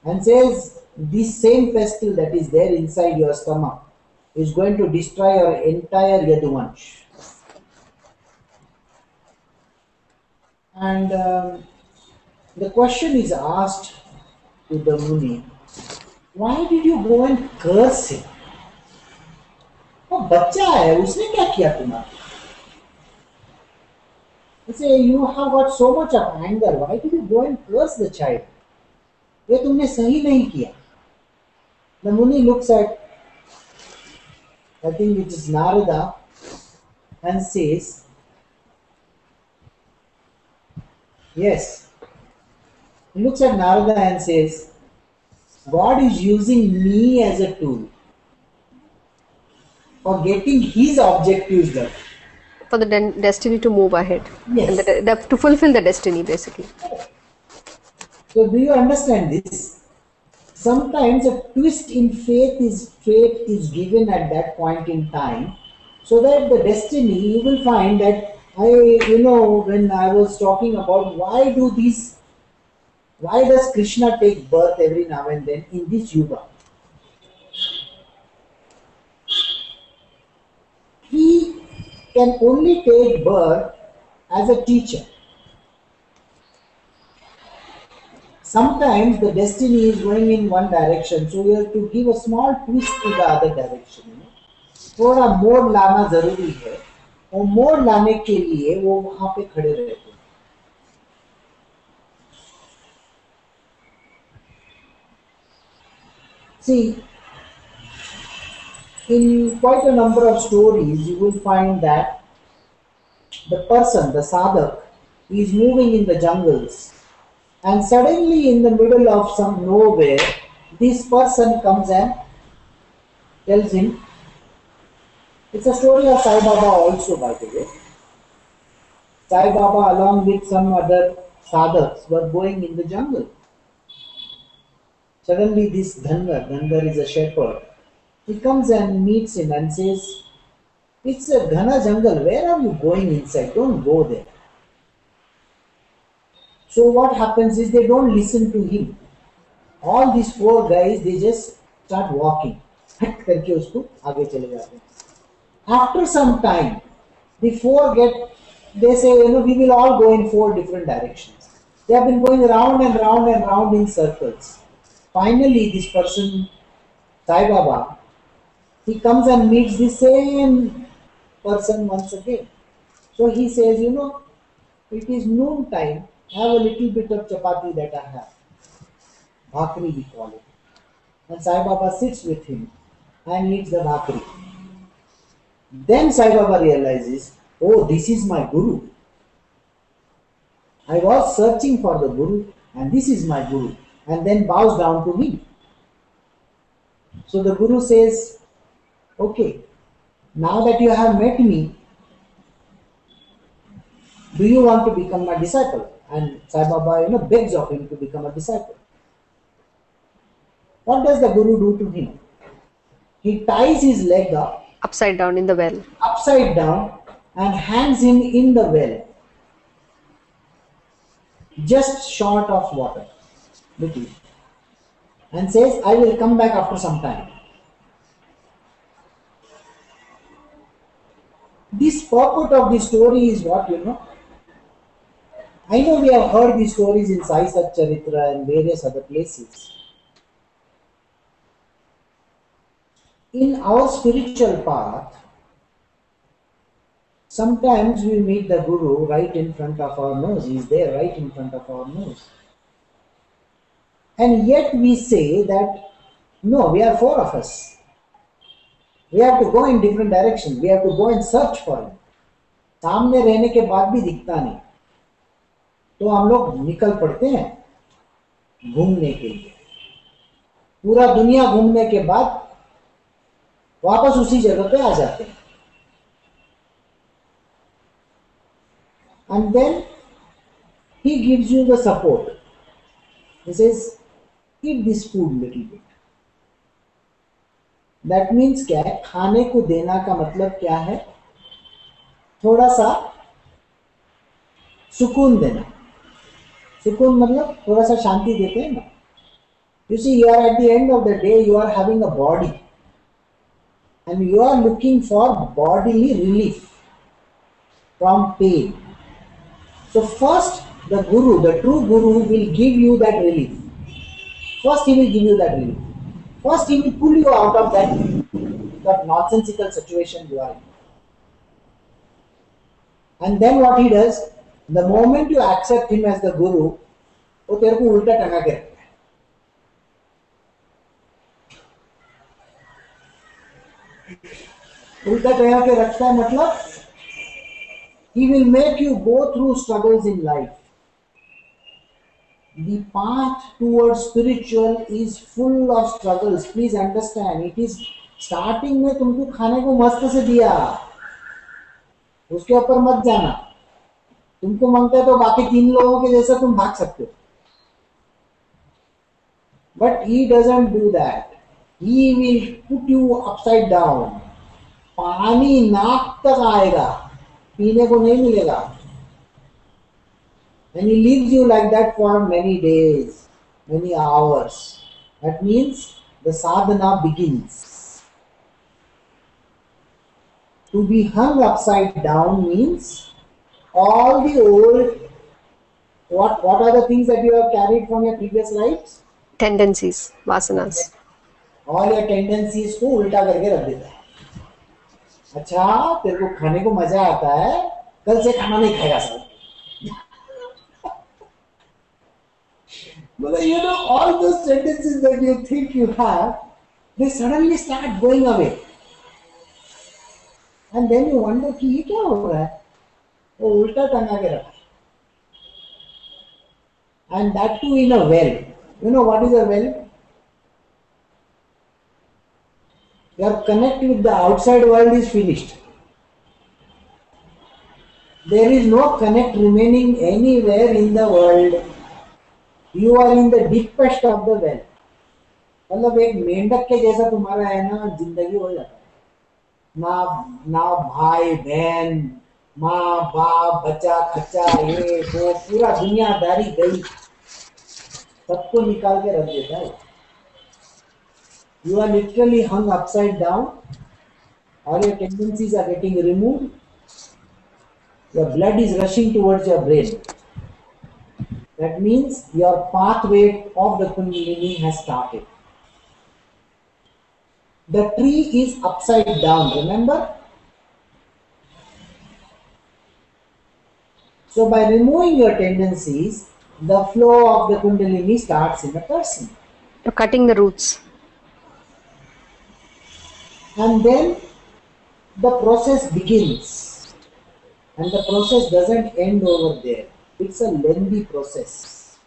Speaker 1: and says, this same pestle that is there inside your stomach is going to destroy your entire Yaduvansh. And the question is asked to the Muni, why did you go and curse him? वो बच्चा है, उसने क्या किया तुम्हारा? They say, you have got so much of anger, why did you go and curse the child? ये तुमने सही नहीं किया. The Muni looks at, I think it is Narada, and says, yes. He looks at Narada and says, God is using me as a tool for getting his objectives done.
Speaker 3: For the destiny to move ahead.
Speaker 1: Yes.
Speaker 3: And to fulfill the destiny, basically.
Speaker 1: So do you understand this? Sometimes a twist in fate is given at that point in time, so that the destiny, you will find that when I was talking about why does Krishna take birth every now and then in this yuga? He can only take birth as a teacher. Sometimes the destiny is going in one direction, so you have to give a small twist to the other direction. थोड़ा मोड़ लाना जरूरी है, और मोड़ लाने के लिए वो वहां पे खड़े रहते हैं. See, in quite a number of stories, you will find that the person, the sadhak, is moving in the jungles, and suddenly in the middle of some nowhere, this person comes and tells him, it's a story of Sai Baba also, by the way. Sai Baba along with some other sadhaks were going in the jungle. Suddenly this Dhangar is a shepherd. He comes and meets him and says, it's a ghana jungle, where are you going inside? Don't go there. So what happens is they don't listen to him. All these 4 guys, they just start walking. करके उसको आगे चले जाते हैं. After some time, the 4 they say, we will all go in 4 different directions. They have been going round and round and round in circles. Finally, this person, Sai Baba, he comes and meets the same person once again. So he says, it is noon time, have a little bit of chapati that I have. Bhakri we call it. and Sai Baba sits with him and eats the bhakri. Then Sai Baba realizes, oh, this is my Guru. I was searching for the Guru and this is my Guru, and then bows down to me. So the Guru says, okay, now that you have met me, do you want to become my disciple? And Sai Baba, begs of him to become a disciple. What does the Guru do to him? He ties his leg up,
Speaker 3: Upside down in the well.
Speaker 1: upside down, and hangs him in the well, just short of water, little, and says, I will come back after some time. This purport of the story is what, I know we have heard these stories in Sai Sat Charitra and various other places. In our spiritual path, sometimes we meet the Guru right in front of our nose. He is there right in front of our nose. And yet we say that, no, we are four of us. We have to go in different directions. We have to go and search for him. सामने रहने के बाद भी दिखता नहीं, तो हम लोग निकल पड़ते हैं घूमने के लिए. पूरा दुनिया घूमने के बाद वापस उसी जगह पे आ जाते हैं. And then he gives you the support. He says, eat this food little bit. That means क्या है? खाने को देना का मतलब क्या है? थोड़ा सा सुकून देना. सुकून मतलब थोड़ा सा शांति देते हैं ना. You see, you are at the end of the day, you are having a body, and you are looking for bodily relief from pain. So first, the Guru, the true Guru, will give you that relief. First, he will give you that relief. First, he will pull you out of that nonsensical situation you are in. And then what he does, the moment you accept him as the Guru, वो तेरे को उल्टा टंगा के रखता है. उल्टा टंगा के रखता है मतलब he will make you go through struggles in life. The path towards spiritual is full of struggles. Please understand. It is starting में तुमको खाने को मस्त से दिया, उसके ऊपर मत जाना. तुमको मांगता है तो बाकी तीन लोगों के जैसा तुम भाग सकते हो. But he doesn't do that. He will put you upside down. पानी नाक तक आएगा, पीने को नहीं मिलेगा. And he leaves you like that for many days, many hours. That means the sadhana begins. To be hung upside down means all the old, what are the things that you have carried from your previous lives?
Speaker 3: Tendencies, vasanas.
Speaker 1: All your tendencies को उल्टा करके रख देता है. अच्छा, तेरे को खाने को मजा आता है, कल से खाना नहीं खाएगा सब. But all those tendencies that you think you have, they suddenly start going away. And then you wonder कि ये क्या हो रहा है? वो उल्टा टंगा के रखा. And that too in a well. You know what is a well? Your connect with the outside world is finished. There is no connect remaining anywhere in the world. You are in the deepest of the well. मतलब एक मेंढक के जैसा तुम्हारा है ना, जिंदगी हो जाता है. ना भाई बहन, माँ बाप, बच्चा खच्चा, ये वो पूरा दुनियादारी गई, सबको निकाल के रख देता है. You are literally hung upside down. All your tendencies are getting removed. Your blood is rushing towards your brain. That means your pathway of the Kundalini has started. The tree is upside down, remember? So by removing your tendencies, the flow of the Kundalini starts in the person.
Speaker 3: You're cutting the roots.
Speaker 1: And then the process begins. And the process doesn't end over there. It's a lengthy process.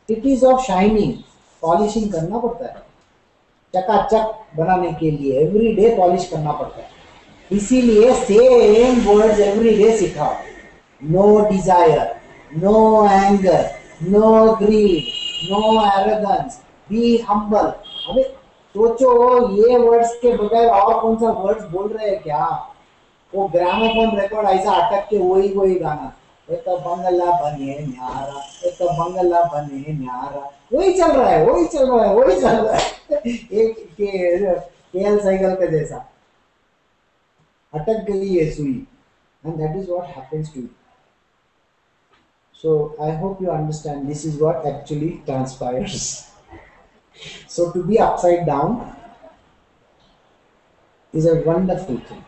Speaker 1: It is of shining. Polishing करना पड़ता है. चकाचक बनाने के लिए every day polish करना पड़ता है. इसीलिए सेम वर्ड्स एवरी डे सिखाओ. No desire, no anger, no greed, no arrogance, be humble. अबे सोचो ये वर्ड्स के बगैर और कौन सा वर्ड्स बोल रहे हैं क्या? वो ग्रामोफोन रिकॉर्ड ऐसा अटक के वही गाना, एक बंगला बने न्यारा, एक बंगला बने न्यारा, वही चल रहा है. एक केएल साइकिल के जैसा अटक गई है सुई. And that is what happens to you. So I hope you understand this is what actually transpires. So to be upside down is a wonderful thing.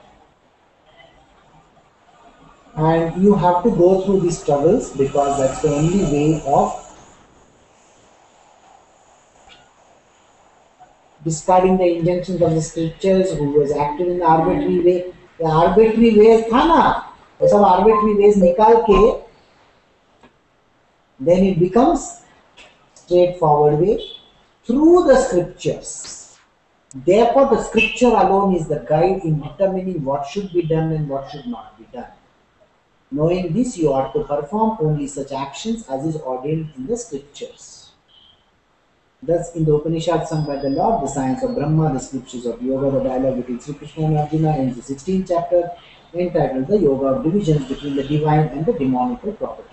Speaker 1: And you have to go through these struggles because that's the only way of discarding the injunctions of the scriptures, who was active in the arbitrary way. The arbitrary ways था ना, वो सब arbitrary ways निकाल के then it becomes straightforward way through the scriptures. Therefore, the scripture alone is the guide in determining what should be done and what should not be done. Knowing this, you are to perform only such actions as is ordained in the scriptures. Thus, in the Upanishad sung by the Lord, the science of Brahma, the scriptures of Yoga, the dialogue between Sri Krishna and Arjuna in the 16th chapter, entitled The Yoga of Divisions between the Divine and the Demonical Properties.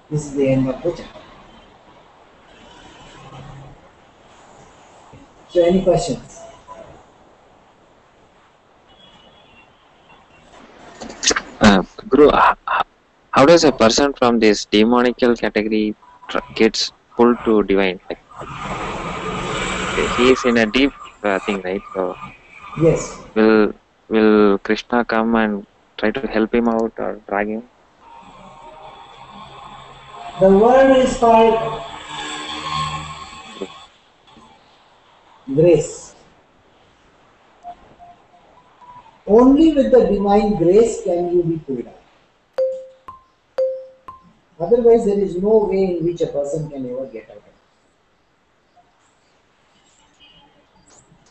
Speaker 1: This is the end of the chapter. So, any questions?
Speaker 5: Guru, how does a person from this demonical category gets pulled to divine? Like, he is in a deep thing, right? So,
Speaker 1: Yes.
Speaker 5: Will Krishna come and try to help him out or drag him?
Speaker 1: The word is called grace. Only with the divine grace can you be pulled out. Otherwise, there is no way in which a person can ever get out of it.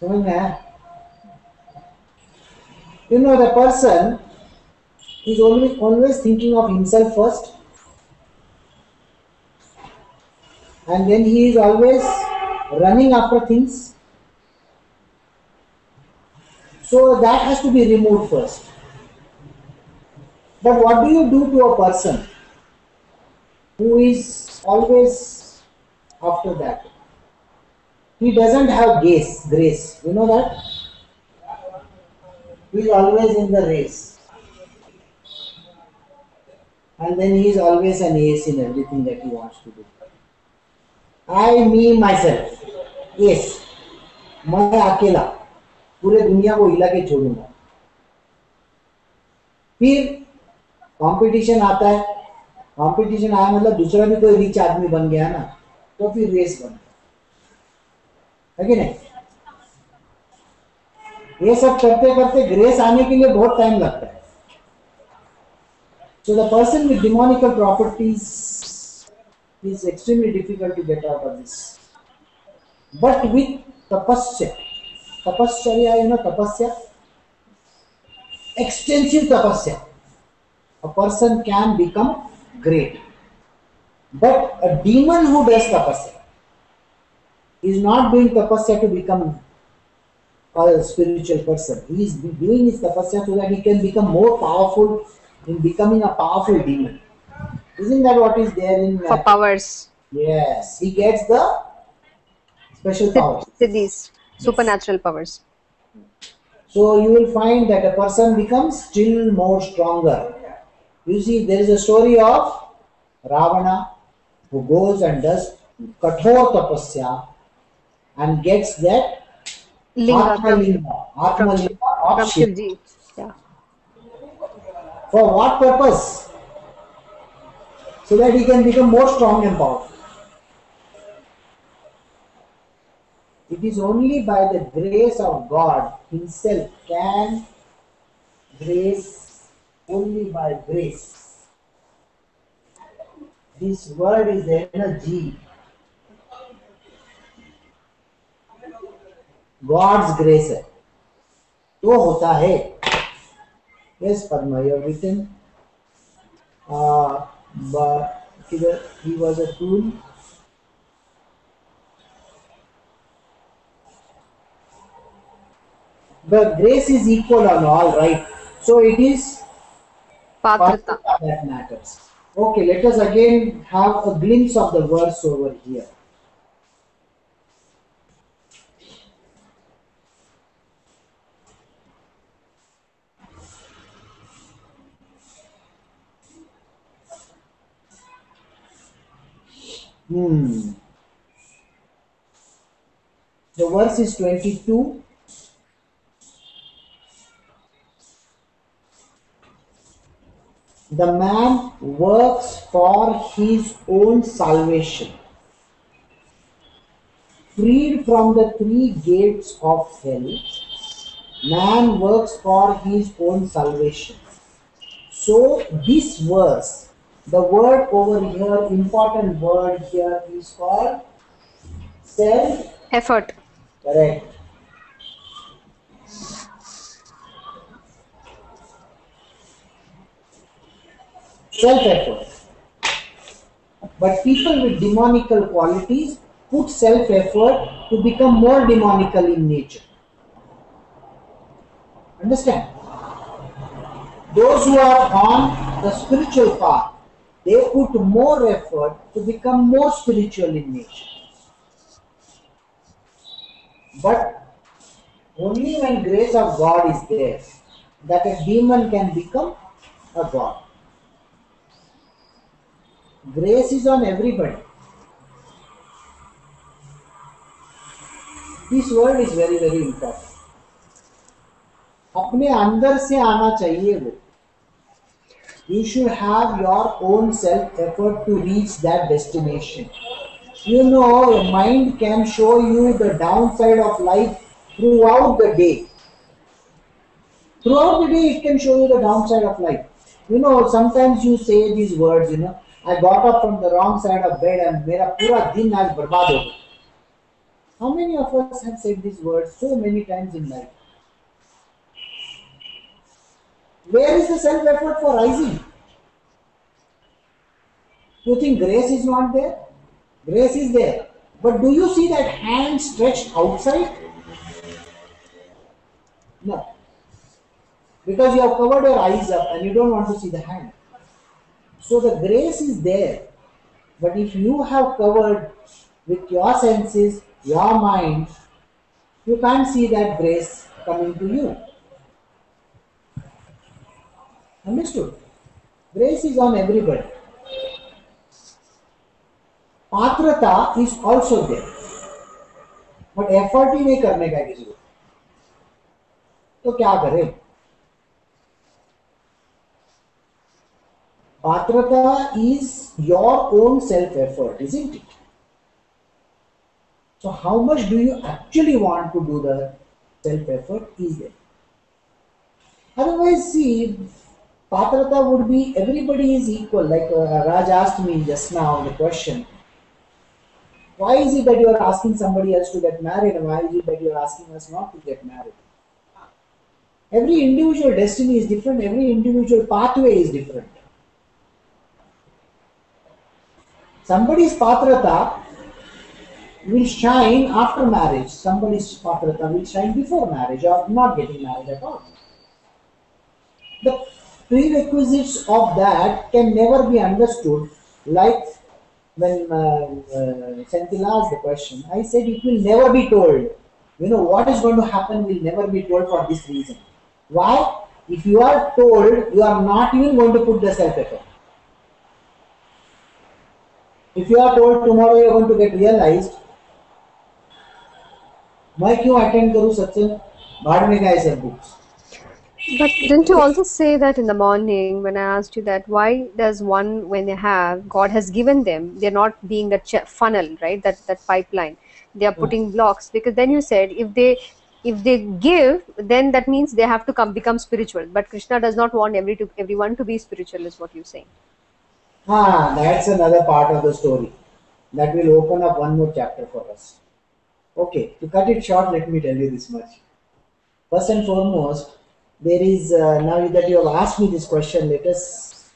Speaker 1: समझ में आया? You know, the person is always thinking of himself first, and then he is always running after things. So that has to be removed first. But what do you do to a person who is always after that? He doesn't have grace. You know that? He is always in the race. And then he is always an ace in everything that he wants to do. I, me, myself. Yes. मैं अकेला पूरे दुनिया को हिला के छोड़ूंगा. फिर competition आता है. कंपटीशन आया मतलब दूसरा भी कोई रिच आदमी बन गया ना, तो फिर रेस बन गया है कि नहीं? ये सब करते करते ग्रेस आने के लिए बहुत टाइम लगता है. So the person with demonical properties is extremely difficult to get out of this. But with tapasya, you know tapasya? Extensive tapasya. A person can become great. But a demon who does tapasya is not doing tapasya to become a spiritual person. He is doing his tapasya so that he can become more powerful in becoming a powerful demon. Isn't that what is there in...
Speaker 3: For powers.
Speaker 1: Yes, he gets the special powers.
Speaker 3: Siddhis, supernatural powers.
Speaker 1: So you will find that a person becomes still more stronger. You see, there is a story of Ravana who goes and does kathor tapasya and gets that Atma-linga of Shiva.
Speaker 3: Shivji. Yeah.
Speaker 1: For what purpose? So that he can become more strong and powerful. It is only by the grace of God Himself can grace, only by grace. This word is energy. God's grace है तो होता है. Yes, Padma, you have written. But he was a tool. The grace is equal on all, right? So it is
Speaker 3: Patrata.
Speaker 1: that matters. Okay, let us again have a glimpse of the verse over here. The verse is 22. The man works for his own salvation, freed from the three gates of hell. Man works for his own salvation. So this verse, the word over here, important word here is called self
Speaker 3: Effort.
Speaker 1: Correct. Self-effort. But people with demonical qualities put self-effort to become more demonical in nature. Understand? Those who are on the spiritual path, they put more effort to become more spiritual in nature. But only when grace of God is there, that a demon can become a god. Grace is on everybody. This word is very, very important. अपने अंदर से आना चाहिए वो. You should have your own self-effort to reach that destination. You know, your mind can show you the downside of life throughout the day. Throughout the day, it can show you the downside of life. You know, sometimes you say these words, you know, I got up from the wrong side of bed and मेरा पूरा दिन आज बर्बाद हो गया. How many of us have said these words so many times in life? Where is the self-effort for rising? You think grace is not there? Grace is there. But do you see that hand stretched outside? No. Because you have covered your eyes up and you don't want to see the hand. So the grace is there. But if you have covered with your senses, your mind, you can't see that grace coming to you. Understood? Grace is on everybody. पात्रता is also there. But effort ही नहीं करने का किसी को. तो क्या करें? Patrata is your own self-effort, isn't it? So how much do you actually want to do the self-effort is there. Otherwise, see, Patrata would be everybody is equal. Like Raj asked me just now the question, why is it that you are asking somebody else to get married and why is it that you are asking us not to get married? Every individual destiny is different, every individual pathway is different. Somebody's patrata will shine after marriage, somebody's patrata will shine before marriage or not getting married at all. The prerequisites of that can never be understood. Like when Senthila asked the question, I said it will never be told. You know, what is going to happen will never be told for this reason. Why? If you are told, you are not even going to put the self-effort. If you are told tomorrow you are going to get realized, मैं क्यों attend करूं सत्संग, भाड़ में गए सब books.
Speaker 3: But didn't you also say that in the morning when I asked you that why does one when they have God has given them they're not being that funnel, right, that pipeline, they are
Speaker 1: Uh,
Speaker 3: putting blocks, because then you said if they give, then that means they have to become spiritual, but Krishna does not want everyone to be spiritual, is what you're saying.
Speaker 1: that's another part of the story that will open up one more chapter for us. Okay, to cut it short, let me tell you this much. First and foremost, there is now that you have asked me this question, let us.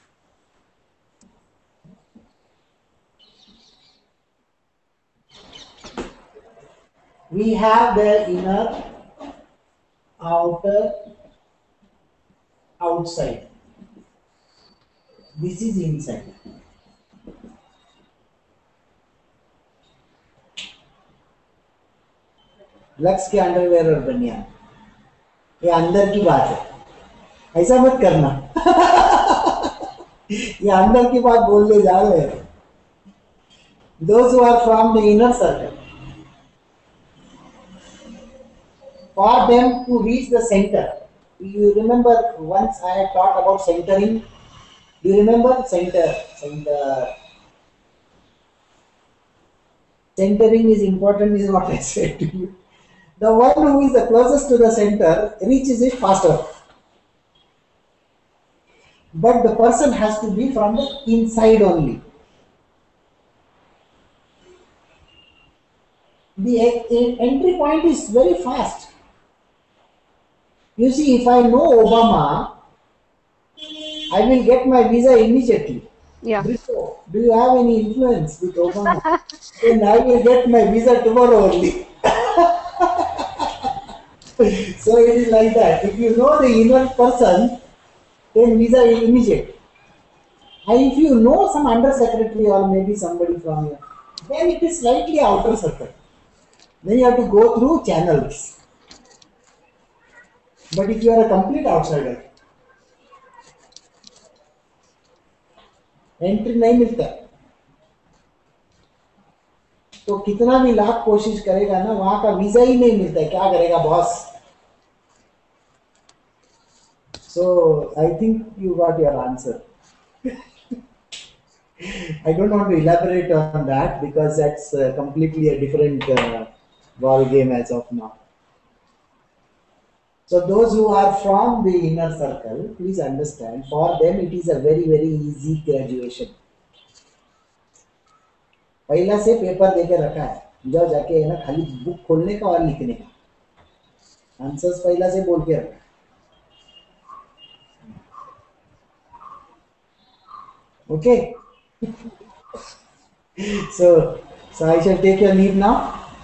Speaker 1: We have the inner, outer, outside. This is inside. Lux के underwear और बनियान, ये अंदर की बात है, ऐसा मत करना। ये अंदर की बात बोलने जा रहे हैं। Those who are from the inner circle, for them to reach the center, you remember once I had taught about centering. Do you remember centering is important, is what I said to you. The one who is the closest to the center reaches it faster. But the person has to be from the inside only. The entry point is very fast. You see, if I know Obama, I will get my visa immediately.
Speaker 3: Yeah.
Speaker 1: Brito, do you have any influence with Obama? Then I will get my visa tomorrow only. So it is like that. If you know the inner person, then visa is immediate. And if you know some undersecretary or maybe somebody from here, then it is slightly outer circle. Then you have to go through channels. But if you are a complete outsider, entry नहीं मिलता, तो कितना भी लाख कोशिश करेगा ना, वहां का वीजा ही नहीं मिलता है, क्या करेगा boss? So I think you got your answer. I don't want to elaborate on that because that's completely a different ball game as of now. So those who are from the inner circle, please understand, for them it is a very very easy graduation. पहला से paper देके रखा है, जाओ जाके है ना खाली बुक खोलने का और लिखने का, आंसर्स पहला से बोल के रखा है. Okay. So I shall take your leave now,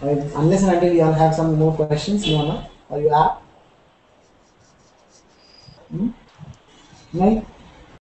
Speaker 1: unless and until you all have some more questions, Mona, or you have? नहीं?